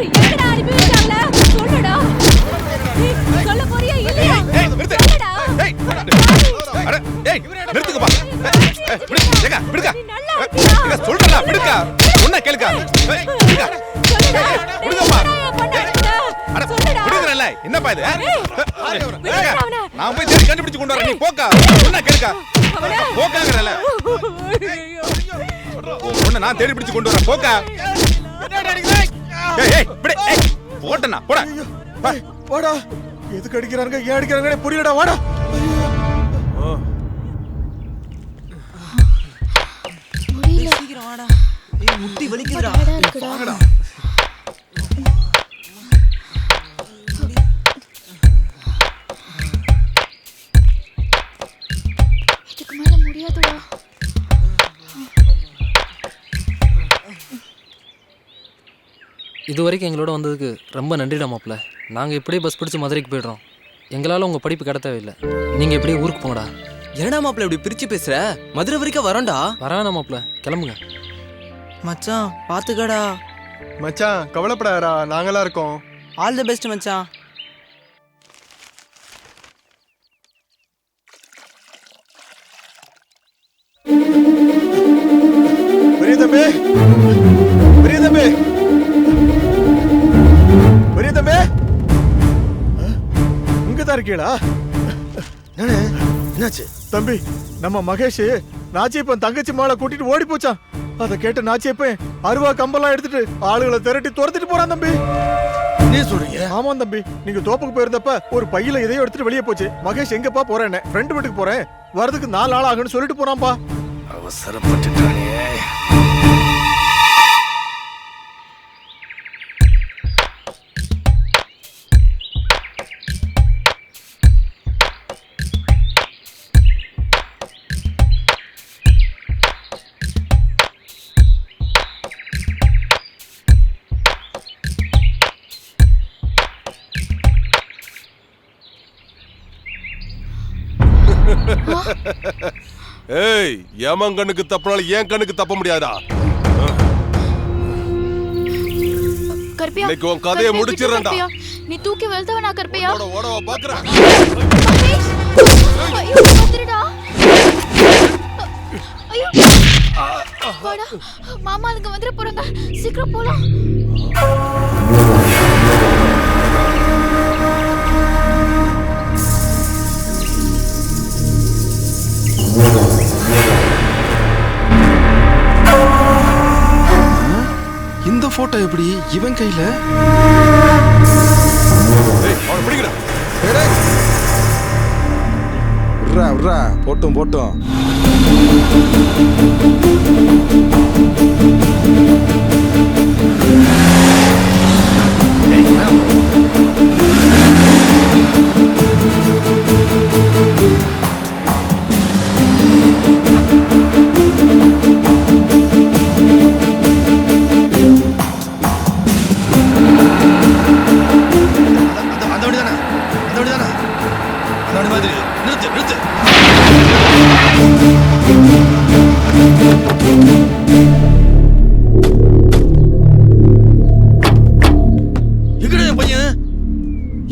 Speaker 19: எங்கடா அனுப்பி வச்சாங்களா சொல்லுடா சொல்ல போறியா இல்லையா சொல்லுடா
Speaker 4: அட டேய் நிறுத்துங்கப்பா ஏங்க விடுங்க ஏங்க சொல்றல விடுங்க உன்ன கேளுங்க விடுங்க விடுங்கப்பா அட விடுங்கறல என்னப்பா இது நான் போய் தேடி கண்டுபிடிச்சு கொண்டு வரேன் நீ போக்கா உன்ன கேளுங்க போக்காங்கறல உன்ன நான் தேடி பிடிச்சு கொண்டு வரேன் போக்கா ஏய் ஏய் விடு ஏய் போடனா போடா
Speaker 8: வாடா எதுக்கு அடிக்கறாங்க ஏன் அடிக்கறாங்கனே புரியலடா வாடா
Speaker 13: சீக்கிரம் வாடா ஏய் முட்டி வலிக்குதுடா வாங்கடா
Speaker 16: இதுக்கு மேல முடியாதுடா
Speaker 12: இது வரைக்கும் எங்களோட வந்ததுக்கு ரொம்ப நன்றிடா மாப்ள. நாங்கள் இப்படியே பஸ் பிடிச்சி மதுரைக்கு போயிடுறோம். எங்களால் உங்கள் படிப்பு கிட தேவையில்லை. நீங்கள் எப்படியே ஊருக்கு போங்கடா.
Speaker 13: என்னடா மாப்ள இப்படி பிரிச்சு பேசுற? மதுரை வரைக்கும் வரோம்டா.
Speaker 12: வரவேணா மாப்ள, கிளம்புங்க.
Speaker 13: மச்சான் பாத்துக்கடா.
Speaker 11: மச்சான் கவலைப்படாதடா, நாங்களாம் இருக்கோம்.
Speaker 13: ஆல் தி பெஸ்ட் மச்சான்.
Speaker 8: பெரிய தம்பி பெரிய தம்பி பெரிய தம்பி இங்கதான் இருக்கீங்களா?
Speaker 10: என்னாச்சு
Speaker 8: தம்பி? நம்ம மகேஷ் நாச்சியப்பன் தங்கச்சி மாலை கூட்டிட்டு ஓடி போச்சான். அதை கேட்ட நாச்சியப்பன் அருவா கம்பெல்லாம் எடுத்துட்டு ஆளுகளை திரட்டி துரத்திட்டு போறான் தம்பி.
Speaker 10: நீ சொல்றீங்க?
Speaker 8: ஆமா தம்பி, நீங்க தோப்புக்கு போயிருந்தப்ப ஒரு பையில இதையும் எடுத்துட்டு வெளியே போச்சு. மகேஷ் எங்கப்பா போறேன்னு ஃப்ரெண்ட் வீட்டுக்கு போறேன், வரதுக்கு 4 நாள் ஆகுன்னு சொல்லிட்டு போறான்பா.
Speaker 10: அவசரப்பட்டுட்டானே.
Speaker 2: ஏய், எமன் கண்ணுக்கு தப்பினாலும் என் கண்ணுக்கு தப்ப முடியாதா?
Speaker 16: கர்ப்பியா,
Speaker 2: இன்னைக்கு உன் கதையை முடிச்சிரேன்டா.
Speaker 16: நீ தூக்கி வெல்தவனா கர்ப்பியா?
Speaker 2: ஓடவா பாக்குறேன்.
Speaker 16: ஐயோ வந்துடா. ஐயோ வாடா, மாமாளுங்க வந்துட போறாங்க, சீக்கிரம் போலாம்.
Speaker 3: இந்த போட்டோ எப்படி இவன் கையில? போட்டும் போட்டும்.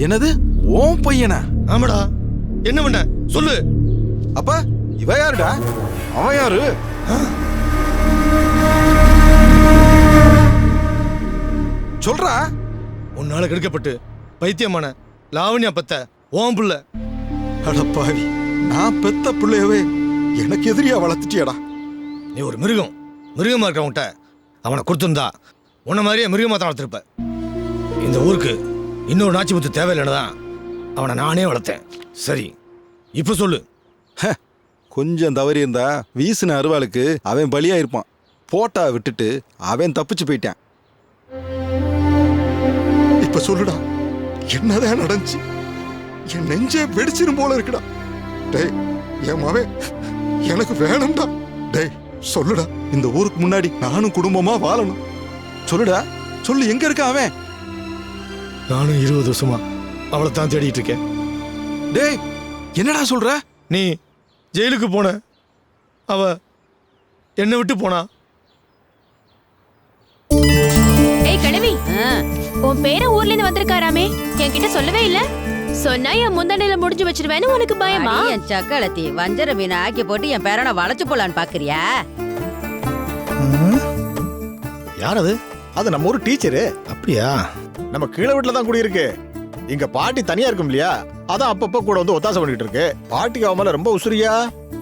Speaker 3: என்னது ஓம் பையனா?
Speaker 10: ஆமாடா. என்ன பண்ண சொல்லு.
Speaker 3: அப்ப இவ யாருடா? அவன் யாரு? சொல்றா.
Speaker 10: உன்னால கெடுக்கப்பட்டு பைத்தியமான லாவண்யா பத்த ஓம் புள்ள.
Speaker 3: அடப்பாவி, நான் பெத்த பிள்ளையவே எனக்கு எதிரியா வளர்த்துட்டியாடா.
Speaker 10: நீ ஒரு மிருகம். மிருகமா இருக்கவன்கிட்ட அவனை கொடுத்துருந்தா உன்ன மாதிரியே மிருகமா தான் வளர்த்துருப்ப. இந்த ஊருக்கு இன்னொரு நாச்சி முத்து தேவையில்லைன்னு தான் அவனை நானே வளர்த்தேன். சரி, இப்ப சொல்லு.
Speaker 3: கொஞ்சம் தவறி இருந்தா வீசின அருவாளுக்கு அவன் பலியா இருப்பான். போட்டா விட்டுட்டு அவன் தப்பிச்சு போயிட்டான். இப்ப சொல்லுடா, என்னதான் நடந்துச்சு? என் நெஞ்சே வெடிச்சிரும் போல இருக்குடா. டேய், என் மவன் எனக்கு வேணும்டா. டேய் சொல்லுடா, இந்த ஊருக்கு முன்னாடி நானும் குடும்பமா வாழணும். சொல்லுடா, சொல்லு, எங்க இருக்க அவன்?
Speaker 10: நானும் 20 வருஷமா அவளை தான் தேடிட்டு இருக்கேன்.
Speaker 3: டேய் என்னடா சொல்ற?
Speaker 10: நீ ஜெயிலுக்கு போன அவ என்னை விட்டு போனா.
Speaker 15: ஏய் கிழவி, உன் பேர ஊர்ல இருந்து வந்திருக்காராமே, என்கிட்ட சொல்லவே இல்ல. சொன்னா என் முந்தானையில முடிஞ்சு வச்சிருவேன்னு உனக்கு பயமா?
Speaker 5: என் சக்களத்தி வஞ்சர மீன் ஆக்கி போட்டு என் பேரனை வளைச்சு போலான்னு பாக்குறியா?
Speaker 8: யார் அது? அது நம்ம ஒரு டீச்சரு.
Speaker 10: அப்படியா?
Speaker 8: நம்ம கீழே வீட்டுல தான் குடியிருக்கு. இங்க பாட்டி தனியா இருக்கும் இல்லையா, அதான் அப்பப்ப கூட வந்து ஒத்தாசை பண்ணிட்டு இருக்கு. பாட்டிக்கு அவன் மேல ரொம்ப உசுரியா,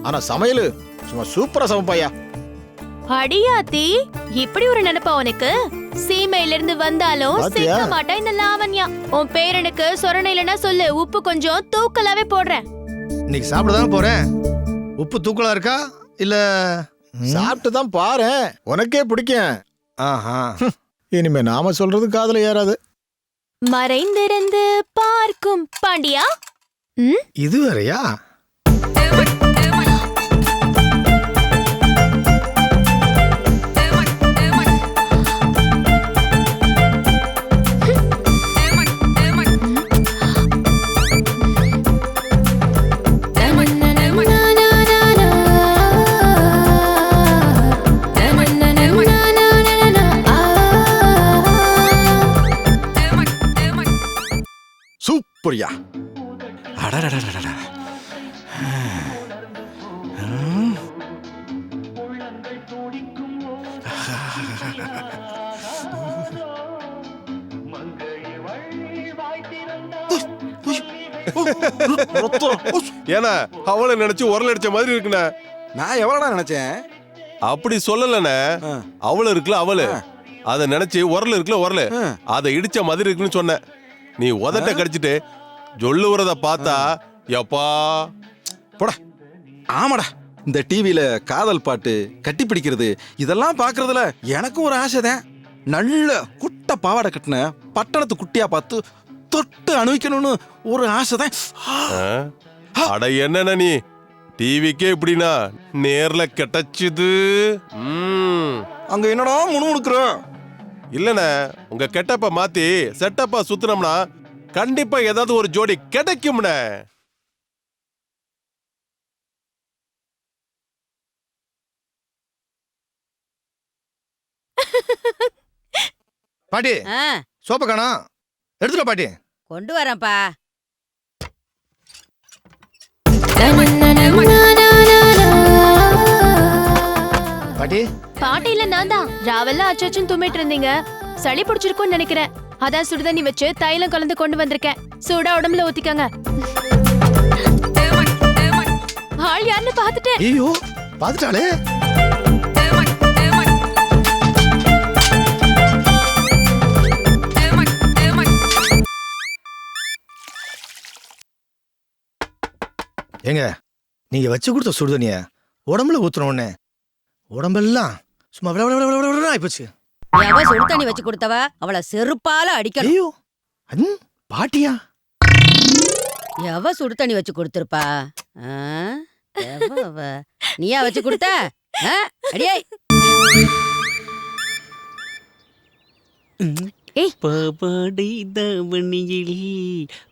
Speaker 8: ஆனா சமையல் சும்மா சூப்பரா சமைப்பாயா.
Speaker 15: அடியாத்தி, இப்படி ஒரு நினைப்பா உனக்கு? சீமையில இருந்து வந்தாலும்
Speaker 8: பாத்தியா?
Speaker 15: சிக்க மாட்டா இந்த லாவண்யா. உன் பேரனுக்கு சொரணை இல்லைன்னா சொல்லு, உப்பு கொஞ்சம் தூக்கலாவே போடுறேன்.
Speaker 10: இன்னைக்கு சாப்பிட தானே போறேன். உப்பு தூக்கலா இருக்கா இல்ல?
Speaker 8: சாப்பிட்டு தான் பாரு, உனக்கே பிடிக்கும்.
Speaker 10: ஆஹா,
Speaker 8: இனிமே நாம சொல்றது காதுல ஏறாது.
Speaker 15: மறைந்திருந்து பார்க்கும் பாண்டியா.
Speaker 10: இது வேறயா?
Speaker 8: சூப்பர்யா.
Speaker 3: அடடடடடட.
Speaker 2: ஏன்னா அவளை நினைச்சு உரல் அடிச்ச மாதிரி இருக்குண்ணே.
Speaker 3: நான் எவ்வளோடா நினைச்சேன்?
Speaker 2: அப்படி சொல்லலண்ணே. அவளு இருக்குல்ல அவளு, அதை நினைச்சு உரல் இருக்குல்ல உரல், அதை இடிச்ச மாதிரி இருக்குன்னு சொன்னேன். நீ உதட்ட கடிச்சிட்டு சொல்லுறத பார்த்தா எப்பா
Speaker 3: போடா. ஆமாடா, இந்த டிவியில காதல் பாட்டு, கட்டி பிடிக்கிறது இதெல்லாம் பாக்குறதுல எனக்கும் ஒரு ஆசை தான். நல்ல குட்ட பாவாடை கட்டின பட்டணத்து குட்டியா பார்த்து தொட்டு அனுபவிக்கணும்னு ஒரு ஆசை தான்.
Speaker 2: அட என்னண்ணா நீ டிவிக்கே இப்படின்னா நேர்ல கிடைச்சுது.
Speaker 3: அங்க என்னடா முணுமுணுக்குற?
Speaker 2: இல்லண்ணே, உங்க கெட்டப்ப மாத்தி செட்டப்பா சுத்தினோம்னா கண்டிப்பா ஏதாவது ஒரு ஜோடி கிடைக்கும்ண்ணே.
Speaker 10: பாட்டி, சோப்ப காணோம், எடுத்துட பாட்டி.
Speaker 5: கொண்டு வரேன்ப்பா.
Speaker 10: பாட்டி,
Speaker 15: பாட்டியில நான் தான் ராவெல்லாம் அச்சச்சுன்னு தும்மிட்டு இருந்தீங்க, சளி பிடிச்சிருக்கும்னு நினைக்கிறேன். அதான் சுடுதண்ணி வச்சு தைலம் கலந்து கொண்டு வந்திருக்கேன். சூடா உடம்புல ஊத்திக்கங்க. ஆள் யாருன்னு பாத்துட்டேன்.
Speaker 10: ஐயோ, பாத்துட்டாளே. ஏங்க, நீங்க வச்சு கொடுத்த சுடுதண்ணிய உடம்புல ஊத்துன உடனே உடம்பெல்லாம் சும்மா ஆயிப்போச்சு.
Speaker 5: எவ சுடு தண்ணி வச்சு கொடுத்தவ அவளை செருப்பால அடிக்கணும்.
Speaker 10: ஐயோ, பாட்டியா?
Speaker 5: எவ சுடு தண்ணி வச்சு கொடுத்திருப்பா? நீயா வச்சு கொடுத்த? அடியே
Speaker 21: பாவாடை தாவணியில்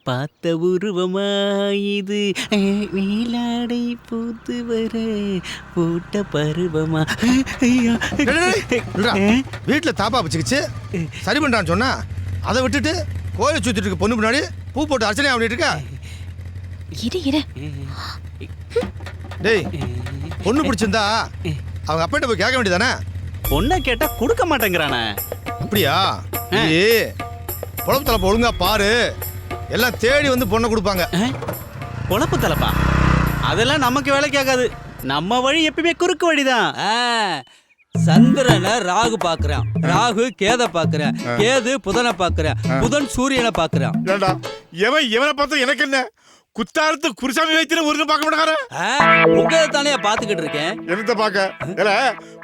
Speaker 21: பார்த்த உருவமாயிது, நீலாடை பூத்து வர போட்ட பருவமா.
Speaker 10: வீட்டுல தாப்பா வச்சுக்கிச்சு சரி பண்றான்னு சொன்னா அதை விட்டுட்டு கோயில் சுத்திட்டு இருக்க பொண்ணு முன்னாடி பூ போட்டு அர்ச்சனை பண்ணிட்டு இருக்க. டேய், பொண்ணு பிடிச்சிருந்தா அவங்க அப்பாட்ட போய் கேட்க வேண்டியதானே?
Speaker 21: பொண்ணை கேட்டா கொடுக்க மாட்டேங்கிறானே.
Speaker 10: அப்படியா? பொழப்பு தலைப்பா ஒழுங்கா பாரு, எல்லாம் தேடி வந்து பொண்ணை கொடுப்பாங்க.
Speaker 21: பொழப்பு தலைப்பா அதெல்லாம் நமக்கு வேலைக்கு ஆகாது. நம்ம வழி எப்பயுமே குறுக்கு வழிதான்.
Speaker 22: சந்திரனை ராகு பாக்குறான், ராகு கேத பாக்குறான், கேது புதனை பாக்குறான், புதன் சூரியனை பாக்குறான்.
Speaker 8: இவனை பார்த்தா எனக்கு என்ன? குத்தாரத்து குருசாமி வைத்திர ஒரு பார்க்க மாட்டாரு.
Speaker 22: உங்களை தானே பாத்துக்கிட்டு இருக்கேன்.
Speaker 8: என்னத்த பாக்க?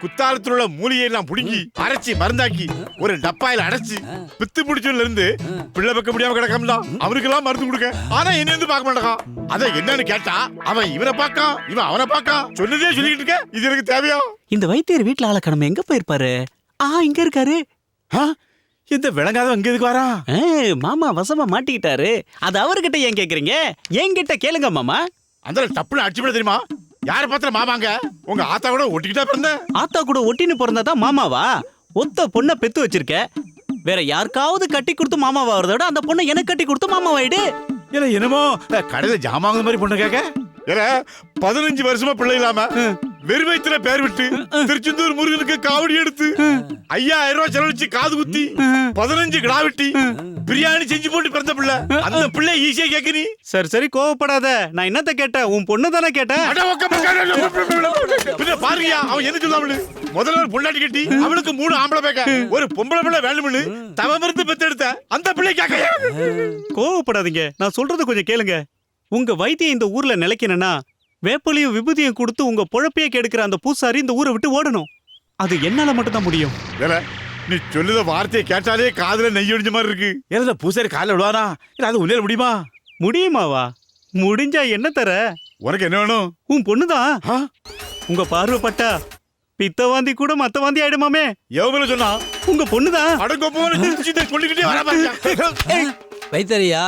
Speaker 8: குத்தாரத்துல உள்ள மூலிகை எல்லாம் புடுங்கி அரைச்சி மருந்தாக்கி ஒரு டப்பாயில அடைச்சி பித்து பிடிச்சதுல இருந்து பிள்ளை வைக்க முடியாம கிடக்கா. அவனுக்கு எல்லாம் மருந்து கொடுக்க, ஆனா என்ன இருந்து பார்க்க மாட்டான். அத என்னன்னு கேட்டா அவன் இவனை பாக்கா, இவன் அவனை பாக்கா. சொன்னதே சொல்லிக்கிட்டு இருக்க, இது எனக்கு தேவையா?
Speaker 21: இந்த வைத்தியர் வீட்டுல ஆளக்கணம் எங்க போயிருப்பாரு? இங்க இருக்காரு.
Speaker 18: இந்த விளங்காதவன் இங்க எதுக்கு வரா?
Speaker 21: மாமா வசமா மாட்டிக்கிட்டாரு. அது அவர்கிட்ட ஏன் கேக்குறீங்க? என்கிட்ட கேளுங்க மாமா.
Speaker 18: அந்த டப்புல அடிச்சு விட தெரியுமா? யார பாத்திர மாமாங்க? உங்க ஆத்தா கூட ஒட்டிக்கிட்டா பிறந்த?
Speaker 21: ஆத்தா கூட ஒட்டின்னு பிறந்தாதான் மாமாவா? ஒத்த பொண்ணை பெத்து வச்சிருக்க. வேற யாருக்காவது கட்டி கொடுத்து மாமாவா வரத விட அந்த பொண்ணை எனக்கு கட்டி கொடுத்து மாமாவாயிடு.
Speaker 18: இல்ல என்னமோ கடையில ஜாமாங்க மாதிரி பொண்ணு கேட்க. ஏல 15 வருஷமா பிள்ளை இல்லாம வெறும் வயித்துல பேர் விட்டு திருச்செந்தூர் முருகனுக்கு காவடி எடுத்து 5000 ரூபாய் செலவழிச்சு காது குத்தி 15 கிடா வெட்டி பிரியாணி செஞ்சு போட்டு பிறந்த பிள்ளை. அந்த பிள்ளை ஈஸியா கேட்க நீ.
Speaker 21: சரி கோவப்படாத. நான் என்னத்த கேட்டேன்? உன் பொண்ணு தானே கேட்டேன்.
Speaker 18: பாருங்கயா அவன் என்ன சொல்லாமனு. முதல்ல ஒரு பொண்டாட்டி கட்டி அவளுக்கு 3 ஆம்பளை பேக்க ஒரு பொம்பளை பிள்ளை வேணும்னு தவமிருந்து பெத்தெடுத்த அந்த பிள்ளை கேட்க.
Speaker 21: கோவப்படாதீங்க, நான் சொல்றது கொஞ்சம் கேளுங்க. உங்க வைத்தியம் இந்த ஊர்ல நிலைக்கணும்னா வேப்பலையும் விபூதியும் கொடுத்து உங்க பொழப்பையே கெடுக்கிற அந்த பூசாரி இந்த ஊரை விட்டு ஓடணும். அது என்னால மட்டும் தான் முடியும்.
Speaker 18: நீ சொல்லுத வார்த்தையை கேட்டாலே காதுல நெய் ஒடிஞ்ச மாதிரி இருக்கு. ஏதோ பூசாரி காலில் விடுவாரா? இல்ல அது உன்னையில முடியுமா?
Speaker 21: முடியுமாவா? முடிஞ்சா என்ன தர?
Speaker 18: உனக்கு என்ன வேணும்?
Speaker 21: உன் பொண்ணுதான். உங்க பார்வை பட்டா பித்த வாந்தி கூட மத்த வாந்தி ஆயிடுமாமே.
Speaker 18: எவ்வளவு சொன்னா?
Speaker 21: உங்க பொண்ணுதான்.
Speaker 18: சொல்லிக்கிட்டே வர.
Speaker 22: வைத்தறியா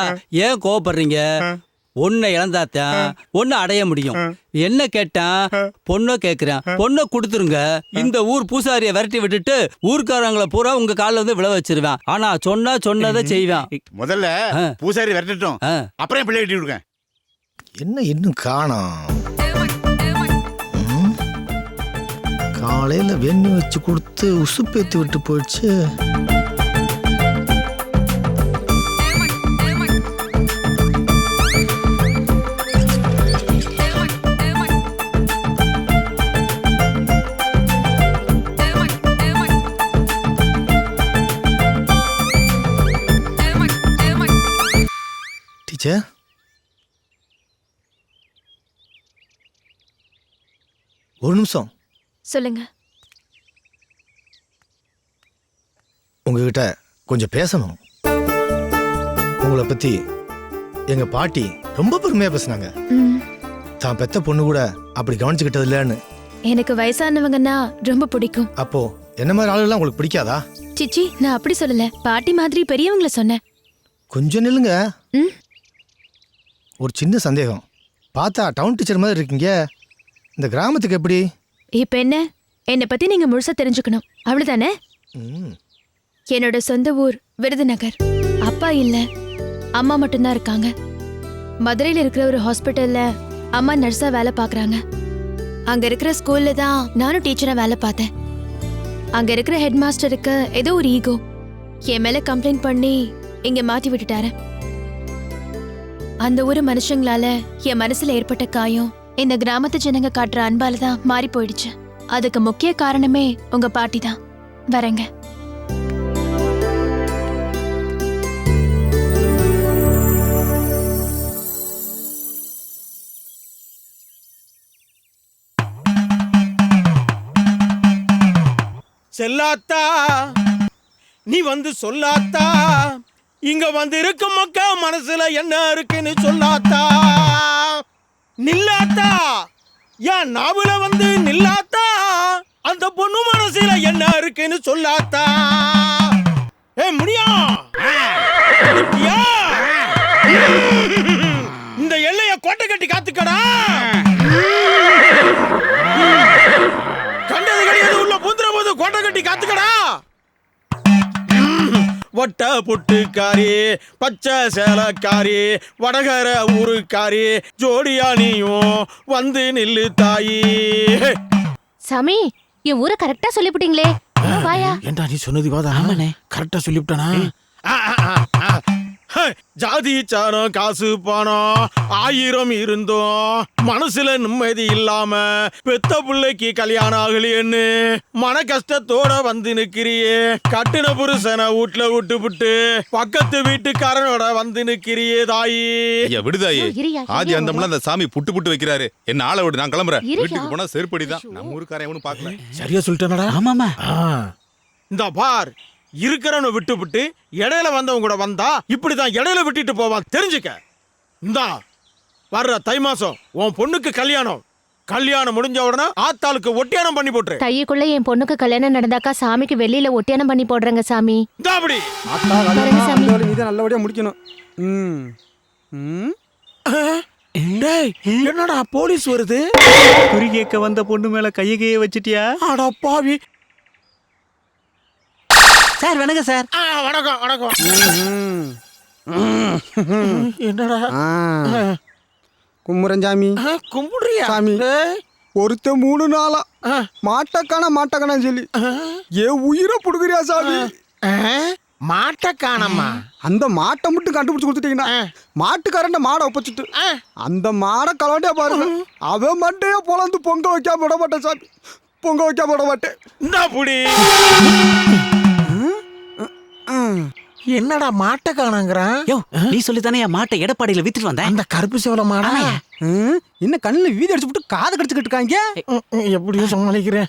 Speaker 22: ஏன் கோவப்படுறீங்க? ஒன்னை இழந்தாத்தான் ஒன்னு அடைய முடியும். என்ன கேட்டான்? பொண்ணை கேக்குறேன். பொண்ணை கொடுத்துருங்க. இந்த ஊர் பூசாரிய விரட்டி விட்டுட்டு ஊர்க்காரங்களை பூரா உங்க காலில் வந்து விழ வச்சிருவேன். ஆனா சொன்னதை செய்வேன்.
Speaker 18: முதல்ல பூசாரி விரட்டட்டும், அப்புறம் பிள்ளை கட்டி விடுங்க.
Speaker 10: என்ன இன்னும் காணோம்? காலையில வெண்ணி வச்சு கொடுத்து உசுப்பேத்தி விட்டு போயிடுச்சு. டீச்சர், ஒரு நிமிஷம்.
Speaker 16: சொல்லுங்க.
Speaker 10: உங்ககிட்ட கொஞ்சம் பேசணும். உங்களை பத்தி எங்க பாட்டி ரொம்ப பெருமையா பேசுனாங்க. தான் பெத்த பொண்ணு கூட அப்படி கவனிச்சுக்கிட்டது இல்லைன்னு.
Speaker 16: எனக்கு வயசானவங்கன்னா ரொம்ப பிடிக்கும்.
Speaker 10: அப்போ என்ன மாதிரி ஆளுலாம் உங்களுக்கு பிடிக்காதா?
Speaker 16: சிச்சி, நான் அப்படி சொல்லல. பாட்டி மாதிரி பெரியவங்கள சொன்னேன்.
Speaker 10: கொஞ்சம் நில்லுங்க. ஒரு சின்ன சந்தேகம். பார்த்தா டவுன் டீச்சர் மாதிரி இருக்கீங்க. இந்த கிராமத்துக்கு எப்படி?
Speaker 16: இப்ப என்ன? என்னை பத்தி நீங்க முழுசா தெரிஞ்சுக்கணும், அவ்வளவுதானே? என்னோட சொந்த ஊர் விருதுநகர். அப்பா இல்ல, அம்மா மட்டும்தான் இருக்காங்க. மதுரையில இருக்கிற ஒரு ஹாஸ்பிட்டல்ல அம்மா நர்ஸா வேலை பாக்குறாங்க. அங்க இருக்கிற ஸ்கூல்ல தான் நானும் டீச்சரா வேலை பார்த்தேன். அங்க இருக்கிற ஹெட் மாஸ்டருக்கு ஏதோ ஒரு ஈகோ என் மேல கம்ப்ளைண்ட் பண்ணி இங்க மாட்டி விட்டுட்டாரு. அந்த ஊரு மனுஷங்களால என் மனசுல ஏற்பட்ட காயம் இந்த கிராமத்து ஜனங்க காட்டுற அன்பால தான் மாறி போயிடுச்சு. அதுக்கு முக்கிய காரணமே உங்க பாட்டி தான். வரேங்க.
Speaker 1: செல்லாத்தா நீ வந்து சொல்லாத்தா, இங்க வந்து இருக்கும் மக்கா மனசுல என்ன இருக்குன்னு சொல்லாத்தா. நில்லாத்தா, என் நாவல வந்து நில்லாத்தா, அந்த பொண்ணு மனசுல என்ன இருக்குன்னு சொல்லாத்தா. முடியா இந்த எல்லைய கோட்டை கட்டி காத்துக்கடா. கண்டது கிடையாது உள்ள புந்திர போது கோட்டை கட்டி காத்துக்கடா. வட்ட புட்டுக்காரி, பச்சை சேலக்காரி, வடகர ஊருக்காரி, ஜோடியா நீயும் வந்து நில்லு தாயி.
Speaker 15: சாமி, என் ஊரை கரெக்டா சொல்லிவிட்டீங்களே. வாயா.
Speaker 1: ஏண்டா நீ சொன்னது வாதா? கரெக்டா சொல்லிவிட்டானா? ஜாதி சாரம் காசு பணம் 1000 இருந்தோம் மனசுல நிம்மதி இல்லாம பெத்த பிள்ளைக்கு கல்யாணம் ஆகலையேன்னு மன கஷ்டத்தோட வந்து நிக்கிறியே. கட்டின புருஷனை வீட்டுல விட்டுப்புட்டு பக்கத்து வீட்டுக்காரனோட வந்து நிக்கிறியே தாயி.
Speaker 4: ஐயா விடுதாயே, ஆதி அந்தம்லாம் அந்த சாமி புட்டு புட்டு வைக்கிறாரு. என்ன ஆளை விடு, நான் கிளம்புறேன். வீட்டுக்கு போனா செருப்படிதான். நம்ம ஊருக்காரன் எவனும் பார்க்கல.
Speaker 1: சரியா சொல்லிட்டேனடா?
Speaker 21: ஆமாமா.
Speaker 1: இந்த பார், இருக்கிறவனை விட்டுவிட்டு இடையில வந்தவங்க கூட வந்தா இப்படிதான் இடையில விட்டுட்டு போவான், தெரிஞ்சுக்க. இந்தா வர்ற தை மாசம் உன் பொண்ணுக்கு கல்யாணம். கல்யாணம் முடிஞ்ச உடனே ஆத்தாளுக்கு ஒட்டியானம் பண்ணி போட்டுரு.
Speaker 15: தையக்குள்ள என் பொண்ணுக்கு கல்யாணம் நடந்தாக்கா சாமிக்கு வெளியில ஒட்டியானம் பண்ணி போடுறேங்க சாமி.
Speaker 1: அப்படி
Speaker 15: பாருங்க சாமி.
Speaker 7: இதை நல்லபடியா முடிக்கணும்.
Speaker 1: டேய், என்னடா போலீஸ் வருது?
Speaker 21: குறி கேட்க வந்த பொண்ணு மேல கையை வச்சிட்டியா?
Speaker 1: அட பாவி.
Speaker 7: சார் வணக்கம் சார்.
Speaker 1: வணக்கம் வணக்கம். என்னடா
Speaker 7: கும்புறஞ்சாமி
Speaker 1: கும்பிடுறியா
Speaker 7: சாமி? ஒருத்த 3 நாளா மாட்டக்கான சொல்லி ஏன் உயிரை புடுக்குறியா சாமி?
Speaker 1: மாட்டை காணமா?
Speaker 7: அந்த மாட்டை மட்டும் கண்டுபிடிச்சு கொடுத்துட்டீங்கன்னா மாட்டுக்காரன் மாடை ஒப்பச்சிட்டு அந்த மாடை கலவண்டியா பாருங்க. அவன் மண்டையா பொழந்து பொங்க வைக்காம விட மாட்டேன் சாமி. பொங்க வைக்காம விட மாட்டேன்.
Speaker 1: என்னடா மாட்டை காணாங்கிறான்?
Speaker 7: நீ சொல்லி தானே என் மாட்டை எடப்பாடியில வித்துட்டு வந்தேன்.
Speaker 1: அந்த கருப்பு சேவல மாடா
Speaker 7: என்ன கண்ணுல வீதி அடிச்சு விட்டு காது கடிச்சுக்கிட்டு இருக்காங்க.
Speaker 1: எப்படியோ சமாளிக்கிறேன்.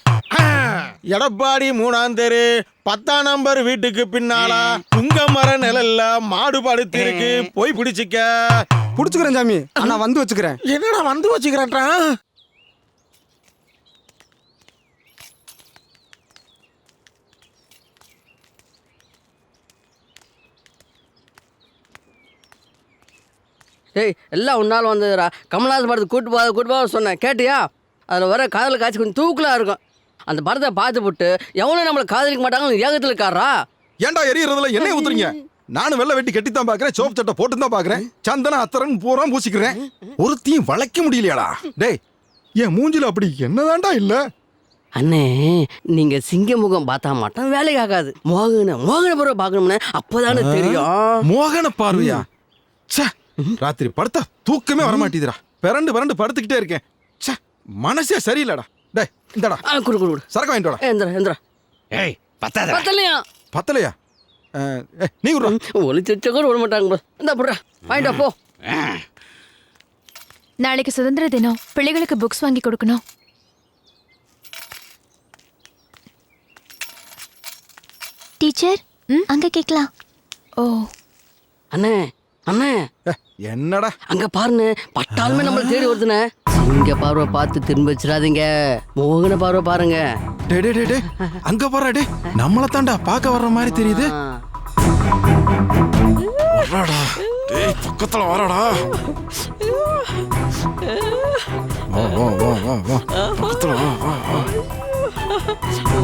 Speaker 1: எடப்பாடி 3ஆம் தெரு 10ஆம் நம்பர் வீட்டுக்கு பின்னால புங்க மர நிழல்ல மாடு படுத்து இருக்கு. போய் பிடிச்சிக்க.
Speaker 7: புடிச்சுக்கிறேன் சாமி. நான் வந்து வச்சுக்கிறேன்.
Speaker 1: என்னடா வந்து வச்சுக்கிறேன்டா?
Speaker 14: ஏய், எல்லாம் உன்னால் வந்ததுடா. கமல்ஹாசன் படத்துக்கு கூட்டு போக சொன்னேன், கேட்டியா? அதில் வர காதல் காட்சி கொஞ்சம் தூக்கலாக இருக்கும். அந்த படத்தை பார்த்து போட்டு எவனும் நம்மளை காதலிக்க மாட்டாங்கன்னு ஏகத்தில் இருக்காரா?
Speaker 3: ஏன்டா எரியறதுல எண்ணெய் ஊத்துறீங்க? நானும் வெள்ளை வெட்டி கட்டி தான் பாக்குறேன், சோப்பு சட்டை போட்டு தான் பாக்குறேன், சந்தன அத்தரன் பூரா பூசிக்கிறேன். ஒருத்தையும் வளைக்க முடியலையாடா? டேய், என் மூஞ்சில அப்படி என்னதான்டா இல்ல?
Speaker 14: அண்ணே, நீங்க சிங்க முகம் பார்த்தா மட்டும் வேலைக்கு ஆகாது. மோகன பார்வை பார்க்கணும்னு அப்போதானே தெரியும்.
Speaker 3: மோகன பார்வையா? ராத்திரி படுத்தா தூக்கமே வரமாட்டேதுடா. பிறண்டு படுத்துக்கிட்டே இருக்கேன். மனசே சரியில்லடா. டேய், இந்தடா
Speaker 14: குடு
Speaker 3: சரக்கு வாங்கிட்டு வாடா.
Speaker 14: எந்திரா.
Speaker 10: ஏய், பத்தாத.
Speaker 3: பத்தலையா? நீ விடுறா.
Speaker 14: ஒளிச்ச கூட விட மாட்டாங்க. இந்த புடுறா, வாங்கிட்டா போ.
Speaker 16: நாளைக்கு சுதந்திர தினம். பிள்ளைகளுக்கு புக்ஸ் வாங்கி கொடுக்கணும்.
Speaker 15: டீச்சர், அங்க கேக்கலாம்.
Speaker 16: ஓ
Speaker 14: அண்ணே,
Speaker 3: என்னடா
Speaker 14: அங்க பாருங்க, பட்டாலுமே நம்மள தேடி வருதுனே. சிங்க பார்வை பார்த்து திரும்ப வச்சிடாதீங்க. மோகன பார்வை பாருங்க.
Speaker 3: டே அங்க பாரு. டே, நம்மள தாண்டா பார்க்க வர்ற மாதிரி தெரியுது. வரடா. டேய், பக்கத்துல வரடா. வா. பக்கத்துல வா.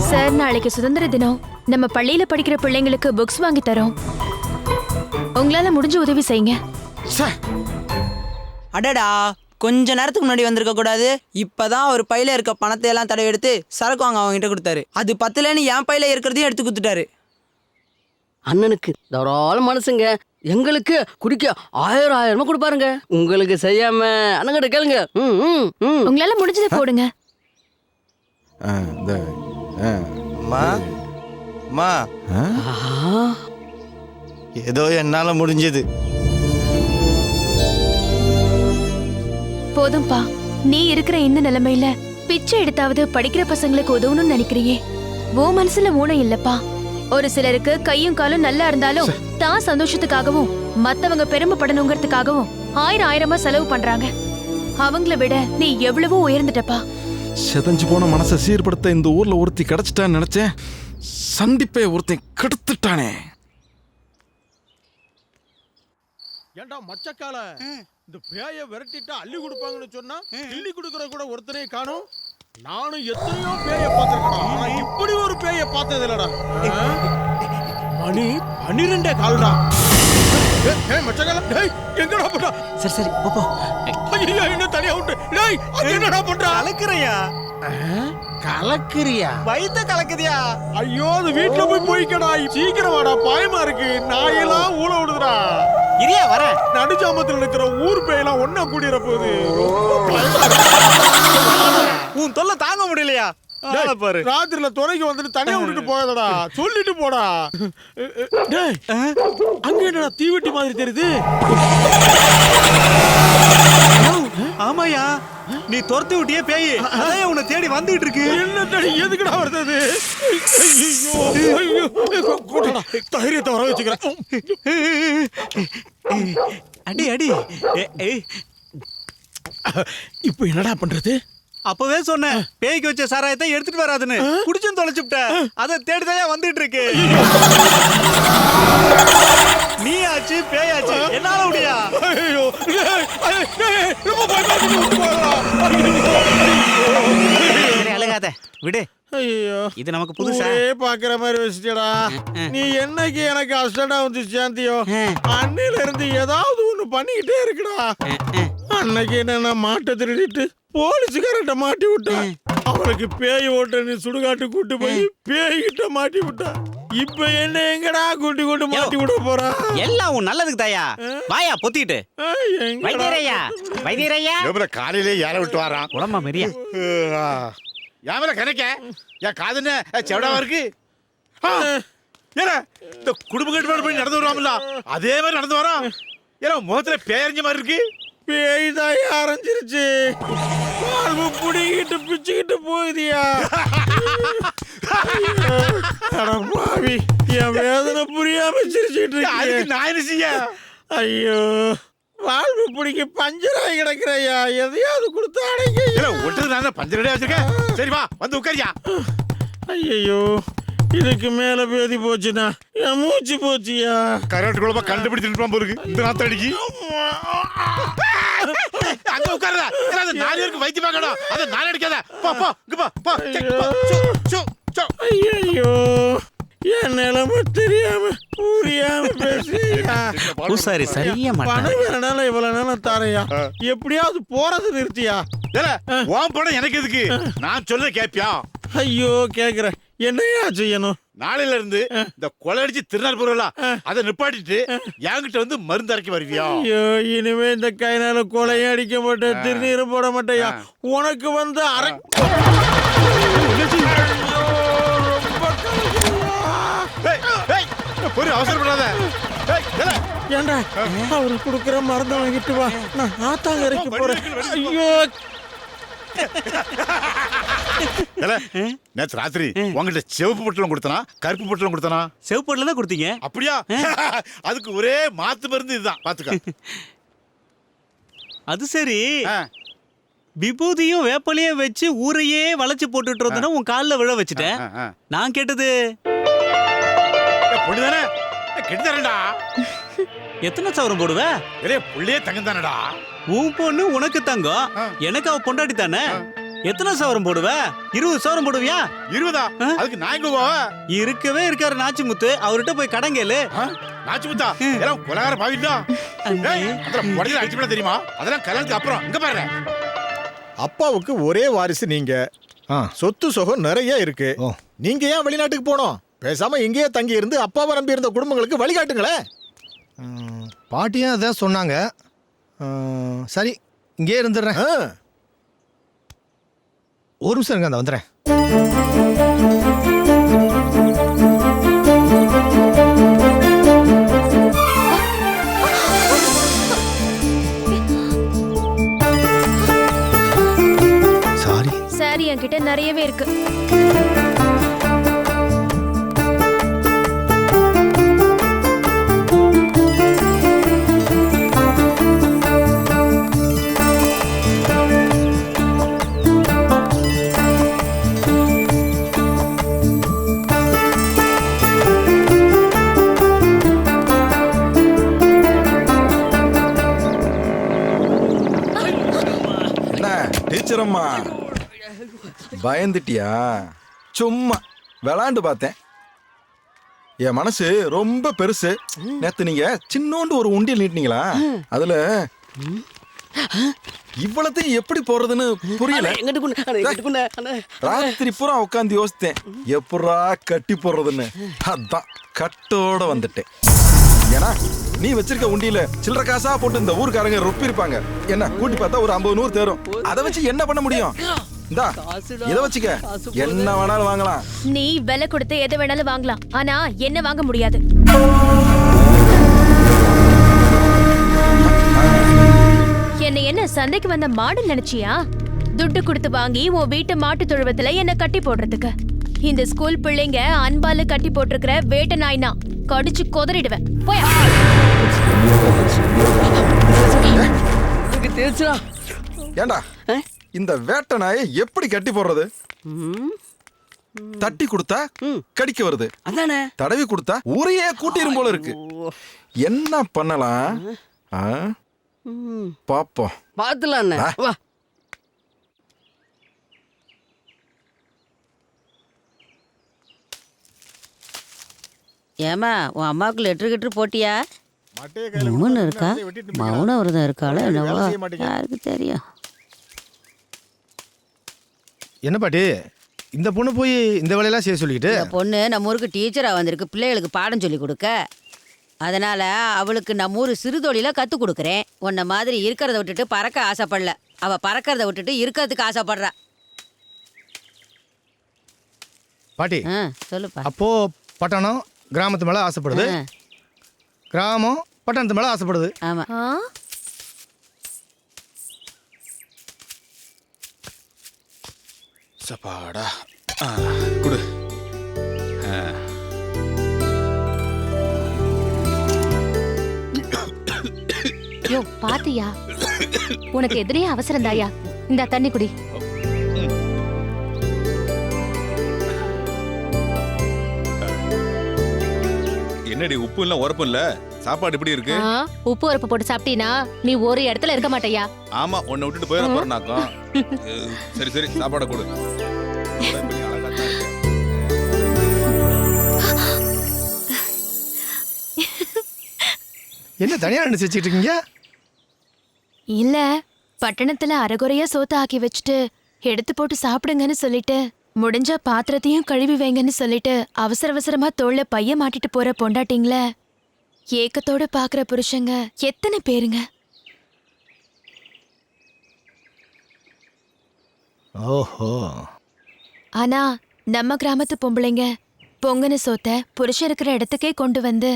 Speaker 16: சார், நாளைக்கு சுதந்திர தினம். நம்ம பள்ளியில படிக்கிற பிள்ளைங்களுக்கு புக்ஸ் வாங்கி தரோம். உங்களால முடிஞ்ச உதவி செய்யுங்க.
Speaker 13: அடடா, கொஞ்ச நேரத்துக்கு முன்னாடி வந்திருக்க கூடாது. இப்பதான் ஒரு பையில இருக்க பணத்தை எல்லாம் தடவை எடுத்து சரக்கு வாங்க அவங்க கிட்ட கொடுத்தாரு. அது பத்தலன்னு என் பையில இருக்கிறதையும் எடுத்து கொடுத்துட்டாரு.
Speaker 14: அண்ணனுக்கு தாராள மனசுங்க. எங்களுக்கு குடிக்க 1000 கொடுப்பாருங்க. உங்களுக்கு செய்யாம அண்ணங்கிட்ட கேளுங்க.
Speaker 16: உங்களால முடிஞ்சதை போடுங்க.
Speaker 18: ஏதோ என்னால முடிஞ்சது.
Speaker 16: போதும்பா, நீ இருக்கிற இந்த நிலைமையில பிச்சை எடுத்தாவது படிக்கிற பசங்களுக்கு உதவணும்னு நினைக்கிறியே. ஓ மனசுல ஊனம் இல்லப்பா. ஒரு சிலருக்கு கையும் காலும் நல்லா இருந்தாலும் தான் சந்தோஷத்துக்காகவும் மத்தவங்க பெருமைப்படணுங்கிறதுக்காகவும் ஆயிரமா செலவு பண்றாங்க. அவங்கள விட நீ எவ்வளவோ உயர்ந்துட்டப்பா.
Speaker 3: செதஞ்சு போன மனசை சீர்படுத்த இந்த ஊர்ல ஒருத்தி கிடைச்சிட்டான்னு நினைச்சேன். சண்டிப்பை ஒருத்தன் கெடுத்துட்டானே.
Speaker 1: ஏண்டா மச்சக்கால, இந்த பேய விரட்டிட்டா அள்ளி கொடுப்பாங்கன்னு சொன்னா கிள்ளி கொடுக்கற கூட ஒருத்தரே காணோம். நானும் எத்தனையோ பேய பார்த்திருக்கேன். ஆனா இப்படி ஒரு பேய பார்த்தது இல்லடா. மணி 12 கால்டா. ஏய் மச்சக்கால, டேய் எங்கடா போடா?
Speaker 7: சரி போ.
Speaker 1: ஐயோ, என்ன தனியா விட்டு. டேய், என்னடா பண்ற?
Speaker 18: கலக்குறியா?
Speaker 1: கலக்குறியா?
Speaker 18: வயித்த கலக்குதியா?
Speaker 1: ஐயோ, அது வீட்டுல போய்க்கடா. சீக்கிரம் வாடா, பயமா இருக்கு. நாயெல்லாம் ஊழ விடுதுடா.
Speaker 18: இரியா வர.
Speaker 1: நடுஜாமத்துல இருக்கிற ஊர் பேயெல்லாம் ஒன்னா கூடிற போகுது.
Speaker 18: உன் தொல்லை தாங்க முடியலையா?
Speaker 1: பாரு, ராத்திரில துறைக்கு வந்துட்டு தனியா விட்டுட்டு போகாதடா. சொல்லிட்டு போடா. டேய், அங்க என்னடா தீவெட்டி மாதிரி தெரியுது?
Speaker 21: ஆமாயா, நீ துரத்தி விட்டியே பேய். அதான் உன்னை தேடி வந்துட்டு இருக்கு.
Speaker 1: என்ன தேடி எதுக்குடா வருது? ஐயோ, தைரியத்தை வர வச்சுக்கிறேன்.
Speaker 21: அடி.
Speaker 1: இப்ப என்னடா பண்றது?
Speaker 21: அப்பவே சொன்னேன் பேய்க்கு வச்ச சாராயத்தை எடுத்துட்டு வராதுன்னு குடிச்சும் தொலைச்சுட்ட அதை தேடிதான் வந்துட்டு இருக்கு நீ ஆச்சு பேயாச்சு என்னால முடியா அழகாத விடு.
Speaker 1: ஐயோ
Speaker 21: இது நமக்கு புதுசா
Speaker 1: பாக்குற மாதிரி வச்சுட்டா. நீ என்னைக்கு எனக்கு அஸ்டண்டா வந்து சேர்ந்தியோ அன்னையில இருந்து ஏதாவது ஒண்ணு பண்ணிக்கிட்டே இருக்குடா. அன்னைக்கு என்ன மாட்டை திருடிட்டு போலீஸுக்காரட்ட மாட்டி விட்டேன். அவளுக்கு பேய் ஓட்ட சுடுகாட்டு கூட்டு போய் பேய்கிட்ட மாட்டி விட்டா. இப்ப என்ன எங்கடா கூட்டி கூட்டு மாட்டி விட போறா?
Speaker 21: எல்லாம் உன் நல்லதுக்கு தாயா. வாயா பொத்திட்டு. வைத்தியரையா வைத்தியரையா
Speaker 8: காலையிலே யாரை விட்டு வாரான்
Speaker 21: உடம்பா மெரியா
Speaker 8: யாமல கணக்க என் காதுன்னு செவடாவா இருக்கு. ஏன்னா இந்த குடும்ப கட்டுப்பாடு போய் நடந்து வருவாங்கல்ல அதே மாதிரி நடந்து வரான். ஏன்னா முகத்துல பேரஞ்ச மாதிரி இருக்கு.
Speaker 1: பேய் தான் அரைஞ்சிருச்சு. வாழ்வு புடிக்கிட்டு பிச்சுக்கிட்டு போகுதியா. பாவி என் வேதனை புரியாம சிரிச்சுட்டு இருக்கு.
Speaker 8: நான் என்ன செய்ய?
Speaker 1: ஐயோ வாழ்வு பிடிக்க பஞ்சராய் கிடக்குறையா. எதையாவது கொடுத்து அடைக்க.
Speaker 8: ஒட்டுறது நான் பஞ்சரடியா வச்சிருக்கேன். சரி வா வந்து உட்காரியா.
Speaker 1: ஐயோ இதுக்கு மேல பேதி போச்சுனா என் மூச்சு போச்சியா.
Speaker 8: கரெக்ட் குழப்ப கண்டுபிடிச்சிட்டு போருக்கு இந்த நாத்த அடிக்கி அங்க உட்காருடா. நாலு பேருக்கு வைத்தியம் பார்க்கணும். அதை நான் அடிக்காத. போ போ இங்க போ.
Speaker 1: ஐயோ என் நிலைமை தெரியாம புரியாம பேசியா.
Speaker 21: பூசாரி சரியா
Speaker 1: பணம் வேறனால இவ்வளவு நேரம் தரையா. எப்படியாவது போறது நிறுத்தியா.
Speaker 8: உன் பணம் எனக்கு எதுக்கு? நான் சொல்ல கேப்பியா?
Speaker 1: ஐயோ கேக்குறேன். என்னையா செய்யணும்?
Speaker 8: நாளையில இருந்து இந்த கொலை அடிச்சு திருநாள் பொருளா அதை நிப்பாட்டிட்டு என்கிட்ட வந்து மருந்து அரைக்க வருவியா?
Speaker 1: ஐயோ இனிமே இந்த கைனால கொலையும் அடிக்க மாட்டேன் திருநீரும் போட மாட்டேயா. உனக்கு வந்து
Speaker 8: அவசரப்படாத.
Speaker 1: ஏண்டா அவரு குடுக்கற மருந்து வாங்கிட்டு வா. நான் ஆத்தாங்க இறக்கி போறேன். ஐயோ
Speaker 8: நேற்று ராத்திரி உங்ககிட்ட சிவப்பு பொட்டலம் கொடுத்தனா கருப்பு பொட்டலம் கொடுத்தனா?
Speaker 21: சிவப்பு பொட்டலம் தான் கொடுத்தீங்க.
Speaker 8: அப்படியா? அதுக்கு ஒரே மாத்து மருந்து இதுதான் பாத்துக்க.
Speaker 21: அது சரி விபூதியும் வேப்பலையும் வச்சு ஊரையே வளைச்சு போட்டுட்டு இருந்தனா உன் காலில் விழ வச்சுட்டேன். நான் கேட்டது
Speaker 8: பொண்ணுதானே கெடுத்தாரண்டா.
Speaker 21: எத்தனை சவரம் போடுவ?
Speaker 8: புள்ளையே தங்கம் தானடா.
Speaker 21: உன் பொண்ணு உனக்கு தங்கம் எனக்கு அவ பொண்டாட்டி தானே. எத்தனை சவரம் போடுவ? 20 சவரம் போடுவியா?
Speaker 8: 20? அதுக்கு நான் எங்க போவ?
Speaker 21: இருக்கவே இருக்காரு நாச்சிமுத்து. அவர்கிட்ட போய் கடன் கேளு.
Speaker 8: நாச்சிமுத்தா எல்லாம் கொலகார பாவிடா. அதெல்லாம் உடனே அடிச்சுட தெரியுமா? அதெல்லாம் கல்யாணத்துக்கு அப்புறம் இங்க பாரு.
Speaker 6: அப்பாவுக்கு ஒரே வாரிசு நீங்க. சொத்து சுகம் நிறைய இருக்கு. நீங்க ஏன் வெளிநாட்டுக்கு போனோம்? பேசாம இங்கேயே தங்கி இருந்து அப்பாவை நம்பி இருந்த குடும்பங்களுக்கு வழிகாட்டுங்களேன்.
Speaker 20: பாட்டியும் அதான் சொன்னாங்க. சரி இங்கே இருந்துடுறேன். ஒரு நிமிஷம் இருங்க, அந்த வந்துடுறேன்.
Speaker 15: சாரி என்கிட்ட நிறையவே இருக்கு.
Speaker 3: டீச்சரம்மா பயந்துட்டியா? சும்மா விளாண்டு பார்த்தேன். என் மனசு ரொம்ப பெருசு. நேத்து நீங்க சின்னோண்டு ஒரு உண்டியல் நீட்டினீங்களா? அதுல இவ்வளத்தையும் எப்படி போறதுன்னு புரியல. ராத்திரி பூரா உட்காந்து யோசித்தேன் எப்படா கட்டி போடுறதுன்னு. அதான் கட்டோட வந்துட்டேன். ஏன்னா நீ வச்சிருக்க உண்டியில சில்லற காசா போட்டு இந்த ஊருக்காரங்க ரொப்பி இருப்பாங்க. என்ன கூட்டி பார்த்தா ஒரு 50-100 தேரும். அதை வச்சு என்ன பண்ண முடியும்? இந்தா இதை வச்சுக்க, என்ன வேணாலும் வாங்கலாம்.
Speaker 15: நீ விலை கொடுத்து எதை வேணாலும் வாங்கலாம், ஆனா என்ன வாங்க முடியாது. என்ன என்ன சந்தைக்கு வந்த மாடு நினைச்சியா? துட்டு கொடுத்து வாங்கி உன் வீட்டு மாட்டு தொழுவத்துல என்ன கட்டி போடுறதுக்கு. இந்த ஸ்கூல் பிள்ளைங்க அன்பால கட்டி போட்டிருக்கிற வேட்டை நாய்னா கடிச்சு கொதறிடுவேன். போயா.
Speaker 3: ஏண்டா இந்த வேட்டை நாயை எப்படி கட்டி போடுறது? தட்டி கொடுத்தா கடிக்க வருது,
Speaker 14: அதானே
Speaker 3: தடவி கொடுத்தா ஊரையே கூட்டிரும் போல இருக்கு. என்ன பண்ணலாம்? பாப்போம்.
Speaker 14: பாத்துலாம் வா.
Speaker 5: ஏமா உன் அம்மாவுக்கு லெட்டர் போட்டியா? மூணு இருக்கா? மௌன விரதம் இருக்காளோ என்னவோ யாருக்கு தெரியும்.
Speaker 20: என்ன பாட்டி இந்த பொண்ணு போய் இந்த வேலையெல்லாம் செய்ய சொல்லிக்கிட்டு?
Speaker 5: இந்த பொண்ணு நம்ம ஊருக்கு டீச்சராக வந்திருக்கு, பிள்ளைகளுக்கு பாடம் சொல்லி கொடுக்க. அதனால அவளுக்கு நம்ம ஊர் சிறுதொழில கற்றுக் கொடுக்குறேன். உன்னை மாதிரி இருக்கிறத விட்டுட்டு பறக்க ஆசைப்படல, அவ பறக்கிறத விட்டுட்டு இருக்கிறதுக்கு ஆசைப்படுறா.
Speaker 20: பாட்டி
Speaker 5: சொல்லுப்பா.
Speaker 20: அப்போ பட்டணம் கிராமத்து மேல ஆசைப்படுது, கிராமம் பட்டணத்து மேல ஆசைப்படுது.
Speaker 5: ஆமா.
Speaker 4: சப்பாடா குடு.
Speaker 15: யோ பாத்தியா, உனக்கு எதிரே அவசரம் தாயா. இந்த தண்ணி குடி.
Speaker 4: என்னடி உப்பு இல்ல உரப்பு இல்ல, சாப்பாடு இப்படி இருக்கு?
Speaker 15: உப்பு உரப்பு போட்டு சாப்பிட்டீனா நீ ஒரு இடத்துல இருக்க மாட்டேயா.
Speaker 4: ஆமா, உன்னை விட்டுட்டு போயிட போறேனாக்கும். சரி சரி, சாப்பாடை கொடு.
Speaker 20: என்ன தனியா நினைச்சு வச்சுட்டு இருக்கீங்க?
Speaker 9: இல்ல, பட்டணத்துல அரைகுறையா சோத்த ஆக்கி வச்சுட்டு எடுத்து போட்டு சாப்பிடுங்கன்னு சொல்லிட்டு, முடிஞ்ச பாத்திரத்தையும் கழுவி வைங்கன்னு சொல்லிட்டு அவசர அவசரமா தோள்ல பைய மாட்டிட்டு போற பொண்டாட்டிங்கள ஏக்கத்தோட பாக்குற புருஷங்க எத்தனை பேருங்க?
Speaker 20: ஓஹோ.
Speaker 9: ஆனா நம்ம கிராமத்து பொம்பளைங்க பொங்கன சோத்த புருஷன் இருக்கிற இடத்துக்கே கொண்டு வந்து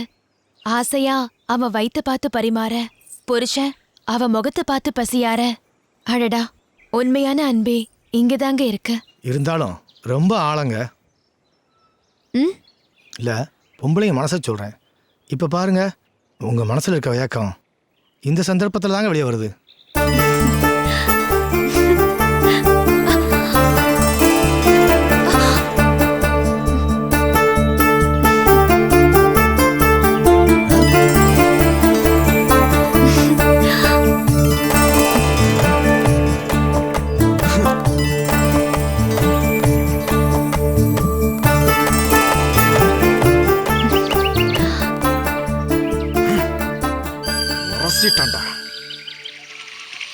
Speaker 9: ஆசையா அவன் வயித்த பார்த்து பரிமாற, புருஷன் அவ முகத்தை பார்த்து பசியார. அடடா, உண்மையான அன்பே இங்கதாங்க இருக்கு.
Speaker 20: இருந்தாலும் ரொம்ப ஆழங்க. இல்ல, பொம்பளைங்க மனசை சொல்றேன். இப்ப பாருங்க, உங்க மனசுல இருக்க ஏக்கம் இந்த சந்தர்ப்பத்துல தாங்க வெளியே வருது.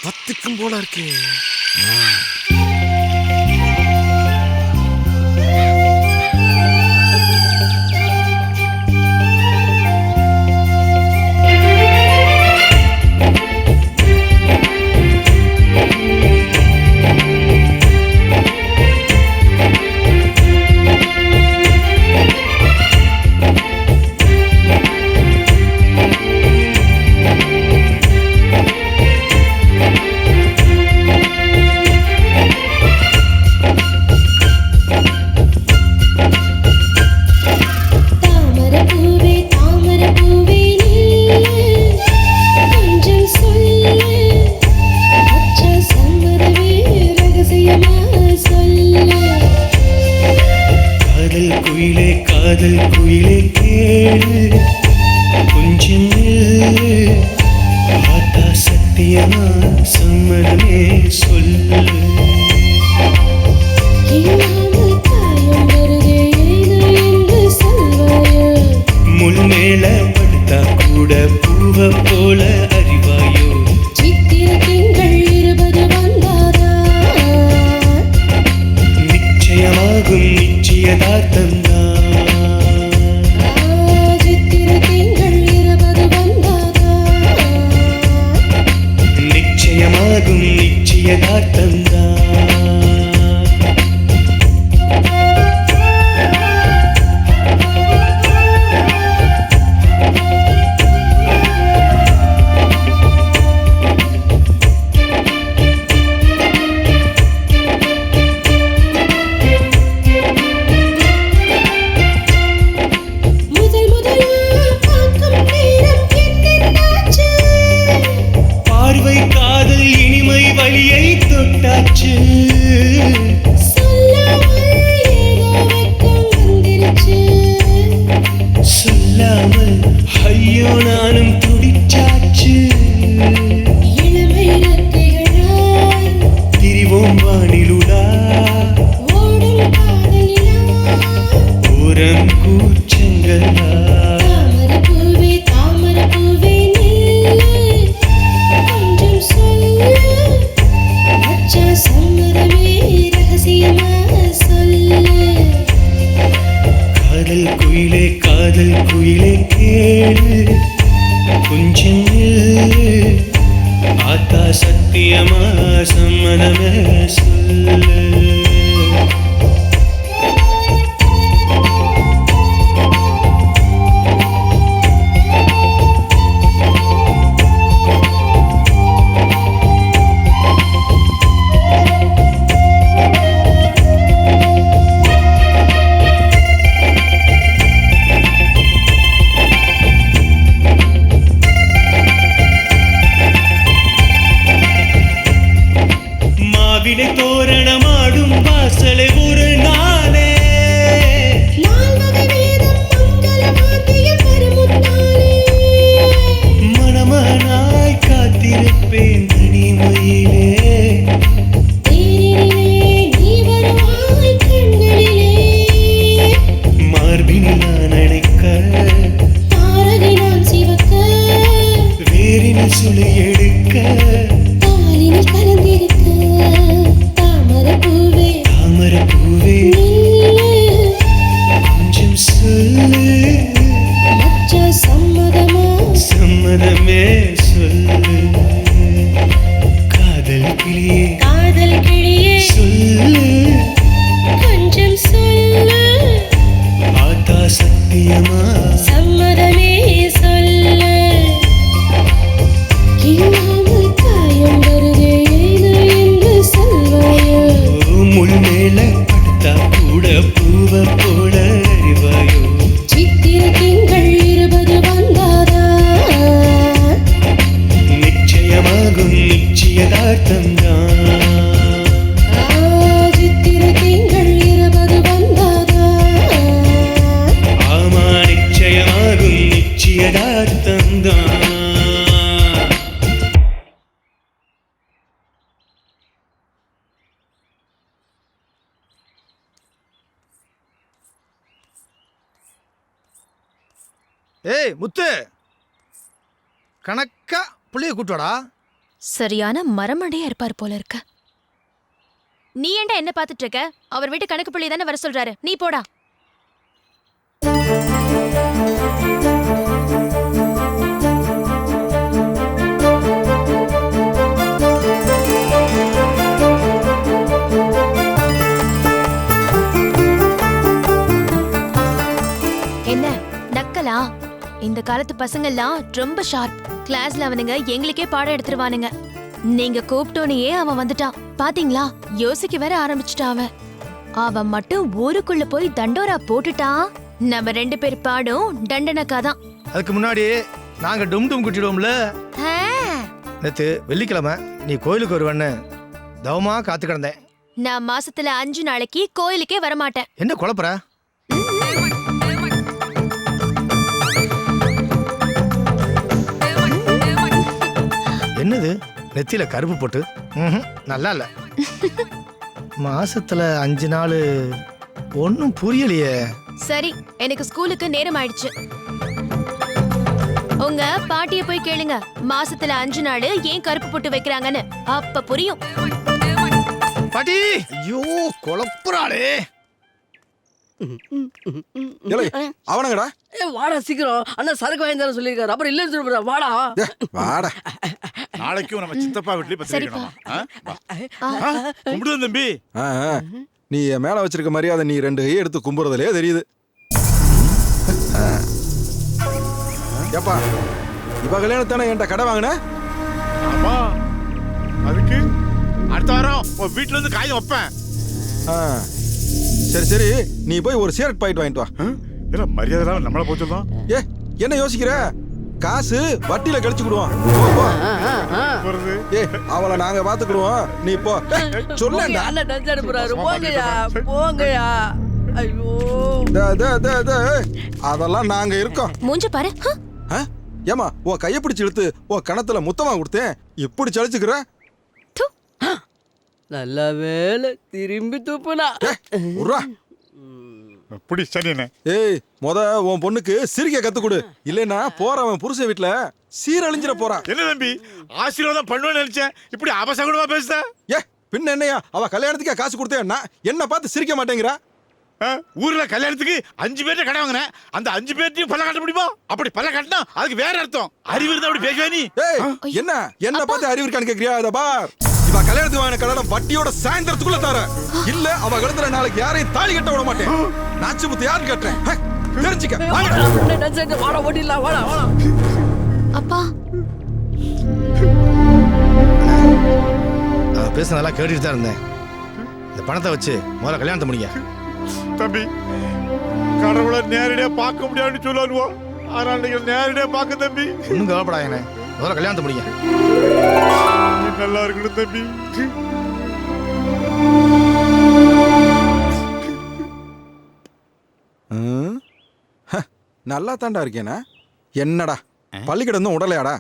Speaker 3: பத்துக்கும் போல இருக்கு.
Speaker 17: இல்லாமல் ஐயோ நானும் துடிச்சாச்சு. இளமை இறக்கைகளாய் திரிவோம் வானிலுலா, ஓடும் காதலிலா, ஓரம் கூச்சங்களா. தாமரப்பூவே தாமரப்பூவே நில்லு, கொஞ்சம் சொல்லு, மச்சான் சம்மதமே ரகசியமா சொல்லு. காதல் குயிலே கேளு, கொஞ்சம் நில்லு, ஆத்தா சத்தியமா சம்மதமே சொல்லு. மாவிலை தோரணமாடும் வாசலை ஒரு நாளே, மணமனாய் காத்திருப்பேன் தனிமையிலே. மார்பினில் நான் அணைக்க, வேரினில் சுளை எடுக்க, தாமரப்பூவே கொஞ்சம் சொல்லு, சம்மதமே சொல்லு. காதல் கிளியே சொல்லு, கொஞ்சம் சொல்லு, ஆத்தா சத்தியமா சம்மதமே சொல்லு. முள் மேல படுத்தா கூட பூவ போல அறிவாயோ. சித்திர திங்கள் 20 வந்தாதா, நிச்சயமாகும் நிச்சயதார்த்தம்தான். சித்திர திங்கள் 20 வந்தாதா, ஆமா நிச்சயமாகும் நிச்சயதார்த்தம்தான்.
Speaker 20: ஏய் முத்து, கணக்கா புள்ளைய கூட்டோடா.
Speaker 9: சரியான மரமண்டையா இருப்பார் போல இருக்க. நீ ஏன்டா என்ன பாத்துட்டு இருக்க? அவர் வீட்டு கணக்கு புள்ளி தானே வர சொல்றாரு, நீ போடா. என்ன நக்கலா? இந்த காலத்து பசங்கெல்லாம் ரொம்ப ஷார்ப். கிளாஸ்ல அவனுங்க எங்களுக்கே பாடம் எடுத்துருவானுங்க. நீங்க கூப்பிட்டோனையே அவன் வந்துட்டான் பாத்தீங்களா? யோசிக்க வேற ஆரம்பிச்சுட்டான் அவன். அவன் மட்டும் ஊருக்குள்ள போய் தண்டோரா போட்டுட்டான், நம்ம 2 பேர் பாடும் தண்டனக்காதான்.
Speaker 20: அதுக்கு முன்னாடி நாங்க டும் டும் குட்டிடுவோம்ல. நேத்து வெள்ளிக்கிழமை நீ கோயிலுக்கு வருவேன்னு தவமா காத்து கிடந்தேன்.
Speaker 9: நான் மாசத்துல 5 நாளைக்கு கோயிலுக்கே வரமாட்டேன்.
Speaker 20: என்ன குழப்பற? என்னது நெத்தியில கருப்பு போட்டு? நல்லா இல்ல. மாசத்துல 5 நாள் ஒன்னும் புரியலையே.
Speaker 9: சரி, எனக்கு ஸ்கூலுக்கு நேரம் ஆயிடுச்சு. உங்க பாட்டிய போய் கேளுங்க, மாசத்துல 5 நாள் ஏன் கருப்பு போட்டு வைக்கிறாங்கன்னு. அப்ப புரியும்.
Speaker 20: பாட்டி, ஐயோ குழப்புறாளே.
Speaker 3: அவனங்கடா,
Speaker 14: வாடா சீக்கிரம், அண்ணா சரக்கு வாங்கி தர சொல்லியிருக்காரு. அப்புறம் இல்லைன்னு சொல்லுறா, வாடா
Speaker 3: வாடா.
Speaker 19: நாளைக்கும் நம்ம சித்தப்பா வீட்லயே பத்திரிக்கணும். கும்பிடுவோம் தம்பி.
Speaker 3: நீ என் மேல வச்சிருக்க மரியாதை நீ 2 கை எடுத்து கும்புறதுலயே தெரியுது. ஏப்பா, இப்ப கல்யாணத்தானே என்கிட்ட கடை வாங்கின?
Speaker 19: ஆமா, அதுக்கு அடுத்த வாரம் உன் வீட்டுல இருந்து காயம் வைப்பேன்.
Speaker 3: சரி சரி, நீ போய் ஒரு சிகரெட் பாயிண்ட் வாங்கிட்டு வா.
Speaker 19: இல்ல மரியாதை நம்மள போய் சொல்லலாம்.
Speaker 3: ஏ, என்ன யோசிக்கிற? காசு வட்டியில கழிச்சுக்கிடுவோம். ஏ, அவளை நாங்க பாத்துக்கிடுவோம், நீ போ. சொல்லேன்டா.
Speaker 14: அண்ணன் டென்ஷன் எடுப்புறாரு. போங்கயா போங்கயா. ஐயோ
Speaker 3: அதெல்லாம் நாங்க இருக்கோம்.
Speaker 9: மூஞ்ச பாரு.
Speaker 3: ஏமா உன் கையை பிடிச்சு இழுத்து உன் கணத்துல முத்தமா கொடுத்தேன், இப்படி சலிச்சுக்கிற?
Speaker 14: நல்ல வேலை திரும்பி துப்புனா.
Speaker 8: புடி சனியனே.
Speaker 3: ஏய் உன் பொண்ணுக்கு சிரிக்க கத்து கொடு, இல்லைன்னா போறவன் புருஷன் வீட்டுல சீரழிஞ்சிட போறான்.
Speaker 19: என்ன தம்பி ஆசீர்வாதம் பண்ணுவேன்னு நினைச்சேன், இப்படி அபசகுணமா பேசுத.
Speaker 3: பின்ன என்னையா, அவ கல்யாணத்துக்கே காசு கொடுத்தேன்னா என்ன பார்த்து சிரிக்க மாட்டேங்கிறா?
Speaker 19: ஊர்ல கல்யாணத்துக்கு 5 பேர்ட்ட கடை வாங்கினேன், அந்த 5 பேர்ட்டையும் பல்ல காட்ட முடியுமா? அப்படி பல்ல காட்டினா அதுக்கு வேற அர்த்தம். அறிவு இருந்தா அப்படி பேசுவா நீ?
Speaker 3: என்ன பார்த்து அறிவு இருக்கான்னு கேக்குறியா? அத பார், இவ கல்யாணத்துக்கு வாங்கின கடனை வட்டியோட சாயந்தரத்துக்குள்ள தர, இல்ல அவ கழுத்துல நாளைக்கு யாரையும் தாலி கட்ட விட மாட்டேன். நாச்சு முத்து யாருன்னு கேட்டேன், தெரிஞ்சுக்க.
Speaker 14: வாடா ஓடிடலாம், வாடா வாடா.
Speaker 9: அப்பா
Speaker 20: அவன் பேசுனதெல்லாம் கேட்டுட்டு தான் இருந்தேன். இந்த பணத்தை வச்சு முதல்ல கல்யாணத்தை முடிங்க.
Speaker 19: தம்பி கடவுளை நேரடியா பார்க்க முடியாதுன்னு சொல்லுவோம், ஆனால் நீங்க நேரடியா பார்க்க தம்பி.
Speaker 20: ஒன்றும் கவலைப்படாதே, முதல்ல கல்யாணத்தை முடிங்க.
Speaker 19: நல்லா இருக்கணும் தம்பி.
Speaker 3: நல்லா தாண்டா இருக்கேனா? என்னடா பள்ளிக்கூடம் உடலையாடா?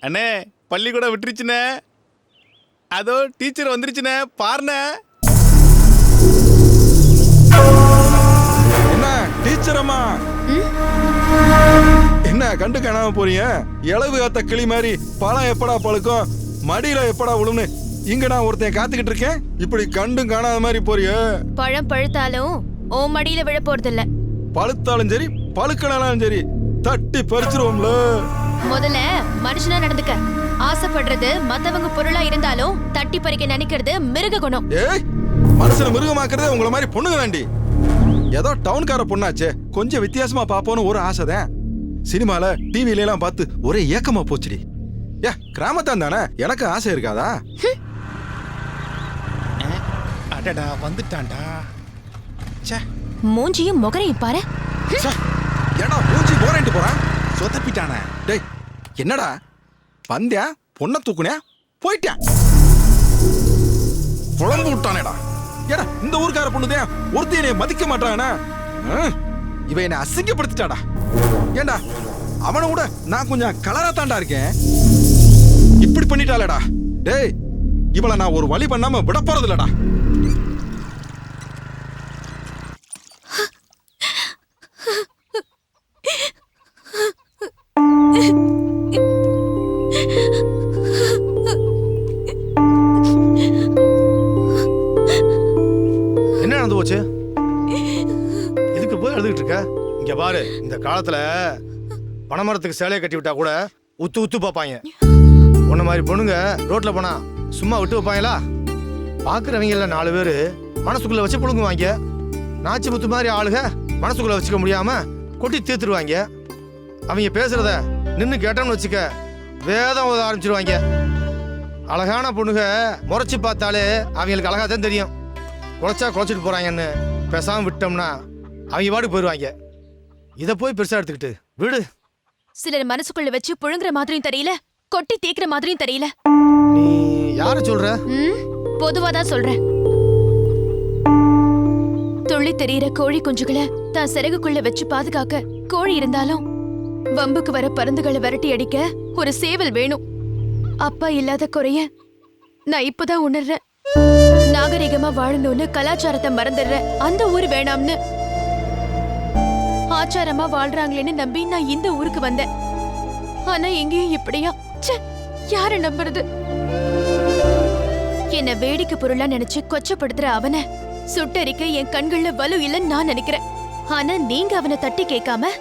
Speaker 4: அண்ணே பள்ளிக்கூடம் விட்டுருச்சுனே, அதோ டீச்சர் வந்துருச்சுனே, பாருண்ணே.
Speaker 3: என்ன டீச்சரம்மா, என்ன கண்டு காணாம போறீங்க? இளவு காத்த கிளி மாதிரி பழம் எப்படா பழுக்கும், மடியில எப்படா விழும்னு இங்க நான் ஒருத்தன் காத்துக்கிட்டு இருக்கேன், இப்படி கண்டும் காணாத மாதிரி போறிய.
Speaker 9: பழம் பழுத்தாலும் ஓ மடியில விழ போறது இல்ல.
Speaker 3: பழுத்தாலும் சரி பழுக்கனாலும் சரி தட்டி பறிச்சிருவோம்ல.
Speaker 9: முதல்ல மனுஷனா நடந்துக்க. ஆசைப்படுறது மத்தவங்க பொருளா இருந்தாலும் தட்டி பறிக்க நினைக்கிறது மிருக குணம்.
Speaker 3: ஏய், மனுஷனை மிருகமாக்குறதே உங்களை மாதிரி பொண்ணுங்க தாண்டி. ஏதோ டவுன்கார பொண்ணாச்சே, கொஞ்சம் வித்தியாசமா பாப்போன்னு ஒரு ஆசைதான். சினிமால டிவில எல்லாம் பார்த்து ஒரே ஏக்கமா போச்சுடி. ஏ கிராமத்தான் தானே, எனக்கு ஆசை இருக்காதா?
Speaker 19: அடடா வந்துட்டான்டா.
Speaker 9: மூஞ்சியும் முகரையும் பாரு.
Speaker 3: ஏடா மூஞ்சி போறேன்ட்டு போறான், சொத்தப்பிட்டானே. டேய் என்னடா வந்தியா, பொண்ணை தூக்குனியா, போயிட்டான், குழம்பு விட்டானேடா. ஏடா இந்த ஊருக்கார பொண்ணுதான் ஒருத்தி என்னைய மதிக்க மாட்டானா? இவ என்னை அசிங்கப்படுத்திட்டாடா. ஏண்டா அவனை விட நான் கொஞ்சம் கலரா தாண்டா இருக்கேன், இப்படி பண்ணிட்டாளடா. டேய் இவளை நான் ஒரு வழி பண்ணாம விட போறது இல்லடா.
Speaker 20: என்ன நடந்து போச்சு? இதுக்கு போய் எழுதுகிட்டு இருக்க? இங்க பாரு, இந்த காலத்துல பனைமரத்துக்கு சேலையை கட்டி விட்டா கூட உத்து உத்து பார்ப்பாங்க. உன்ன மாதிரி பொண்ணுங்க ரோட்ல போனா சும்மா விட்டு வைப்பாங்களா? பாக்குறவங்கள 4 பேரு மனசுக்குள்ள வச்சு புழுங்குவாங்க. நாச்சி முத்து மாதிரி ஆளுக மனசுக்குள்ள வச்சுக்க முடியாம கொட்டி தீர்த்துருவாங்க. அவங்க பேசுறத நின்னு கேட்டோம்னு வச்சுக்க வேதம் ஓத ஆரம்பிச்சிருவாங்க. அழகான பொண்ணுங்க முறைச்சு பார்த்தாலே அவங்களுக்கு அழகா தான் தெரியும். குழைச்சா குழைச்சிட்டு போறாங்கன்னு பேசாம விட்டோம்னா அவங்க பாட்டுக்கு போயிடுவாங்க. இதை போய் பெருசா எடுத்துக்கிட்டு விடு.
Speaker 9: சிலர் மனசுக்குள்ள வச்சு புழுங்குற மாதிரியும் தெரியல, கொட்டி தேய்க்கிற மாதிரியும் தெரியல.
Speaker 20: நீ யார சொல்ற?
Speaker 9: பொதுவாதான் சொல்றேன். துள்ளி தெரியற கோழி குஞ்சுகளை தான் சிறகுக்குள்ள வச்சு பாதுகாக்க கோழி இருந்தாலும் வம்புக்கு வர பருந்துகளை விரட்டி அடிக்க ஒரு சேவல் வேணும். அப்பா இல்லாத குறைய நான் இப்பதான் உணர்றேன். நாகரிகமா வாழணும்னு கலாச்சாரத்தை மறந்துடுற அந்த ஊர் வேணாம்னு ஆச்சாரமா வாழ்றாங்களேன்னு நம்பி நான் இந்த ஊருக்கு வந்தேன். ஆனா எங்கேயும் இப்படியா? யார நம்புறது? என்ன வேடிக்கை பொருளா நினைச்சு கொச்சப்படுத்துற அவனை சுட்டரிக்க என் கண்கள்ல வலு இல்லைன்னு நான் நினைக்கிறேன். ஆனா நீங்க அவனை தட்டி கேட்காம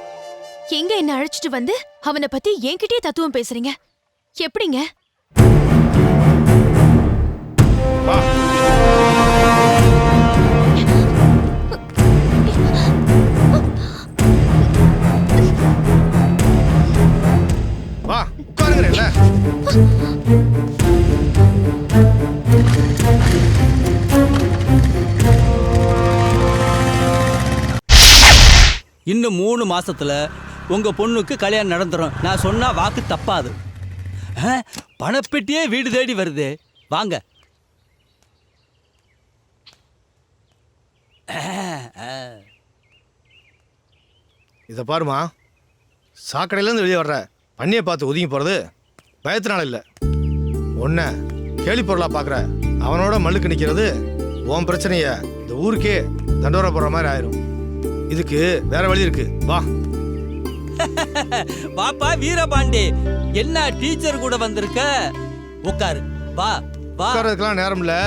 Speaker 9: எங்க என்ன அழைச்சிட்டு வந்து அவனை பத்தி என்கிட்டயே தத்துவம் பேசுறீங்க. எப்படிங்க?
Speaker 20: வா உட்காருங்கல்ல.
Speaker 22: இன்னும் 3 மாசத்துல உங்க பொண்ணுக்கு கல்யாணம் நடந்துரும். நான் சொன்னா வாக்கு தப்பாது. பணப்பெட்டியே வீடு தேடி வருது. வாங்க.
Speaker 20: இதை பாருமா, சாக்கடையிலேருந்து வெளியே வர்ற பண்ணியை பார்த்து ஒதுங்கி போகிறது பயத்தினால இல்லை. ஒன்றை கேலி பொருளாக பார்க்குற அவனோட மல்லுக்கு நிற்கிறது உன் பிரச்சனைய இந்த ஊருக்கே தண்டோரா போடுற மாதிரி ஆயிரும். இதுக்கு வேற வழி இருக்கு, வா.
Speaker 22: வாப்பா வீரபாண்டி, என்ன டீச்சர் கூட வந்திருக்க? உட்காரு, வா வா.
Speaker 20: உட்கார்றதுக்கெல்லாம் நேரம் இல்லை.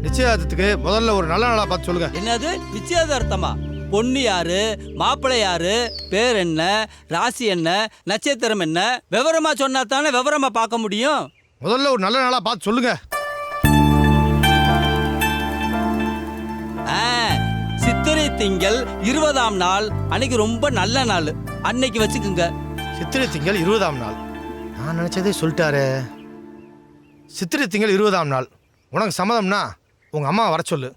Speaker 20: நிச்சயதார்த்தத்துக்கு முதல்ல ஒரு நல்ல நாளாக பார்த்து சொல்லுங்க.
Speaker 22: என்னது நிச்சயதார்த்தமா? பொண்ணு யாரு, மாப்பிள்ளை யாரு, பேர் என்ன, ராசி என்ன, நட்சத்திரம் என்ன, விவரமா சொன்னா தானே விவரமா பார்க்க முடியும்.
Speaker 20: முதல்ல ஒரு நல்ல நாளாக பார்த்து சொல்லுங்க.
Speaker 22: சித்திரை திங்கள் 20ஆம் நாள், அன்னைக்கு ரொம்ப நல்ல நாள், அன்னைக்கு வச்சுக்குங்க.
Speaker 20: சித்திரை திங்கள் 20ஆம் நாள்? நான் நினைச்சதே சொல்லிட்டாரே. சித்திரை திங்கள் 20ஆம் நாள் உனக்கு சம்மதம்னா உங்க அம்மா வர சொல்லு.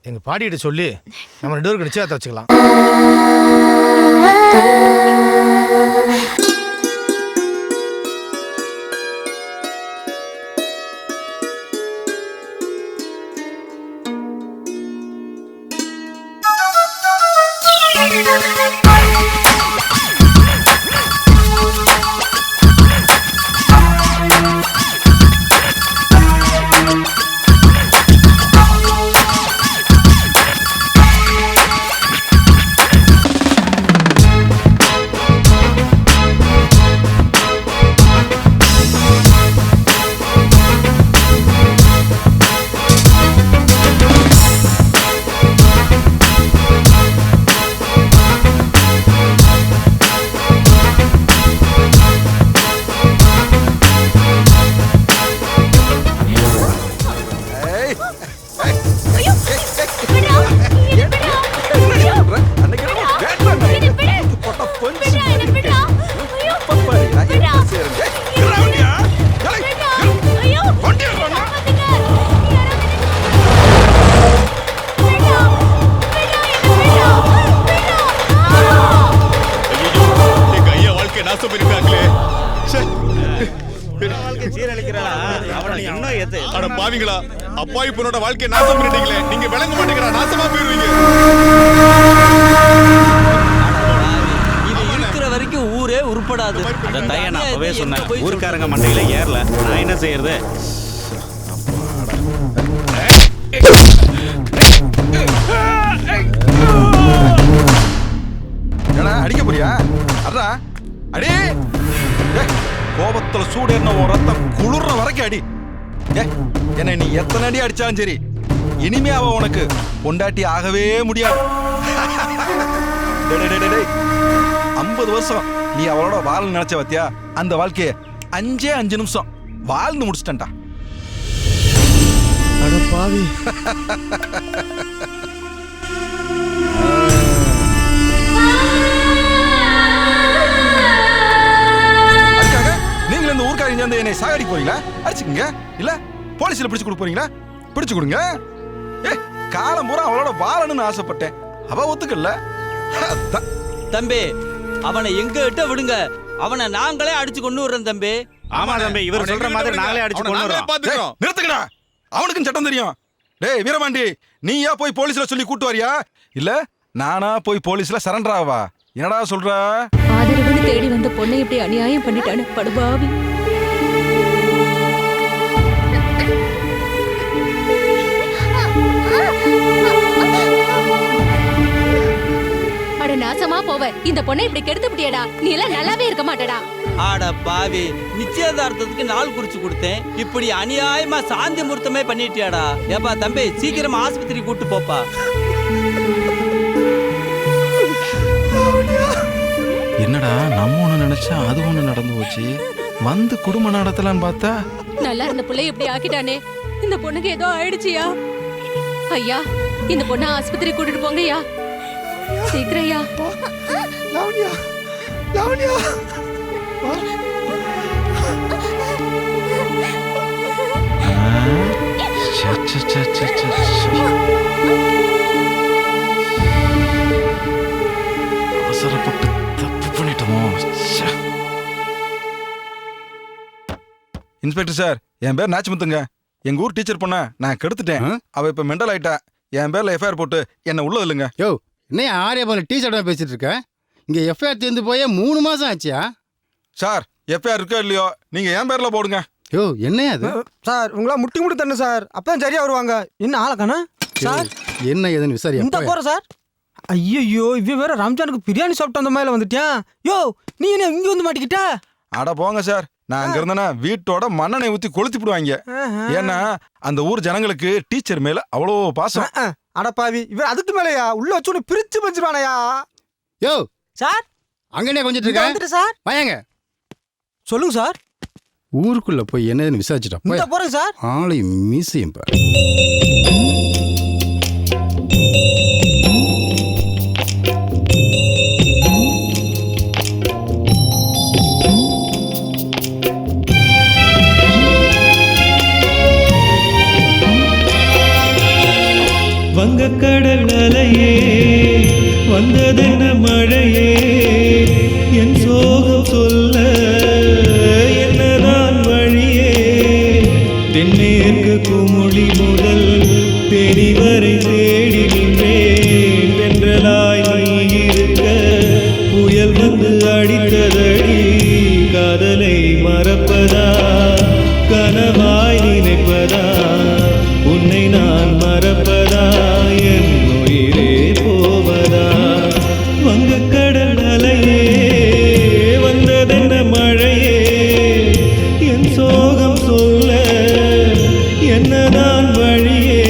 Speaker 20: எங்க பாட்டிகிட்ட சொல்லி நம்ம 2 பேருக்கு நிச்சயத்தை வச்சுக்கலாம்.
Speaker 2: அப்பாவி பொண்ணோட வாழ்க்கை நாசம் பண்ணிட்டீங்களே, நீங்க விளங்க மாட்டேங்கிறா, நாசமா போயிருவீங்க.
Speaker 22: இது இருக்கிற வரைக்கும் ஊரே உருப்படாது.
Speaker 21: அதை தான் நான் அப்பவே சொன்னேன், ஊருக்காரங்க மண்டையில ஏறல, நான் என்ன செய்யறது?
Speaker 3: அடிக்க போறியா? அடா அடி. கோபத்துல சூடேறின உன் ரத்தம் குளிர்ற வரைக்கும் அடி. என்ன நீ எத்தனை அடி அடிச்சாலும் சரி, இனிமே அவ உனக்கு பொண்டாட்டி ஆகவே முடியாது. 50 வருஷம் நீ அவளோட வாழ நினைச்ச பத்தியா, அந்த வாழ்க்கைய 5 நிமிஷம் வாழ்ந்து முடிச்சிட்டா.
Speaker 20: அட பாவி.
Speaker 3: அதுக்காக நீங்களும் இந்த ஊர்க்காரங்க சேர்ந்து என்னை சாகடி போறீங்களா? அடிச்சுக்கங்க. இல்ல போலீஸ்ல பிடிச்சு கொடுக்க போறீங்களா? பிடிச்சு கொடுங்க. காலம் பூரா அவளோட வாழணும்னு ஆசைப்பட்டேன், அவ ஒத்துக்கல.
Speaker 22: தம்பி, அவனை எங்க கிட்ட விடுங்க, அவனை நாங்களே அடிச்சு கொண்டு வர்றோம் தம்பி.
Speaker 21: ஆமா தம்பி, இவர் சொல்ற மாதிரி நாங்களே அடிச்சு கொண்டு வரோம்.
Speaker 3: நிறுத்துக்கடா, அவனுக்கும் சட்டம் தெரியும். டேய் வீரபாண்டி, நீயா போய் போலீஸ்ல சொல்லி கூட்டு வரியா, இல்ல நானா போய் போலீஸ்ல சரண்டர் ஆவா? என்னடா சொல்ற?
Speaker 11: ஆதரவுன்னு தேடி வந்த பொண்ணை இப்படி அநியாயம் பண்ணிட்டானு படுபாவி. அட நாசமா போவ, இந்த பொண்ணை இப்படி கெடுத்துட்டியடா, நீ எல்லாம் நல்லாவே இருக்க மாட்டடா.
Speaker 22: ஆட பாவி, நிச்சயதார்த்தத்துக்கு நாள் குறிச்சு கொடுத்தேன், இப்படி அநியாயமா சாந்தி முகூர்த்தமே பண்ணிட்டியாடா. ஏப்பா தம்பி, சீக்கிரமா ஆஸ்பத்திரி கூட்டு போப்பா.
Speaker 3: என்னடா நம்ம ஒண்ணு நினைச்சா அது ஒண்ணு நடந்து போச்சு. வந்து குடும்ப நடத்தலான்னு பார்த்தா
Speaker 11: நல்லா இருந்த பிள்ளை இப்படி ஆக்கிட்டானே. இந்த பொண்ணுக்கு ஏதோ ஆயிடுச்சியா? ஐயா, இந்த பொண்ணை ஆஸ்பத்திரி கூட்டிட்டு போங்கய்யா, சீக்கிரம் ஐயா.
Speaker 7: லாவண்யா, லாவண்யா.
Speaker 3: அவசரப்பட்டு தப்பு பண்ணிட்டோமோ. இன்ஸ்பெக்டர் சார், என் பேர் நாச்சிமுத்துங்க. எங்க ஊர் டீச்சர் பொண்ண நான் கெடுத்துட்டேன். அவ இப்ப மெண்டல் ஆயிட்டா. என் பேர்ல எஃப்ஐஆர் போட்டு என்ன உள்ள இல்லைங்க.
Speaker 12: யோ, என்ன ஆரியா போல டீச்சர் பேசிட்டு இருக்க?
Speaker 10: இங்க எஃப்ஐஆர் சேர்ந்து போய் 3 மாசம் ஆச்சியா?
Speaker 3: சார் எஃப்ஐஆர் இருக்கோ இல்லையோ நீங்க என் பேர்ல போடுங்க.
Speaker 10: யோ என்ன அது
Speaker 7: சார் உங்களா முட்டி தண்ணு சார், அப்பதான் சரியா வருவாங்க. என்ன ஆளக்கானா சார்?
Speaker 10: என்ன ஏதுன்னு விசாரி.
Speaker 7: இந்த போற சார். ஐயோ இவ வேற ரம்ஜானுக்கு பிரியாணி சாப்பிட்டு அந்த மேல வந்துட்டியான். யோ நீ என்ன இங்க வந்து மாட்டிக்கிட்ட?
Speaker 3: அட போங்க சார், நான் அங்க இருந்தேன்னா வீட்டோட மண்ணெண்ணெய் ஊத்தி கொளுத்தி விடுவாங்க. ஏன்னா அந்த ஊர் ஜனங்களுக்கு டீச்சர் மேல அவ்வளோ பாசம்.
Speaker 7: அடப்பாவி, இவன் அதுக்கு மேலயா உள்ள வச்சு பிரிச்சு பஞ்சிருவானயா?
Speaker 10: யோ
Speaker 7: சார்
Speaker 10: அங்கனே கொஞ்சம் இருக்க
Speaker 7: சார்.
Speaker 10: வாங்க
Speaker 7: சொல்லுங்க சார்.
Speaker 10: ஊருக்குள்ள போய் என்னன்னு விசாரிச்சுட்டா
Speaker 7: இந்த போறேன் சார்.
Speaker 10: ஆளையும் மீசையும் பாரு.
Speaker 17: வங்கக்கடல் அலையே வந்ததென மழையே என் சோகம் சொல்ல என்னதான் வழியே தென்னேற்கு குமுளி முதல் தெரி வரை தேடி நின்றேன் தென்றலாய் நீ இருக்க புயல் வந்து அடித்ததடி காதலை மறப்பதா கனவாய் நினைப்பதா உன்னை நான் மறப்பதா என் உயிரே போவதா வங்கக்கடல் அலையே வந்ததென்ன மழையே என் சோகம் சொல்ல என்னதான் வழியே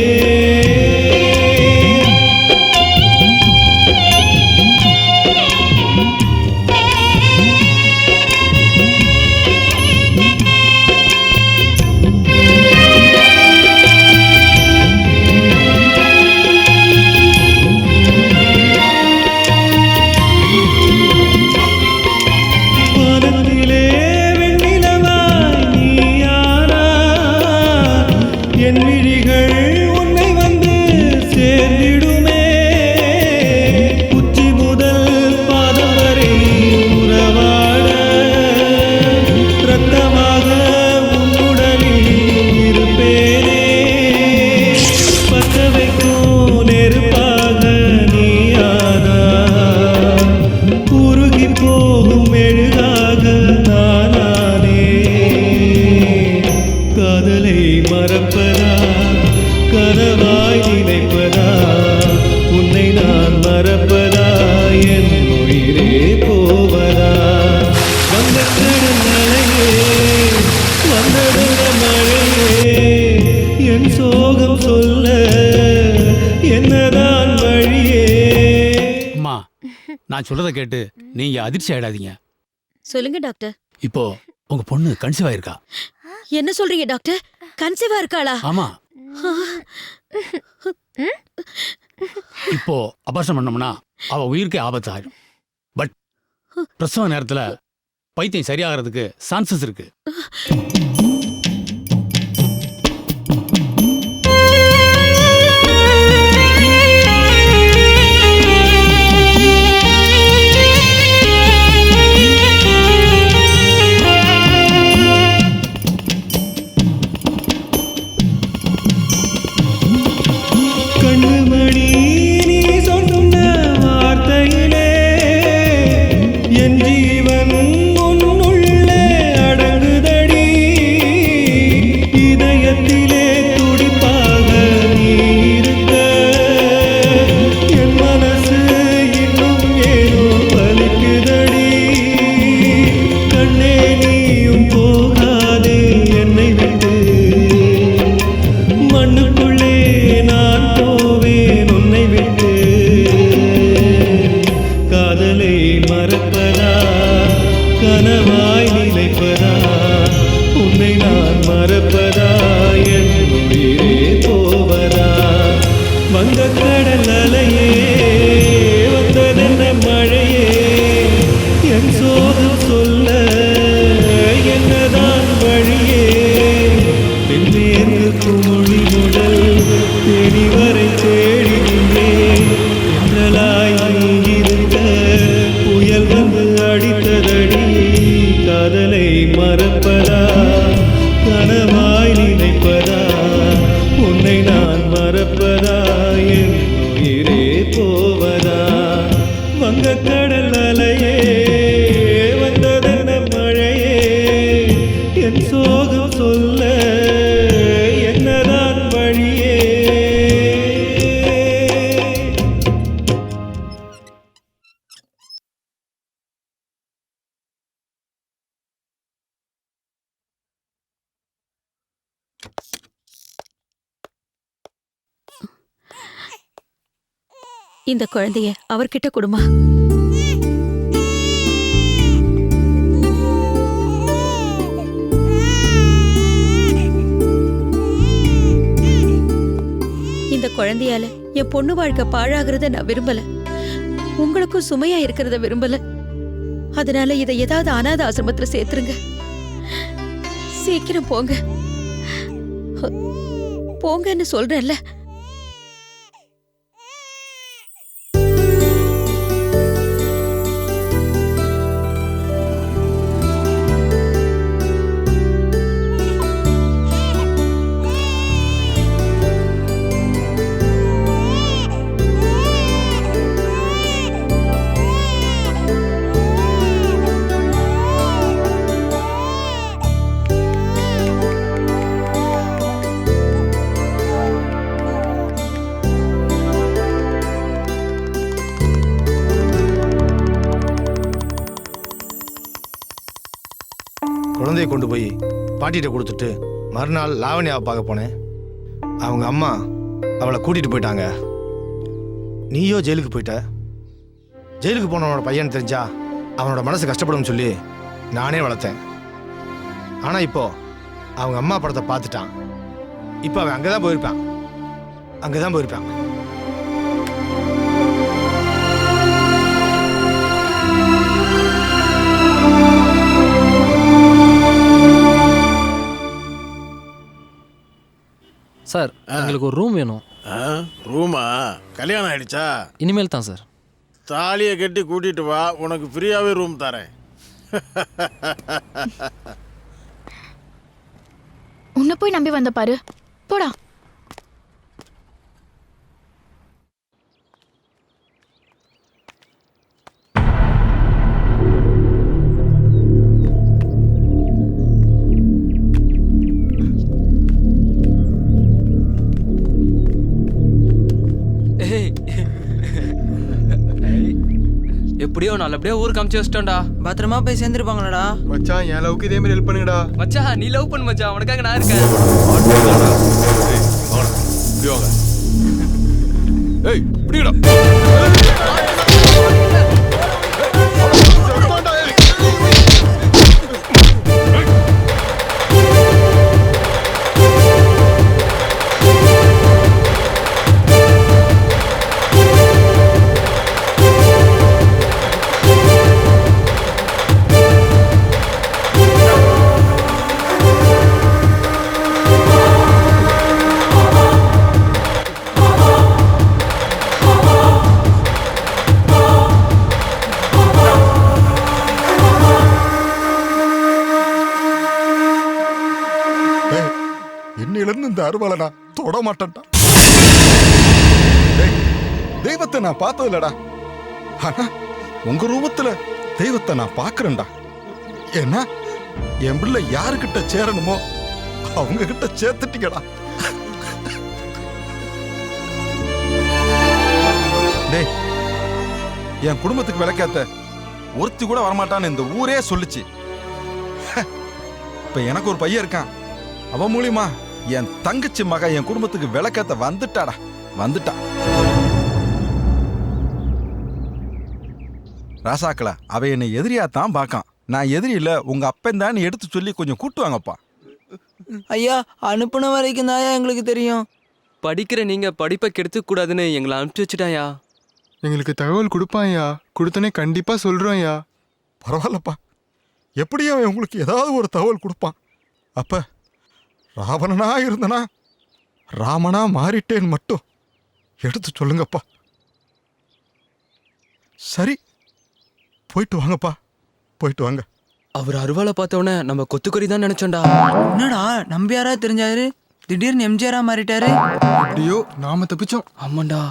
Speaker 21: நான் சொல்றத கேட்டு நீங்க அதிர்ச்சி ஆயிடாதீங்க.
Speaker 5: சொல்லுங்க டாக்டர்.
Speaker 21: இப்போ உங்க பொண்ணு கன்சீவ் ஆயிருக்கா.
Speaker 5: என்ன சொல்றீங்க டாக்டர்? கன்சீவா இருக்காளா?
Speaker 21: ஆமா. இப்போ அபார்ஷன் பண்ணோம்னா அவ உயிருக்கே ஆபத்து ஆயிடும். பட் பிரசவ நேரத்துல பைத்தியம் சரியாகிறதுக்கு சான்சஸ் இருக்கு.
Speaker 17: வங்கக்கடல் அலை
Speaker 16: இந்த குழந்தைய அவர்கிட்ட கொடுமா. இந்த குழந்தையால என் பொண்ணு வாழ்க்கை பாழாகிறத நான் விரும்பல, உங்களுக்கும் சுமையா இருக்கிறத விரும்பல. அதனால இதை ஏதாவது அனாத ஆசிரமத்துல சேர்த்துருங்க. சீக்கிரம் போங்க, போங்கன்னு சொல்றேன்ல.
Speaker 20: குழந்தையை கொண்டு போய் பாட்டிகிட்ட கொடுத்துட்டு மறுநாள் லாவண்யாவை பார்க்க போனேன். அவங்க அம்மா அவளை கூட்டிகிட்டு போயிட்டாங்க. நீயோ ஜெயிலுக்கு போயிட்ட. ஜெயிலுக்கு போனவனோட பையன் தெரிஞ்சா அவனோட மனசு கஷ்டப்படும் சொல்லி நானே வளர்த்தேன். ஆனால் இப்போ அவங்க அம்மா படத்தை பார்த்துட்டான். இப்போ அவன் அங்கே தான் போயிருப்பான், அங்கே தான் போயிருப்பான்.
Speaker 12: சார், எங்களுக்கு ஒரு ரூம் வேணும்.
Speaker 1: ரூமா? கல்யாணம் ஆயிடுச்சா?
Speaker 12: இனிமேல் தான் சார்.
Speaker 1: தாலியை கட்டி கூட்டிட்டு வா, உனக்கு ஃப்ரீயாவே ரூம் தரேன்.
Speaker 16: உன்னை போய் நம்பி வந்த பாரு, போடா.
Speaker 12: எப்படியோ நல்லபடியா ஊருக்கு அமுச்சு வச்சிட்டோம்டா.
Speaker 13: பத்திரமா போய் சேர்ந்துருப்பாங்களடா.
Speaker 3: மச்சான், என் லவ்க்கு இதே மாதிரி ஹெல்ப் பண்ணுங்கடா.
Speaker 12: மச்சான், நீ லவ் பண்ணு மச்சான், உனக்காக நான் இருக்கேன்.
Speaker 2: ஏய், இப்படிடா.
Speaker 3: இன்னிலிருந்து இந்த அருவாளை நான் தொட மாட்டேன்டா. தெய்வத்தை நான் பார்த்தது இல்லடா, ஆனா உங்க ரூபத்துல தெய்வத்தை நான் பாக்குறேன்டா. ஏன்னா என் பிள்ளை யாருக்கிட்ட சேரணுமோ அவங்க கிட்ட சேர்த்துட்டீங்கடா. டேய், என் குடும்பத்துக்கு விளக்காத்த ஒருத்தி கூட வரமாட்டான்னு இந்த ஊரே சொல்லுச்சு. இப்ப எனக்கு ஒரு பையன் இருக்கான். அவன் மூலியமா என் தங்கச்சி மக என் குடும்பத்துக்கு விளக்கத்தை வந்துட்டாடா, வந்துட்டா. ராசாக்கள அவ என்னை எதிரியா தான் பார்க்கான். நான் எதிரி இல்ல, உங்க அப்பன் தான் எடுத்து சொல்லி கொஞ்சம் கூட்டுவாங்கப்பா.
Speaker 13: ஐயா, அனுப்புன வரைக்கும் தான் எங்களுக்கு தெரியும்.
Speaker 12: படிக்கிற நீங்க படிப்பை கெடுத்து கூடாதுன்னு எங்களை அனுப்பிச்சு வச்சுட்டாயா.
Speaker 3: எங்களுக்கு தகவல் கொடுப்பாயா, கொடுத்தனே கண்டிப்பா சொல்றோம்யா. பரவாயில்லப்பா, எப்படியும் அவன் உங்களுக்கு ஏதாவது ஒரு தகவல் கொடுப்பான். அப்ப ராவணனா இருந்தனா ராமனா மாறிட்டேன் மட்டும் எடுத்து சொல்லுங்கப்பா. சரி, போயிட்டு வாங்கப்பா, போயிட்டு வாங்க.
Speaker 12: அவர் அருவாளை பார்த்தவொடனே நம்ம கொத்துக்கறி தான் நினைச்சோண்டா.
Speaker 13: என்னடா நம்பியாரா தெரிஞ்சாரு, திடீர்னு எம்ஜிஆரா மாறிட்டாரு.
Speaker 3: அப்படியோ நாம தப்பிச்சோம்.
Speaker 12: ஆமாண்டா.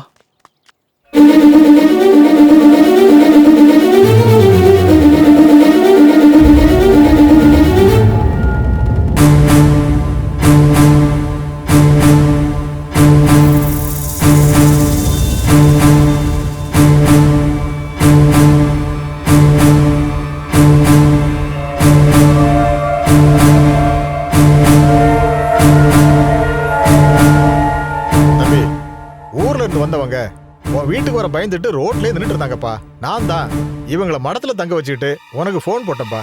Speaker 8: எல்லாம் பயந்துட்டு ரோட்லயே நின்னுட்டு இருந்தாங்கப்பா. நான் தான் இவங்கள மடத்துல தங்க வச்சுக்கிட்டு உனக்கு ஃபோன் போட்டப்பா.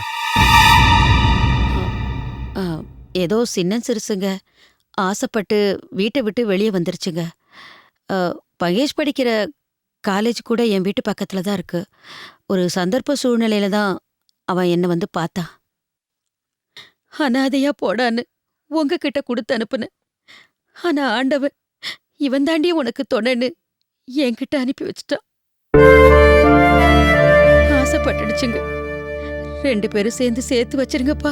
Speaker 5: ஏதோ சின்ன சிறுசுங்க ஆசைப்பட்டு வீட்டை விட்டு வெளியே வந்துருச்சுங்க. மகேஷ் படிக்கிற காலேஜ் கூட என் வீட்டு பக்கத்துல தான் இருக்கு. ஒரு சந்தர்ப்ப சூழ்நிலையில தான் அவன் என்னை வந்து பார்த்தான். அனாதையா போடான்னு உங்ககிட்ட கொடுத்து அனுப்புனேன். ஆனா ஆண்டவன் இவன் தாண்டி உனக்கு தொணன்னு என்கிட்ட அனுப்பி வச்சுட்டான். ஆசைப்பட்டுடுச்சுங்க. 2 பேரும் சேர்ந்து சேர்த்து வச்சிருங்கப்பா.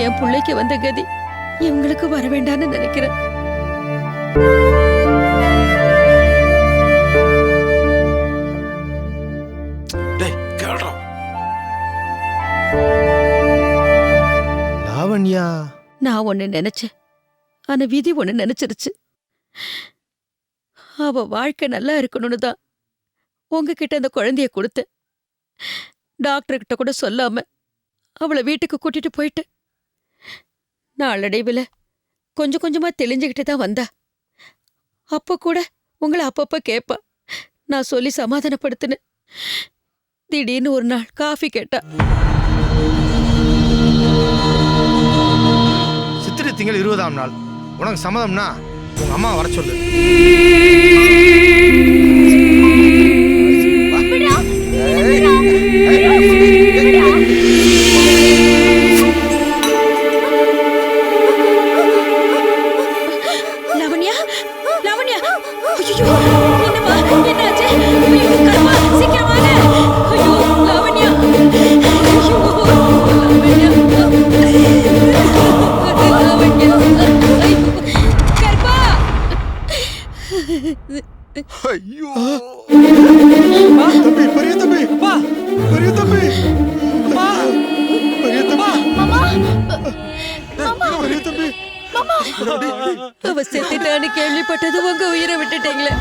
Speaker 5: என் பிள்ளைக்கு வந்த கதி இவங்களுக்கு வர வேண்டான்னு நினைக்கிறேன்.
Speaker 20: லாவண்யா,
Speaker 5: நான் ஒண்ணு நினைச்சேன், ஆனா விதி ஒண்ணு நினைச்சிருச்சு. அவ வாழ்க்கை நல்லா இருக்கணும்னு தான் உங்ககிட்ட அந்த குழந்தைய கொடுத்தேன். டாக்டர்கிட்ட கூட சொல்லாம அவளை வீட்டுக்கு கூட்டிட்டு போயிட்டு நாளடைவில் கொஞ்சம் கொஞ்சமா தெளிஞ்சுக்கிட்டு தான் வந்தா. அப்ப கூட உங்களை அப்பப்ப கேட்பா. நான் சொல்லி சமாதானப்படுத்தினேன். திடீர்னு ஒரு நாள் காஃபி கேட்டா.
Speaker 20: சித்திரை திங்கள் 20ஆம் நாள் உனக்கு சம்மதம்னா உங்க அம்மா வர சொல்லு.
Speaker 5: லாவண்யா, லாவண்யா, ஐயோ, என்னம்மா, என்னாச்சு? ஐயோ, கர்மா, சீக்கிரம் வாங்க. ஐயோ, லாவண்யா, ஐயோ, லாவண்யா, லாவண்யா, ஐயோ, கர்மா.
Speaker 3: ஐயோ தம்பி, பெரிய தம்பி, பெரிய தம்பி, பெரிய தம்பி, பெரிய தம்பி.
Speaker 5: அவ செத்துட்டான்னு கேள்விப்பட்டது உங்க உயிரை விட்டுட்டீங்களே.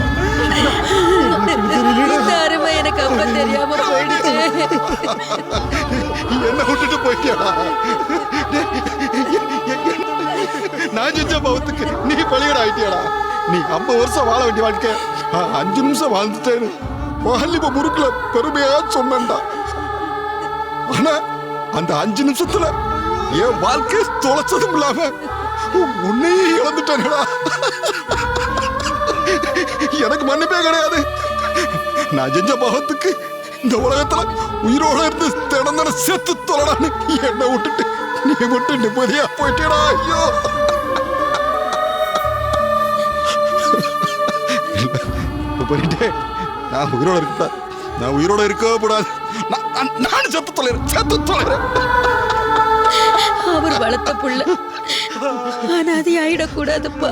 Speaker 5: இந்த அருமை எனக்கு அப்ப தெரியாம போயிடுச்சு.
Speaker 3: என்ன விட்டுட்டு போயிட்டியா? நான் செஞ்ச பாவத்துக்கு நீ பலிகட ஆயிட்டியாடா. நீ 50 வருஷம் வாழ வேண்டிய வாழ்க்கை 5 நிமிஷம் வாழ்ந்துட்டேன்னு வாலிப முறுக்குல பெருமையா சொன்னேன்டா. ஆனா அந்த 5 நிமிஷத்துல என் வாழ்க்கை தொலைச்சதும் இல்லாம உன்னையே இழந்துட்டேன்டா. எனக்கு மன்னிப்பே கிடையாது. நான் செஞ்ச பாவத்துக்கு இந்த உலகத்துல உயிரோட இருந்து திறந்தன செத்து தொலைடான்னு என்னை விட்டுட்டு நீ மட்டும் நிம்மதியா போயிட்டேடா. ஐயோ போயிட்டே நான் உயிரோட இருக்கக்கூடாது. நான் உயிரோட இருக்கவே கூடாது. நான் செத்து தொலைறேன், செத்து தொலைறேன்.
Speaker 5: அவர் வளர்த்த புள்ள அனாதை ஆயிடக்கூடாதுப்பா.